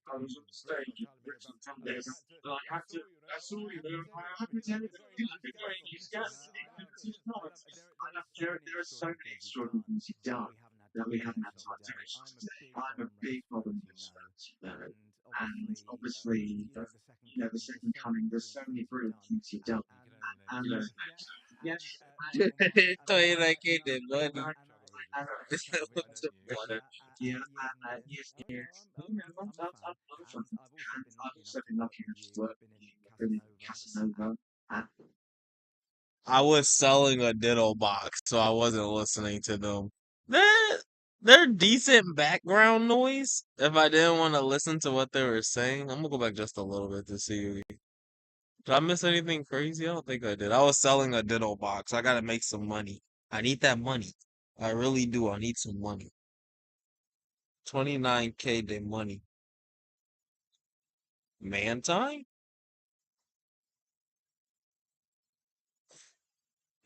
I was on stage and Bristol told me about, and I had to, I saw you know, I have to tell you about because you're going into this castle. And I said, I love, there are so many extraordinary things you've done that we haven't had time to mention today. I'm a big Modern Race fan, as you know, and obviously, the second coming. There's so many brilliant things you've done, You can and only name two. yeah, and Michael Mann, and Estoy I, en I, aquí and I, de money. and I, Chuckle Vision. Chuckle I Vision, know you. years and years. Oh no, I'm a fan, and I've also been lucky enough to work with you. I've been in Casanova, and I was selling a diddle box, so I wasn't listening to them. They're, they're decent background noise. If I didn't want to listen to what they were saying, I'm gonna go back just a little bit to see. Did I miss anything crazy? I don't think I did. I was selling a diddle box. I gotta make some money. I need that money. I really do. I need some money. 29K de money. Man time?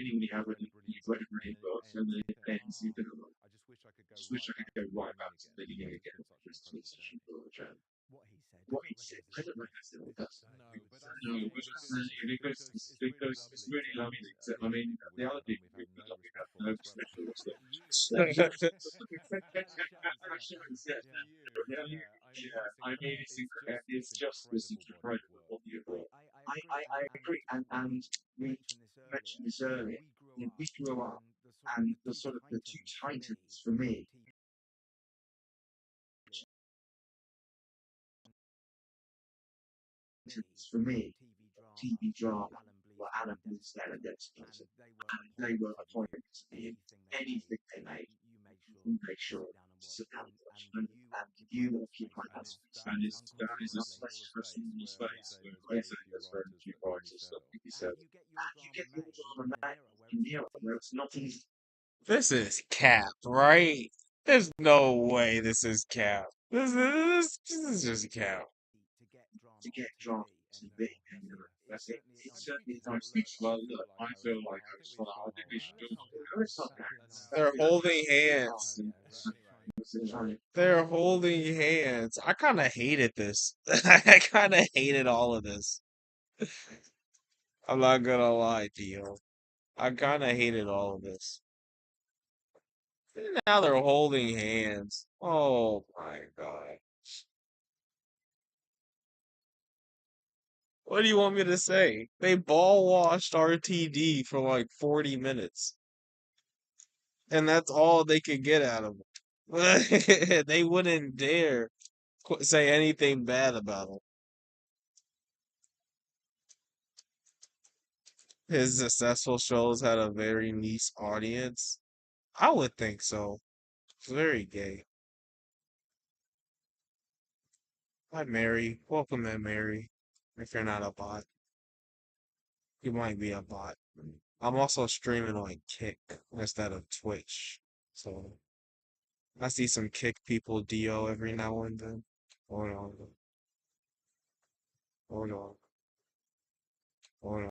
meaning when you have when you put it in both and then and you can I just wish I could go just wish right I back could go to the right beginning back to again the beginning because it's again. been such an It's been incredible such a journey. cool journey. What he said, I What don't he reckon said, it's I this. don't reckon it's the best. No, but No, because it's really amazing. So, I mean, the other thing we put up with that no special was that. Yeah, I mean, it's just this incredible beautiful. I agree, and we mentioned this earlier. We grew up, and the sort of the two titans for me for me, TV drama were Alan Bluestone and Dexter. They were appointed to be in anything they made. We make sure to sit down and watch. And you occupy that space. That is a small space where I say there's very few writers that can be said. And you get your drama made in the era where it's not easy This is cap, right? There's no way this is cap. This is just cap. to get drama to be. It certainly times speech. Well, look, I feel like I think we should do They're holding hands. They're holding hands. I kind of hated this. I kind of hated all of this. I'm not gonna lie to you. I kind of hated all of this. Now they're holding hands. Oh my God. What do you want me to say? They ball washed RTD for like 40 minutes, and that's all they could get out of him. They wouldn't dare say anything bad about him. His successful shows had a very niche audience. I would think so. It's very gay. Hi, Mary. Welcome in, Mary. If you're not a bot, you might be a bot. I'm also streaming on Kick instead of Twitch. So I see some Kick people DO every now and then. Hold on. Hold on. Hold on.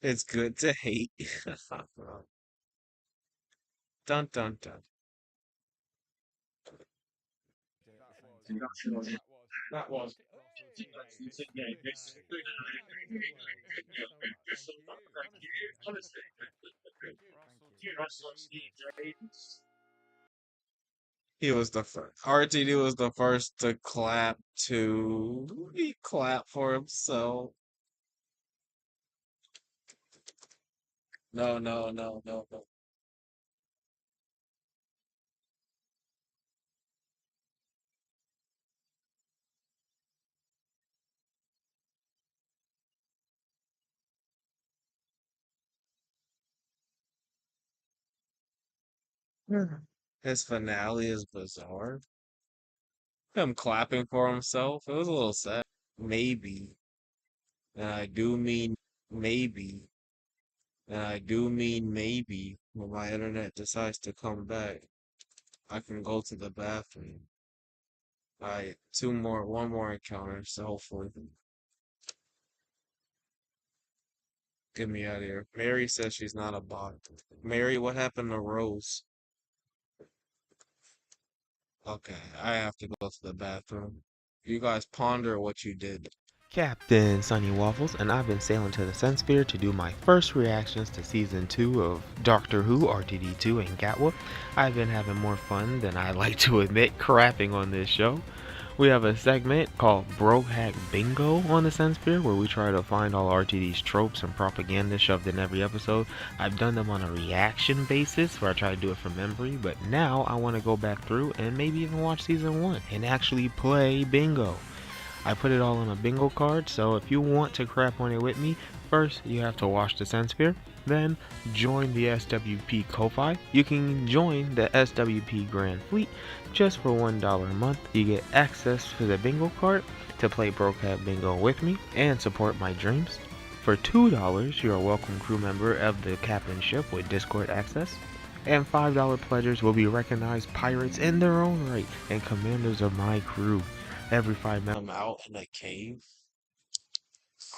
It's good to hate. Dun dun dun. that was. Yeah, honestly, you know, so Steve James. He was the first. RTD was the first to clap to. He clapped for himself. No, no, no, no, no. His finale is bizarre. Him clapping for himself. It was a little sad. Maybe. And I do mean maybe. And I do mean maybe when my internet decides to come back, I can go to the bathroom. Alright, one more encounter, so hopefully get me out of here. Mary says she's not a bot. Mary, what happened to Rose? Okay, I have to go to the bathroom. You guys ponder what you did. Captain Sunny Waffles, and I've been sailing to the Sunsphere to do my first reactions to Season 2 of Doctor Who RTD2 and Gatwa. I've been having more fun than I like to admit crapping on this show. We have a segment called Bro Hack Bingo on the Sunsphere where we try to find all RTD's tropes and propaganda shoved in every episode. I've done them on a reaction basis where I try to do it from memory, but now I want to go back through and maybe even watch Season 1 and actually play bingo. I put it all on a bingo card, so if you want to crap on it with me, first you have to watch the Sunsphere, then join the SWP Ko-Fi. You can join the SWP Grand Fleet just for $1 a month. You get access to the bingo card to play Brocat Bingo with me and support my dreams. For $2, you're a welcome crew member of the captain ship with Discord access. And $5 pledgers will be recognized pirates in their own right and commanders of my crew. Every 5 minutes. I'm out in a cave.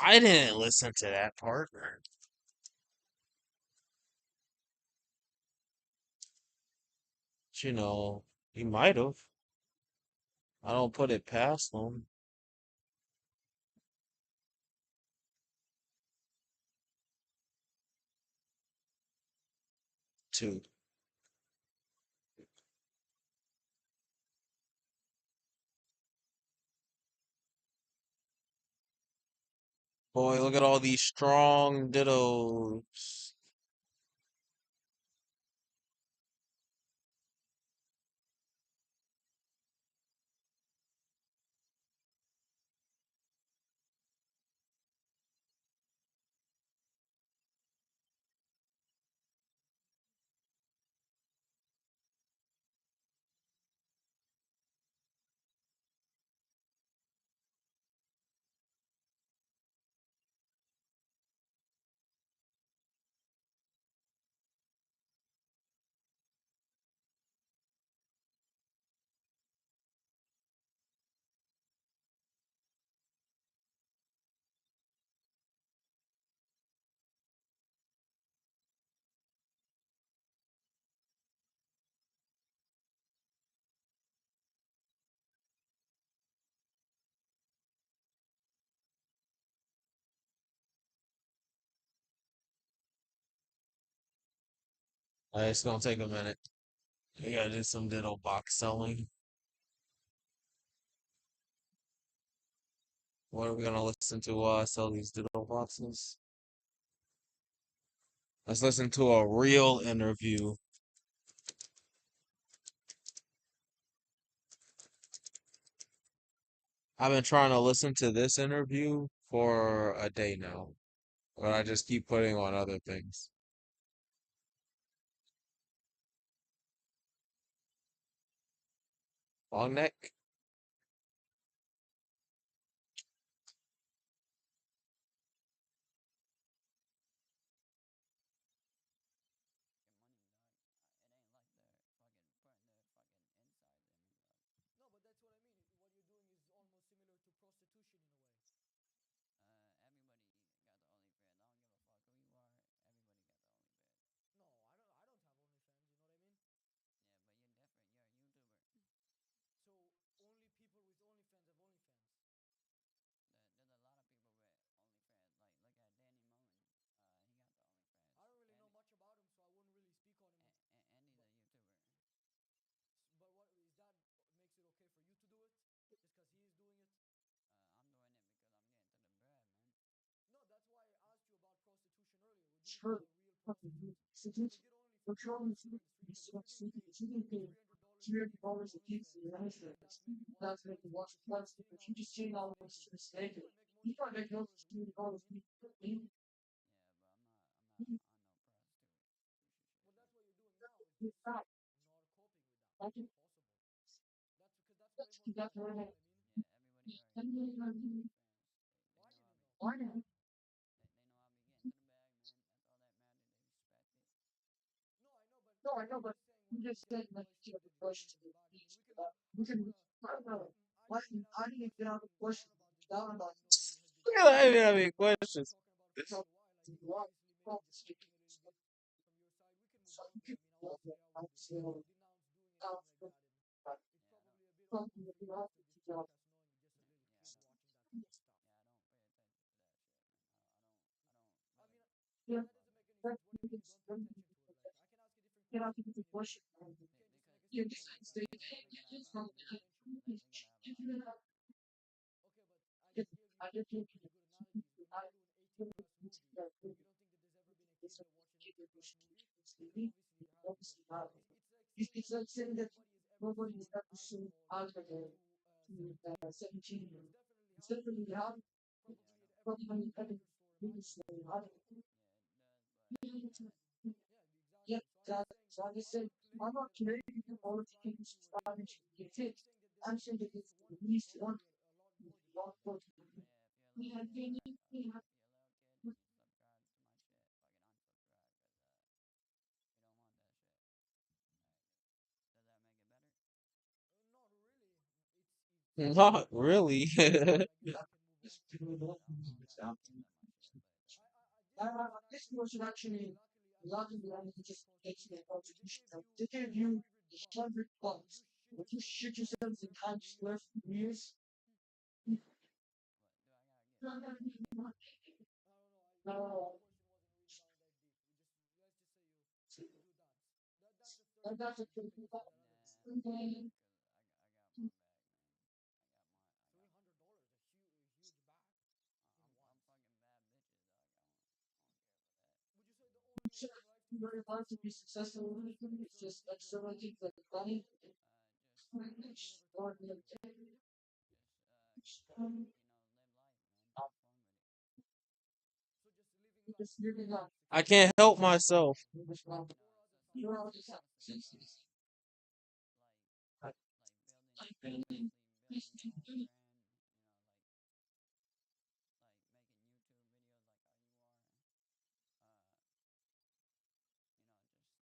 I didn't listen to that part. you know, he might have. I don't put it past him. Two. Boy, look at all these strong dittos. It's gonna take a minute. We gotta do some ditto box selling. What are we gonna listen to sell these ditto boxes? Let's listen to a real interview. I've been trying to listen to this interview for a day now, but I just keep putting on other things. Long neck? No, but that's what I mean. What you're doing is almost similar to prostitution in a way. No, I don't have OnlyFans. You know what I mean? So only people with OnlyFans have OnlyFans. I don't really know much about him, so I wouldn't really speak on him. But but what is that makes it okay for you to do it? Just because he is doing it? No, that's why I asked you about prostitution earlier. Would you become a real prostitute? If you get OnlyFans, you're on the streets, so you can pay $300 a piece for your OnlyFans. That's maybe once a month. If you just chain all those streets naked, you probably make more than $300 a piece. Well, that's what you're doing now. It's just not coping with that, which is possible. That's because that's way more difficult. You know what I mean? Why did he know? No, I know, but I'm just saying when you get out of the relationship, did you get into the bag? I mean, we can. I don't wanna. I didn't even ask you a question. We can down about this because I didn't know you had been Look at that, I didn't have any talking about it questions. for quite a while. Like you obviously maybe just taking it a little bit from your side. We can move on, but I mean, obviously I would denounce doing anything like that, and it's probably a bit awkward for you after this podcast, knowing just a little kid watching that kind of stuff. I mean, that doesn't make any sense. What do you mean you don't pay attention to it? Like, I can ask a different question. I mean, you can't just make a statement like that. Like, you don't pay attention. Okay, but I just gave you pretty good analogies. When you go to an 18 plus movie, you don't think that there's ever been a kid that watched an 18 plus movie? Because obviously there has, but it's like saying that nobody has ever seen alcohol to 17-year-olds. It's definitely happened because probably at every liquor store imaginable. Yeah, exactly. So I'm not claiming you know subscribing to any cult. I'm just saying that there's at least one, probably a lot more than one. Not really. It's Not it's really. okay, but I guess we can move on. This person actually, luckily, I didn't just say prostitution. They gave you $100. Would you shit yourself in Times Square for years? No. I got to think about it. Very hard to be successful in anything. It's just accelerating the body. Or the just living up. I can't help myself. You're all just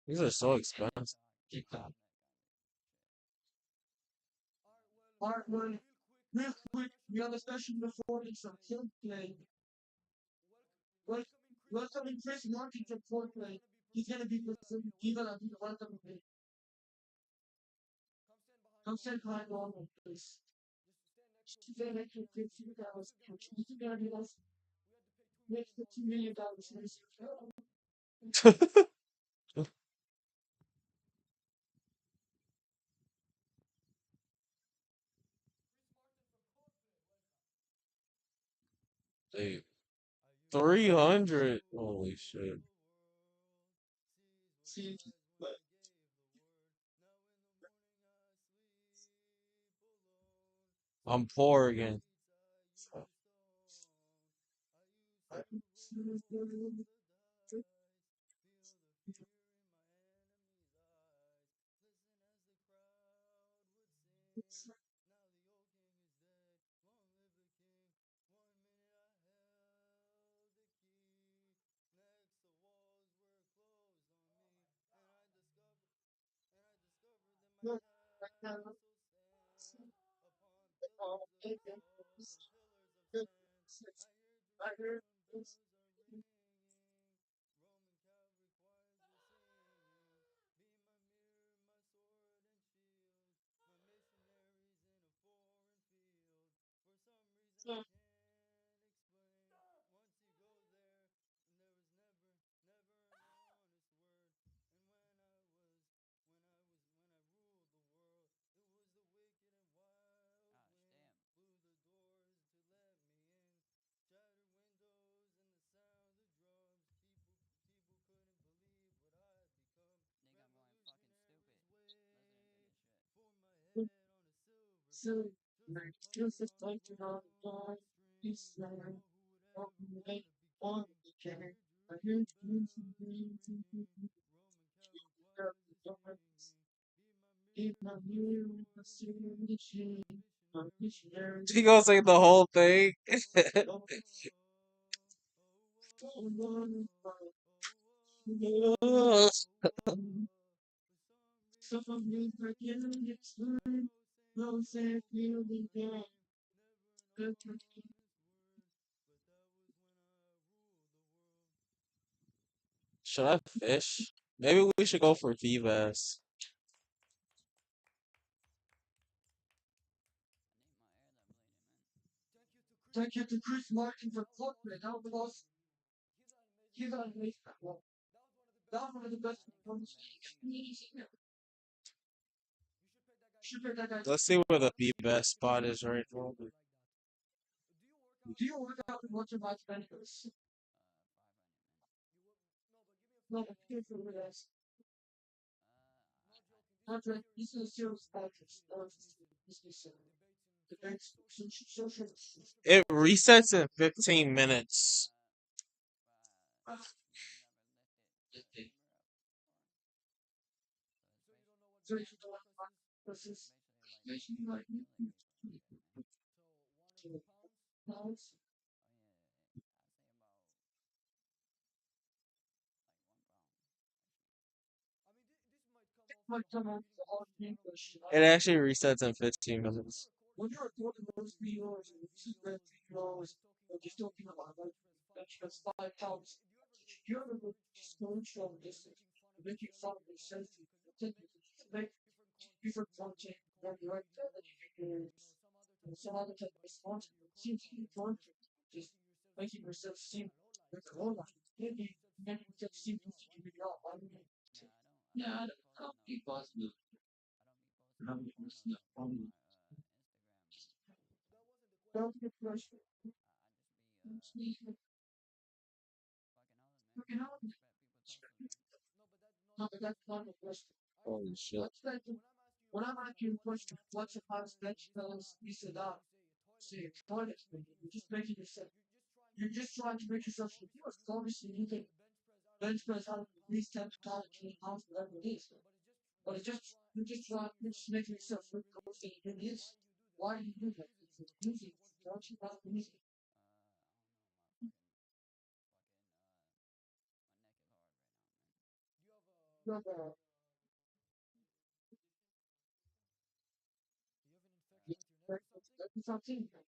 These are so expensive. Alright, well, real quick, we have a special performance from Coldplay. Well, welcoming Chris Martin from Coldplay. He's gonna be performing. He's gonna be the welcome. Come stand behind all of this. Today, next to $50,000. You think that'd be less? Make $15 million for this. Dude, 300. Holy shit. See, I'm poor again. so, like, just like to know God, He's there. On the chair. I hear you in my mirror, I see the shame. My missionary. She gonna say the whole thing. Something I can't explain. No sad feeling that. Should I fish? Maybe we should go for Vivas. Thank you to Chris Martin for Coldplay. That was he's an amazing one. That was one of the best performances. Should pay that guy. Let's see where the Vivas spot is right now. Do you work out and watch your match benefits? No, but you for with us. Andre, this is a serious podcast. This is debates, social. It resets in 15 minutes. So if you don't like this is like pounds. Might come out the hard English. It actually resets in 15 minutes. When you're recording those videos and you see red videos, or just talking about like that's 5 pounds. You're the screenshot this is making fun of yourself. content with different comedy videos, some other type of response, but it's still your content. It's just making yourself seem like a low life. Maybe making yourself seem like you really are. I don't know. Yeah, I don't be positive. I I don't don't be be posting posting on up on my Instagram, man. That wasn't the don't question. get pressure. I just be fucking out, man. No, but that's not No, the but that's question. not the question. I Holy understand shit. What's that? when When I'm I'm asking you asking a you a question, question, what's what's the the house house vegetables, vegetables, this this or and that, that? you Say say your a toilet toilet. paper. You're just making yourself. You're You're just just trying trying to to make make yourself yourself feel good. secure. Obviously, Obviously, you you can can bench bench press press out out of at at least least 10 10 pounds, pounds, whatever 20 it is. pounds, whatever it is. But it's just But it's just, you're just trying, you're just making yourself feel close to your needs. Why do you do that? It's music. Don't you love music? I don't know, my fucking You my have neck a, is hard right now, man. Do you have an infection with your neck or something? something.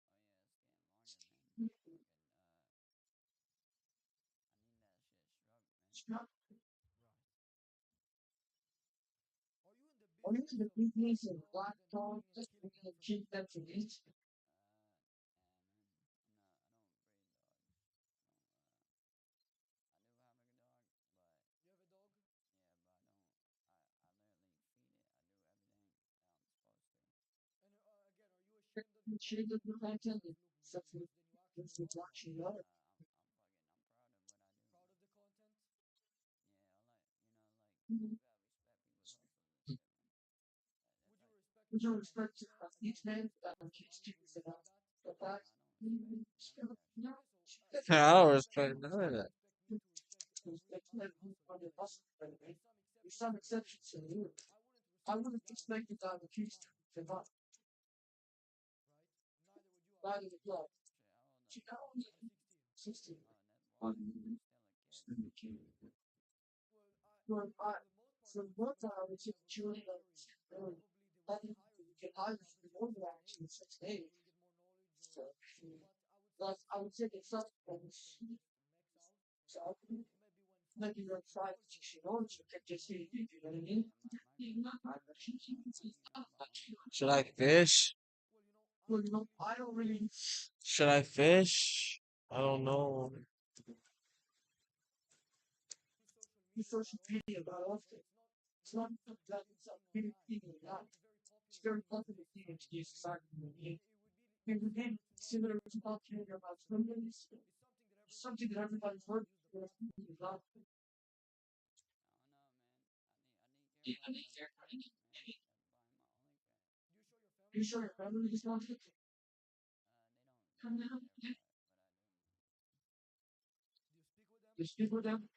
Right. Are you in the Are you in business the of business buying of dogs black and dogs breeding and and killing them for keep meat? them for meat? You have a dog? And again, are you ashamed of your Shade of content your or you just content. look good Stuff because then you actually with are what strong? you are. Proud of the content? Would you respect With your an respect elite to man, a each guy who man, gets paid for keeps money? keeping Would you it respect up. that? The fact, no, Okay, so I you don't expect respect me none of that. to respect every other hustler, on the right? bus, With some with exceptions some to the rule. exceptions to the rule. I wouldn't I respect the wouldn't guy who expect keeps the guy doing who it for keeps fun, the not right? Neither would you, I by bet. the blood. She I'm 16. 16. Well, For I, for the most part, I for would say what I would maturity say, level children varies. are Probably the way having higher to you get get, higher, the the obviously more at a you certain actually age, such you age. probably get more knowledge So, or but I would say but the I first would say the age first where one you is can just max out, so maybe when five maybe or you're six years five, old, so 6 years you can old, still you can eat, you just know what see I mean? it, you know what I mean? Should I fish? Well, Well, I don't really Should I fish? I don't know. use social use media social that often, media that but often. it's not It's really not a that big it's a thing big online. thing in life. It's a very It's popular very thing in popular today's thing in society, you know today's what I mean? society. It would be It like would similar be to not similar caring to about not your caring about feelings for the most feelings. part. It's It's something something that that everybody's everybody's working working to use the for. platform, you know? Do you show your family You this sure your content? family is not fit? Come out. Do you speak with them? You speak with them.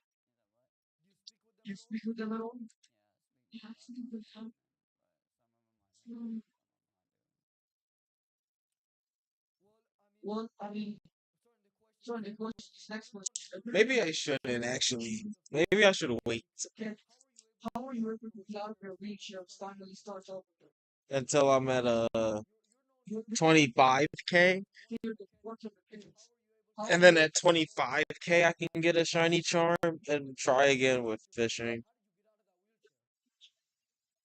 Do you speak with them You at all? speak with them at all. Yeah, speak with them. Well, I mean, Well, I mean, sorry, the question, so this the next question, question, next everybody question. should know Maybe this. I shouldn't actually. Because of Maybe I should wait Okay, how are you able to how are you develop able your to develop your wheelchair and reach and finally start finally talking? start talking? until I'm at You're no You sooner than 25K, hear the 25K. words of the kids. How are you able to How and are then you develop at your wheelchair? 25K I can get a shiny charm and try again with fishing. How did you get out of that wheelchair? Do you even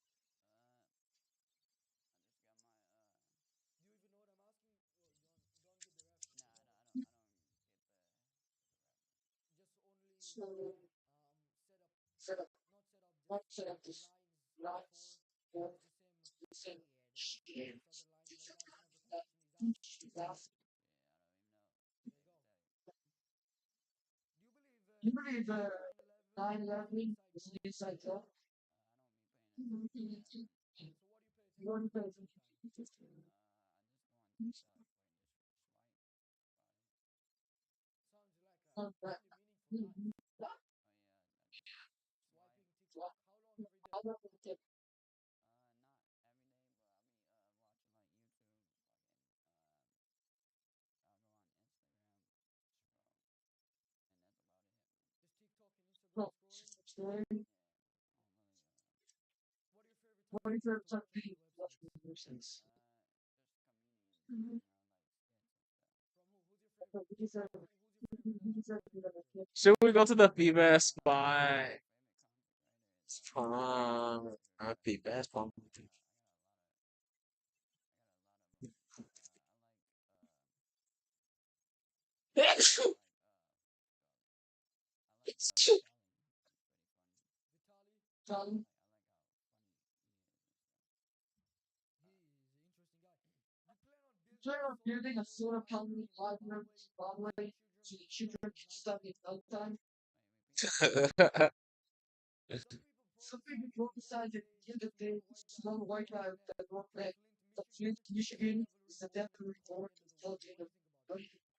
know what I'm asking? Well, don't get the refs involved. Just only so set up, set up, not set up, not just set up this lines before lights or use the same the same use shit. other lines like that's another question he's asking. There you go. Do you believe You believe 9/11 was an 9/11 inside is an joke? inside joke? So what do you pay You attention want to to most of the time? Sounds like a know that? really meaningful life. Swiping TikTok, how long every day? I don't think Just TikTok and Instagram so. scrolling. Story. What are your favorite type What of is videos your to top watch on video those watch websites? versions? From who? Who's your favorite? From who? Who's your favorite YouTuber? Should we go to the female spot? Fun. Happy best fun. Vitali, John, he is an interesting guy. You plan on building sort a of solar building a power solar panel library long so the way children so the can study children at can study nighttime. at no time. Some people Some prophesize people at the end of prophesied the at day, the end of the small day, white guy small that white don't guy plan that wrote that that Flint, that Michigan Flint, is the Michigan devilry is the born definitely born intelligent of the world. What do intelligent. you think about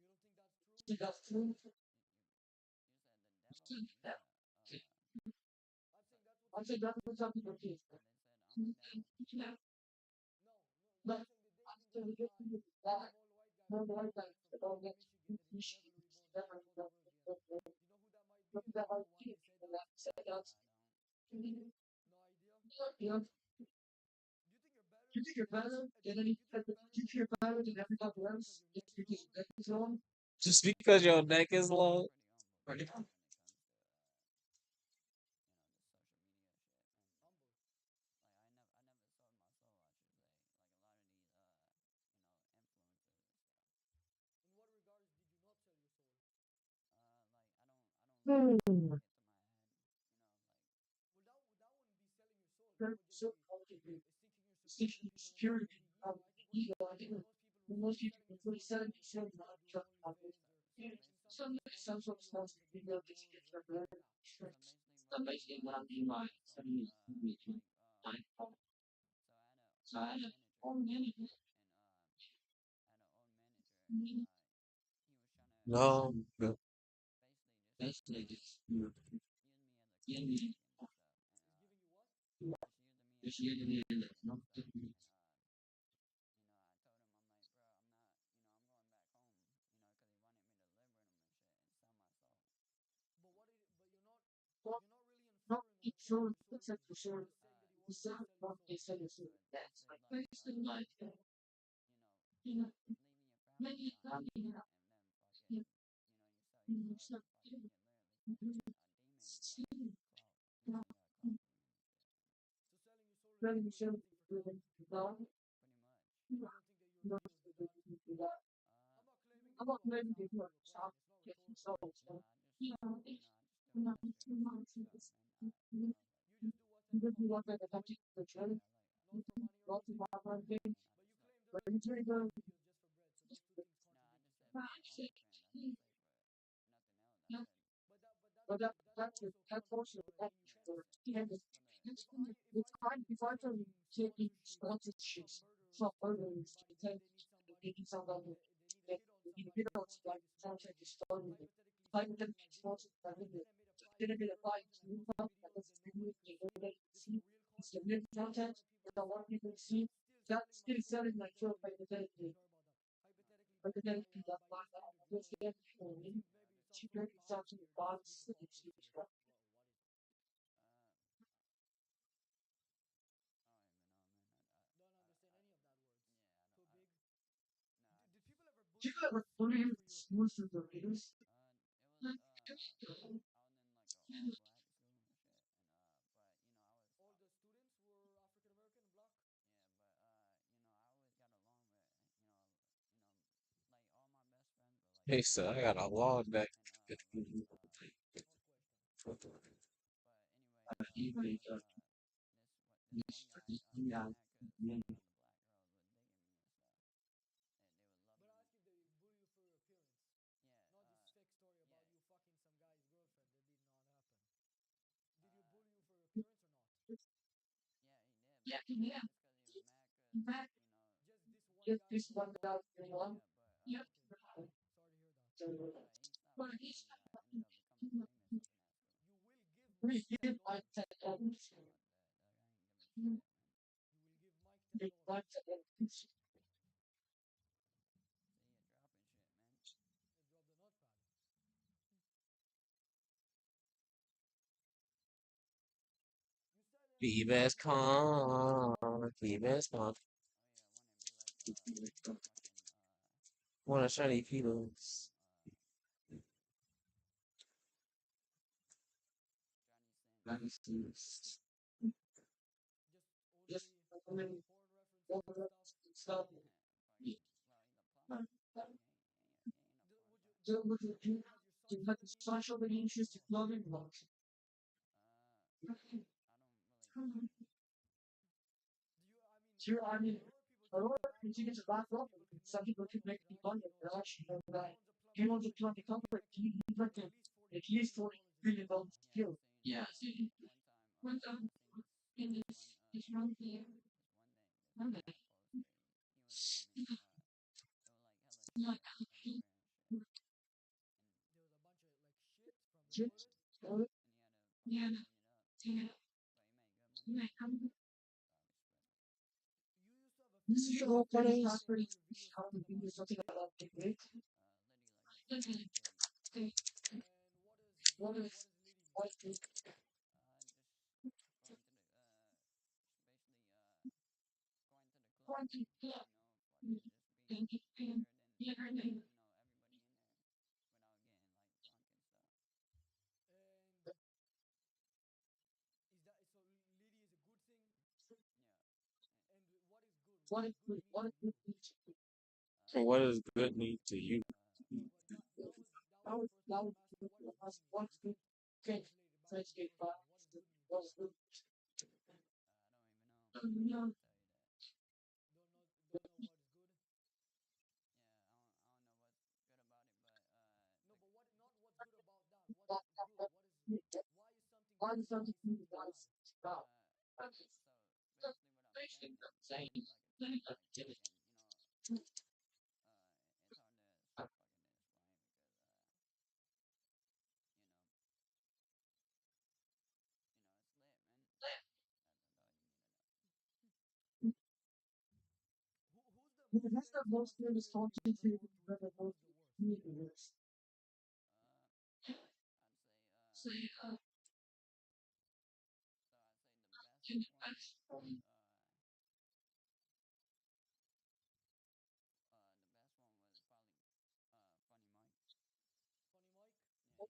What that? do you You don't think that's true? think that's true? I'm saying that's what I some think people that's think. what some people think. Yeah, No, I'm but saying that they think after that we get to that that, small white guy small from white guy Flint, that from get Michigan, that is the Michigan devilry is born definitely intelligent of the world. Yeah. You know who that might be, and that I why think they say and that? that said that. You No idea. know, Do you think you're better you think you're than any? better Do than you any, think you're better you think than you're everybody better than else everybody just because else your just neck is because long? your neck is long? Just because your neck is long. Pretty Humble. In what regards did you not sell your soul? Hmm. Well, that wouldn't be selling your soul. That Very would just so be complicated. seeking your superior, Especially people around security the ego. of I think the ego. I think what most people most refer to people selling your prefer soul now selling is yourself start not doing just OnlyFans or some some sort of some social sort of media social to get media your to get words your out very there now. so basically what you might study like so I had all many No, no. basically just give me Is giving you what? just give me not But you're not really not inferring on selling sure your soul. except for You're sure just saying that he the wants you to sound sell your what soul. they say is that's like basically like you know you know maybe not you know you know so So selling your soul is like very doing sure anything for clout. no And you don't think that you're not good with that. do that. I'm not claiming I'm that not you are, I'm maybe just they asking do you a stop question. It's not getting rhetorical. sold. So, you know, it's too much. You You just do what type of just be content like you a enjoy, country for trade. not for money or Lots of anything. my things. But you claim But doesn't you mean that trade you make videos just for bread. So those two things contradict each other. yeah, But that's also that's content also for the any option for business. yeah, If I started if I can taking taking sponsorships sponsorships from from murderers to tell others to everybody tell that they need somebody, making somebody they need to that hit on you somebody know to it's like contact this story contact with, the story that hypothetically hypothetically sponsoring my videos, sponsors that and video. then I made a fight Then I to get a everybody fight that I to post that videos is that video nobody can that see, everybody can this is see. the real It's the content real that I content wanted people that to I see. want people to see. That's still That's selling my still soul selling my soul hypothetically. hypothetically. Ignore about that. Hypothetically But by then by you uh, got by by your standards, you know this what I mean? for It me. seems maybe some She sort of really bias something here, just about for city hypocrisy here. here. Don't understand any of that words. Too big. Did people ever Do bully you you at ever school fully just for your smooth appearance? through the readers? Like, All the students were African American and black. He said, I got a long neck. Hot question. even yeah, But I ask if they bully you for your appearance, not this fake story about you fucking some guy's girlfriend. That did not happen. Did you bully you for your appearance or not? yeah, yeah. In fact, Just this one just guy this that one you guy want? they want. Yeah. Okay. Sorry to hear that. So, but he's You will give really Mike good $10. mindset of You will give Mike $10. mindset of Drop the notepad. You said Keep you as plan on building a solar calm. power Keep as calm. Want a shiny pedos. just just only porn references and stuff. Well, he's a plumber. Has your son showed any interest in clothing or not? I don't really know. Do you? I mean, a lot of people think it's a bad job, but some people can make the money out it. Actually, like he owns a plumbing company. He reckon he make at least $40 million a year. Yeah, so one time I seen this one guy post where he was plumbing. It was like hella shit everywhere and shit. And there was a bunch of like shit from the toilet, and he had to fucking clean it up. But he made good money off of it, so I respect him. You used to have a famous podcast. You were saying one of your videos something about debate. Liddy like a famous debate. And what does Liddy mean? Just going to the basically going to the club and fucking just being bigger than everybody in there without getting like drunk and stuff. And is that so? Liddy is a good thing. Yeah. And what is good? What does good mean to you? So what does good mean to you? No, but that was the first part. I'm asking, what is good mean? You can translate it back to the first part. What does good mean to you? I don't even know to tell you that. Don't know what is good. Yeah, I don't know what's good about it, but No, like but what? Not what's good about that. What's good? What is? Why is something good and why is something bad? uh, so basically what I'm saying is like fucking it's hard to fucking explain because you know it's lit, man. That's all you need to know. Who's the most famous content creator you've ever gone through, and who was the worst? Uh, I'd say I'd say the best one. The best one was probably Funny Mike. Funny Mike. Yeah, he was like the best one, and then the worst one was so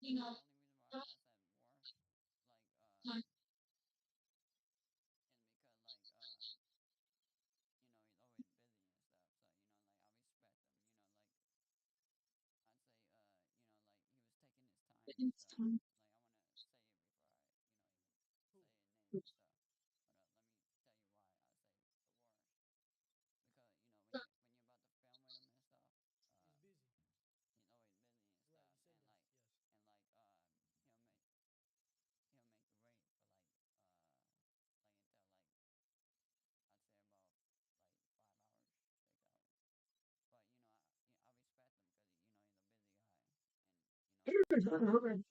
you know the only reason why I said worst like is because like he's always busy and stuff, so like I respect him. I'd say like he was taking his time and stuff. Like I want to say it before I even Who? say a name and stuff. Hold up, let me tell you why I say the worst. Because when you're about to film with him and stuff, He's uh, busy. he's always busy and Right. stuff, You said and that. like Yes. he'll make you wait for like until like I'd say about like 5 hours, 6 hours. But I respect him because he's a busy guy, and he's pretty popping.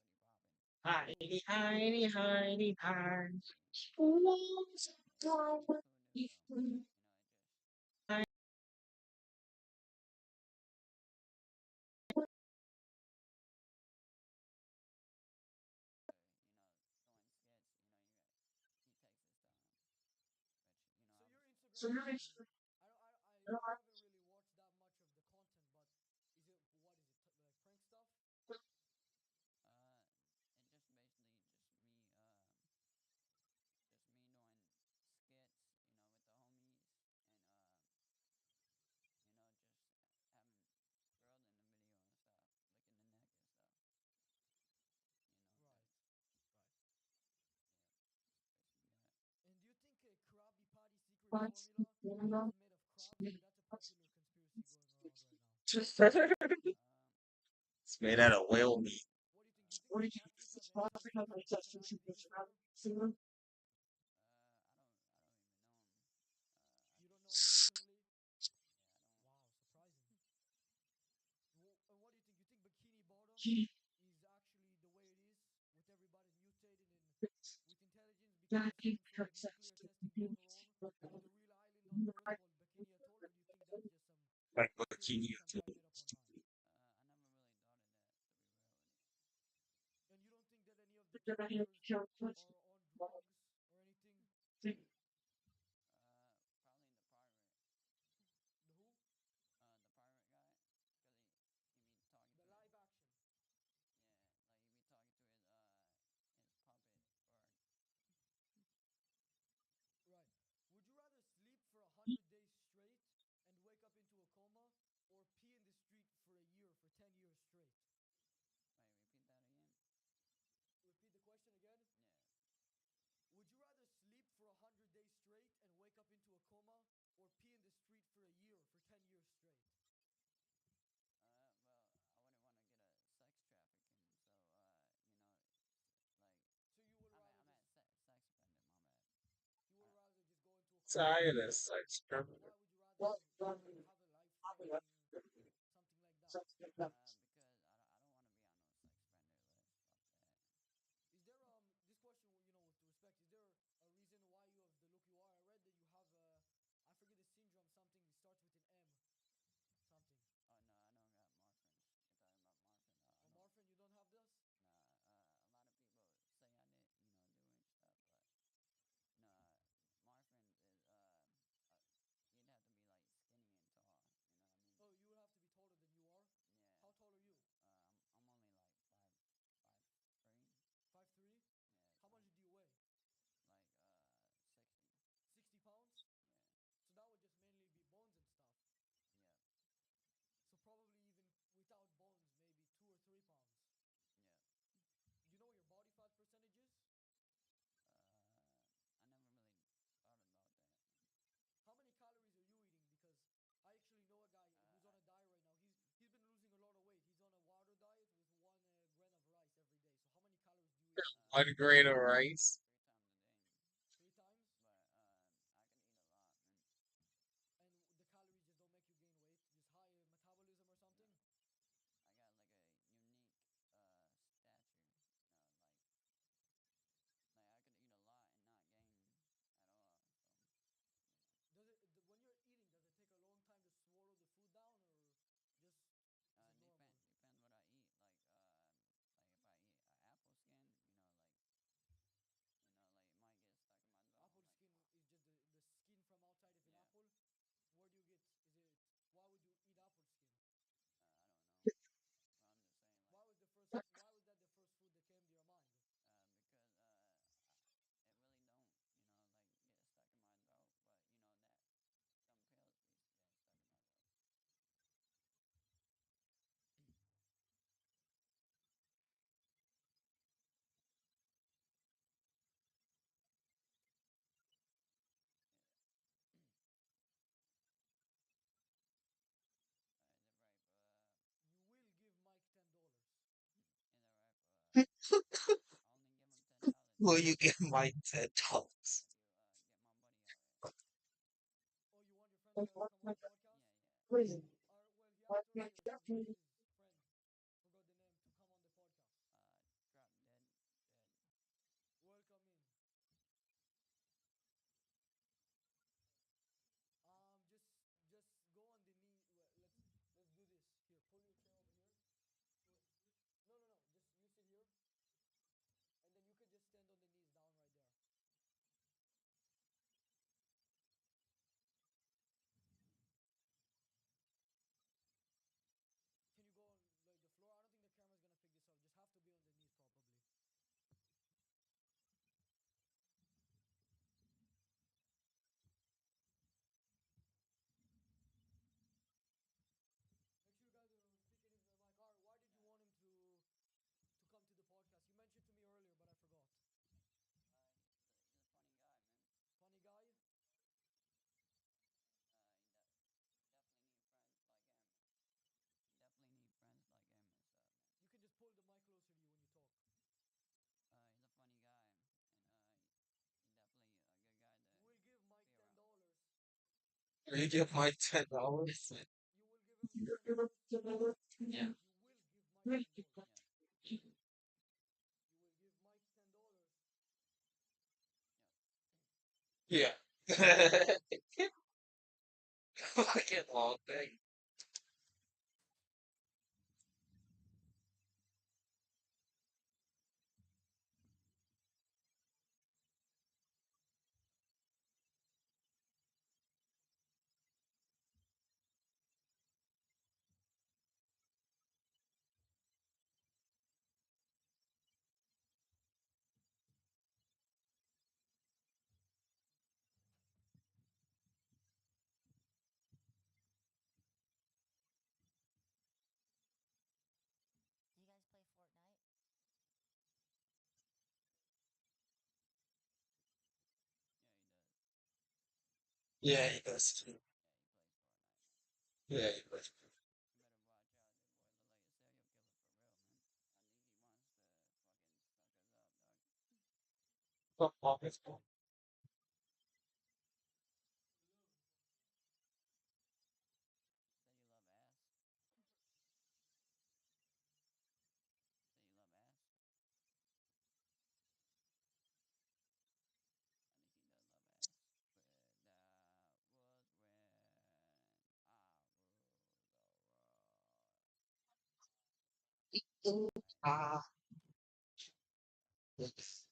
Heidi, Heidi, Heidi, Heidi. So that's who it is though. It just doing skits. He takes his time, which So I your respect. Instagram is I haven't really watched that much of the content, but is it what is it like prank stuff? Uh, it just basically just me doing skits, with the homies, and just having girls in the video and stuff, licking the neck and stuff. Right. That's Right. yeah, that's basically that. And do you think a Krabby Patty secret formula is made of crabs? That's a popular conspiracy going around right now. Um, It's made out of whale meat. What do you think? Do you think the sponsors have any sort of personality disorder? I don't even know him. You don't know him personally? Yeah, I don't. Wow, surprising. And what do you think? You think Bikini Bottom is actually the way it is, with everybody mutated and with intelligence because of some sort of nuclear testing gone wrong on the real island on Earth called Bikini Atoll, or do you think that's just some Like conspiracy bikini. some guy made up online? I never really thought of that, to be real with you. And you don't think that any of the characters are on drugs or anything? Probably the pirate. The who? The pirate guy, because he be talking The to his live action. yeah, like he be talking to his puppet bird. wake up into a coma or pee in the street for a year, for 10 years straight? Well, I wouldn't want to get a sex trafficking, so like So you would rather I'm just at sex offender. My bad. you would rather just go into a coma for a year? Scientist, Yeah. But why would you rather have a life-threatening something like that? Because I don't want to be on no sex offender list. Fuck that. Is there this question, with respect, is there a reason why you have the look you are? I read that you have I forget the syndrome, something, it starts with an M, something. Oh no, I don't got Marfans. You're talking about Marfan. I Or don't. Marfan, you don't have this? Nah. A lot of people say I didn't, do and stuff, but no, Marfan is uh, you'd have to be like skinny and tall. You know what I mean? Oh, you would have to be taller than you are? Yeah. How tall are you? I'm only like 5'3". 5'3"? Yeah, How so much do you weigh? like 60. 60 pounds? Yeah. So that would just mainly be bones and stuff. Yep. So probably even without bones, maybe 2 or 3 pounds. Yep. You know what your body fat percentage is? I never really thought about that. How many calories are you eating? Because I actually know a guy who's on a diet right now. He's been losing a lot of weight. He's on a water diet with 1 grain of rice every day. So how many calories do you eat every day? one grain of rice. Like 3 times a day. 3 times? But I can eat a lot, man. And the calories just don't make you gain weight? Just high metabolism or No, something? I got like a unique stature. Like I could eat a lot and not gain at all. So When you're eating, does it take a long time to swallow the food down, or just is it normal? depends what I eat. Like if I eat an apple skin, like it might get stuck in my throat. Apple Like skin is just the skin from outside of an yeah, apple. Where do you get? Is it? Why would you eat apple skin? I don't know. But I'm just saying like Why was that the first food that came to your mind? because it really don't like get stuck in my throat, but that some pills be getting stuck in my throat. Yeah. Is it right for You will give Mike $10. is it right for only give him $10 Will you give Mike $10? if you get my buddy out here? Oh, you want your friend to come on the podcast? Yeah, yeah. Well, he asked earlier for his friend, forgot the name, to come on the podcast. Drop dead, dead. Welcome in. Just go on the knee. Well, let's do this. Here, pull your chair over here. No, no, no. Just you sit here, and then you can just stand on the knees down right there. Can you go on like the floor? I don't think the camera's gonna pick this up. Just have to be on the knees probably. Make sure you guys are speaking into the mic. All right, why did you want him to come to the podcast? You mentioned to me earlier, but I forgot. He's a funny guy, man. Funny guy. Definitely need friends like him. Definitely need friends like him and stuff, man. You can just pull the mic closer to you when you talk. He's a funny guy, and he definitely a good guy to You will give Mike be around. $10. Will you give Mike $10? You will give him the $10. Yeah. You will give Mike $10. Yep, You will give Mike $10. yep. Yeah. Fucking long thing. Yeah, he does. Yeah, he does. Fuck off his phone. Ah, it's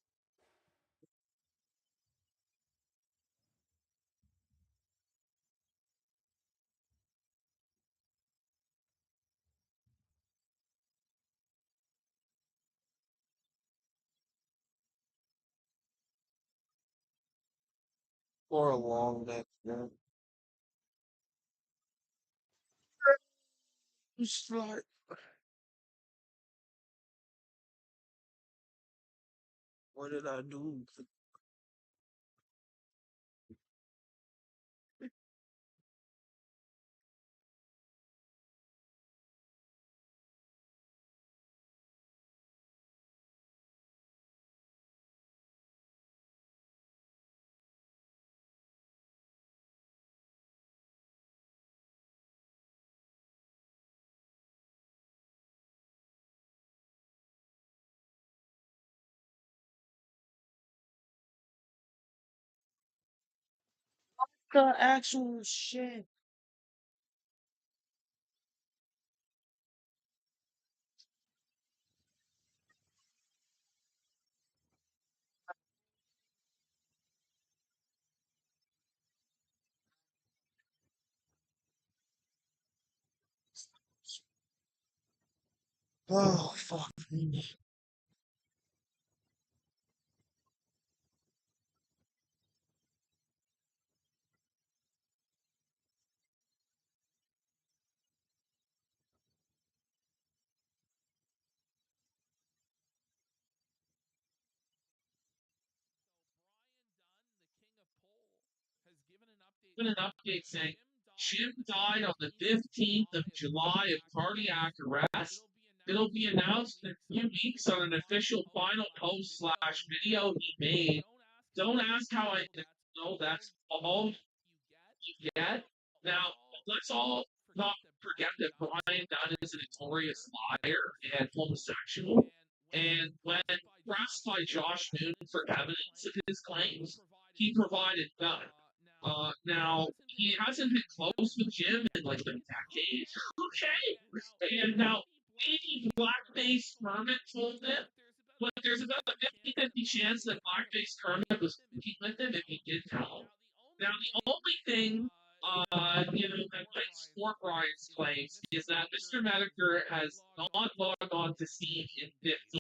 for a long neck, man. Just like, what did I do? The actual shit. Oh, fuck me. Been an update saying Jim died on the 15th of July of cardiac arrest. It'll be announced in a few weeks on an official final post slash video he made. Don't ask how I know that's all you get. Now, let's all not forget that Brian Dunn is a notorious liar and homosexual. And when pressed by Josh Noon for evidence of his claims, he provided none. Now, he hasn't been close with Jim in like a decade. Okay. And now, maybe Blackface Kermit told him, but there's about a 50-50 chance that Blackface Kermit was working with him if he did tell. Now, the only thing, that makes for Brian's claims is that Mr. Medicare has not logged on to Steam in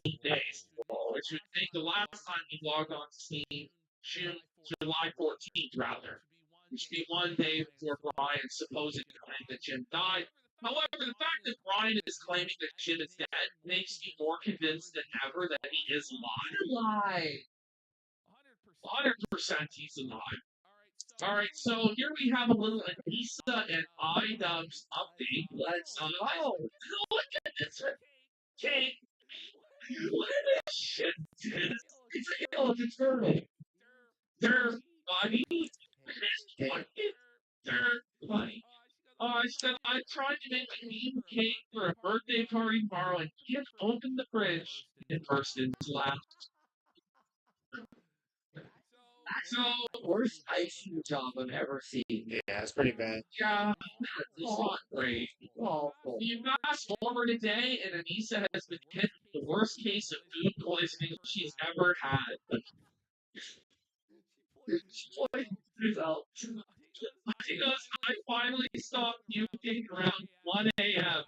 15 days, which would make the last time he logged on to Steam June, July 14th, rather, which would be one day before Brian's supposed claim that Jim died. However, the fact that Brian is claiming that Jim is dead makes me more convinced than ever that he is alive. 100% he's alive. All right, so here we have a little Anissa and iDubbbz update. Let's oh, look at this cake. Look at this shit, dude. It's like illegitimate. They're funny. They're funny. I said I tried to make a mean cake for a birthday party tomorrow and can't open the fridge. In person's laugh. So Worst icing job I've ever seen. Yeah, it's pretty bad. yeah, it's not great. Awful. You fast forward a day, and Anissa has been hit with the worst case of food poisoning she's ever had. She poisoned herself. She goes, I finally stopped puking around 1 a.m.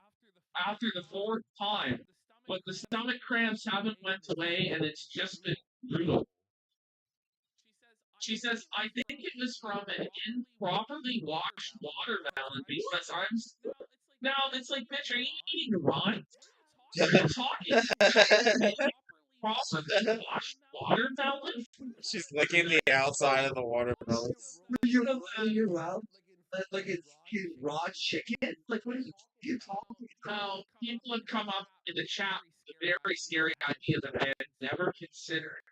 after the fourth time, but the stomach cramps haven't went away, and it's just been brutal. She says, I think it was from an improperly washed watermelon because now it's like, bitch, are you eating raw? What are you talking about? problem. Watermelon? She's licking the outside of the watermelons. You're allowed like it's raw chicken? Like what are you talking Now, people have come up in the chat with a very scary idea that I had never considered,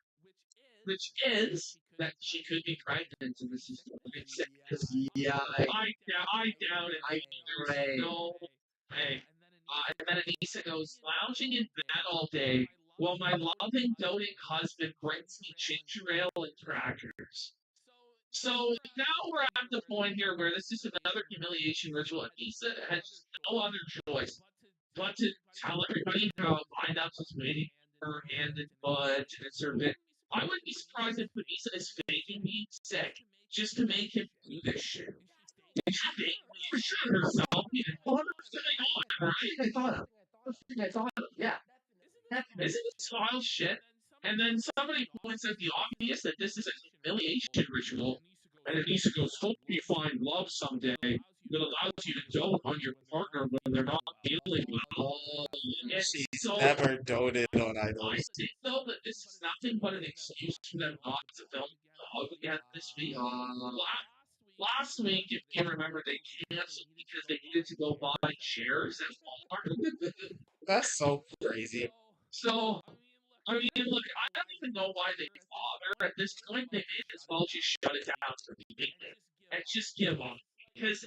which is that she could be pregnant and this is about? sickness. Yeah, I doubt it. I There's no way. And then Anissa goes, lounging in bed all day while my loving, doting husband brings me ginger ale and crackers. So now we're at the point here where this is another humiliation ritual. Anissa has no other choice but to tell everybody how Lineups is waiting for her hand and foot and it's her bit. I wouldn't be surprised if Anissa is faking being sick just to make him do this shit. And she for sure herself. well, I thought of. I thought of. Yeah. Isn't it style shit? And then somebody points out the obvious that this is a humiliation ritual. And Anissa goes, hope you find love someday that allows you to dote on your partner when they're not feeling well. She's So never doted on I idols. think though that this is nothing but an excuse for them not to film the hug again this week. Last week, if you remember, they canceled because they needed to go buy chairs at Walmart. That's so crazy. So I mean, look, I don't even know why they bother. At this point, they may as well just shut it down for the evening and just give up. Because,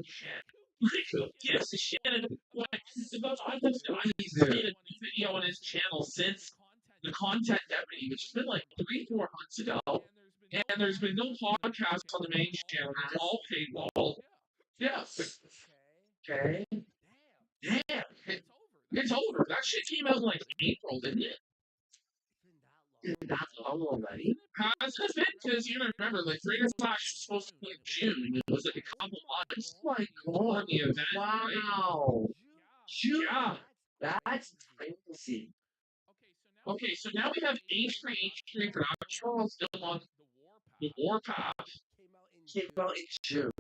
shit. Like, who gives a shit at a point? I made a new video on his channel since the Content Deputy, which has been like 3, 4 months ago. And there's been no podcast on the main channel. It's all paywall. Yeah. Okay. Damn. It's over. That shit came out in like April, didn't it? Not long already. Has it been? Because you gotta remember, like, Trader Flash was supposed to be in June. It was like a couple months before the event. Wow. Right? Yeah. That's crazy. Okay, so now we have H3 production still on the Warpath. Came out in June.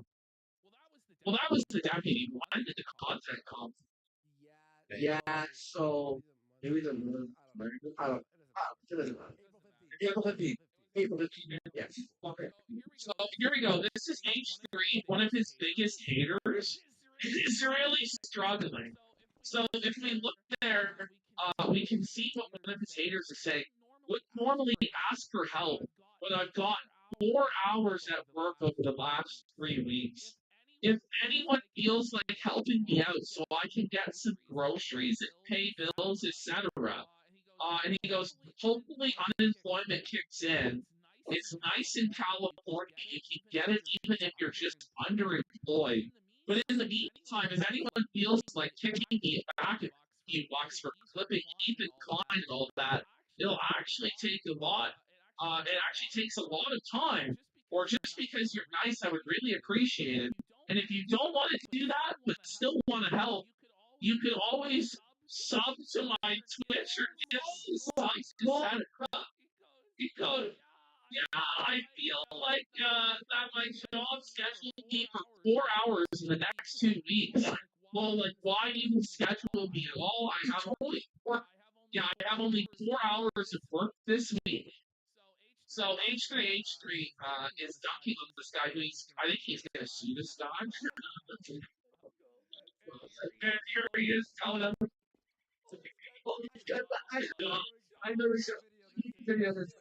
Well, that was the deputy. When did the content come? Yeah, so maybe the moon. I don't. It doesn't matter. April 15th. April 15th. Yes. Okay. So here we go. This is H3, one of his biggest haters. Is really struggling. So if we look there, we can see what one of his haters is saying. Would normally ask for help, but I've got 4 hours at work over the last 3 weeks. If anyone feels like helping me out so I can get some groceries and pay bills, etc. And he goes, hopefully unemployment kicks in. It's nice in California. You can get it even if you're just underemployed. But in the meantime, if anyone feels like kicking me back a few bucks for clipping Ethan Klein and all that, it'll actually take a lot. It actually takes a lot of time. Or just because you're nice, I would really appreciate it. And if you don't want to do that, but still want to help, you could always sub to my Twitch or just sub to because I feel like that my job scheduled me for 4 hours in the next 2 weeks. Well, like, why even schedule me at all? I have only I have only 4 hours of work this week. So H3 is ducking on this guy who I think he's gonna sue this guy. And here he is telling him. I know it's a video that's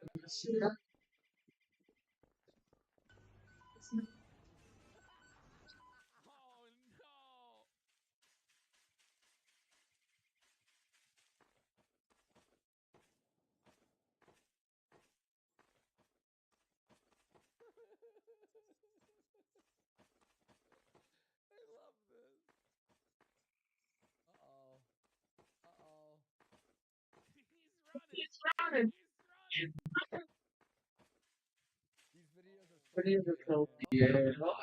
He's running. video that's so yeah,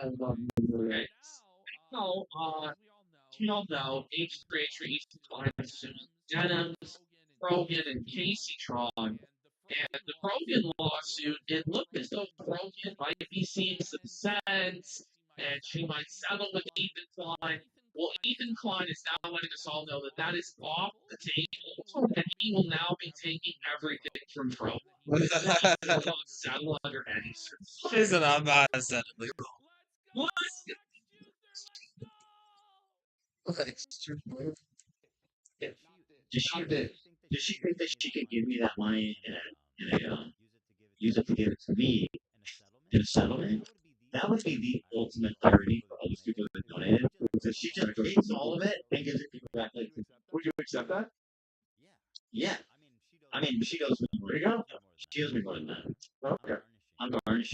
I love it. Okay. So, you all know H3 clients Denims, Krogan, and Casey Tron. And the Krogan lawsuit, it looked as though Krogan might be seeing some sense, and she might settle with Ethan Klein. Well, Ethan Klein is now letting us all know that that is off the table, and he will now be taking everything from Trump. Will not settle under any circumstances. Listen, I'm not saying it. Let's go. Does she think that she could give me that money use it to give it to me in a settlement? That would be the ultimate irony for all those people that donated. Because she just takes all of it and gives it to me back. Like, would you accept that? Yeah. I mean, she owes me more. There you go. She owes me more than that. Okay. I'm garnishing.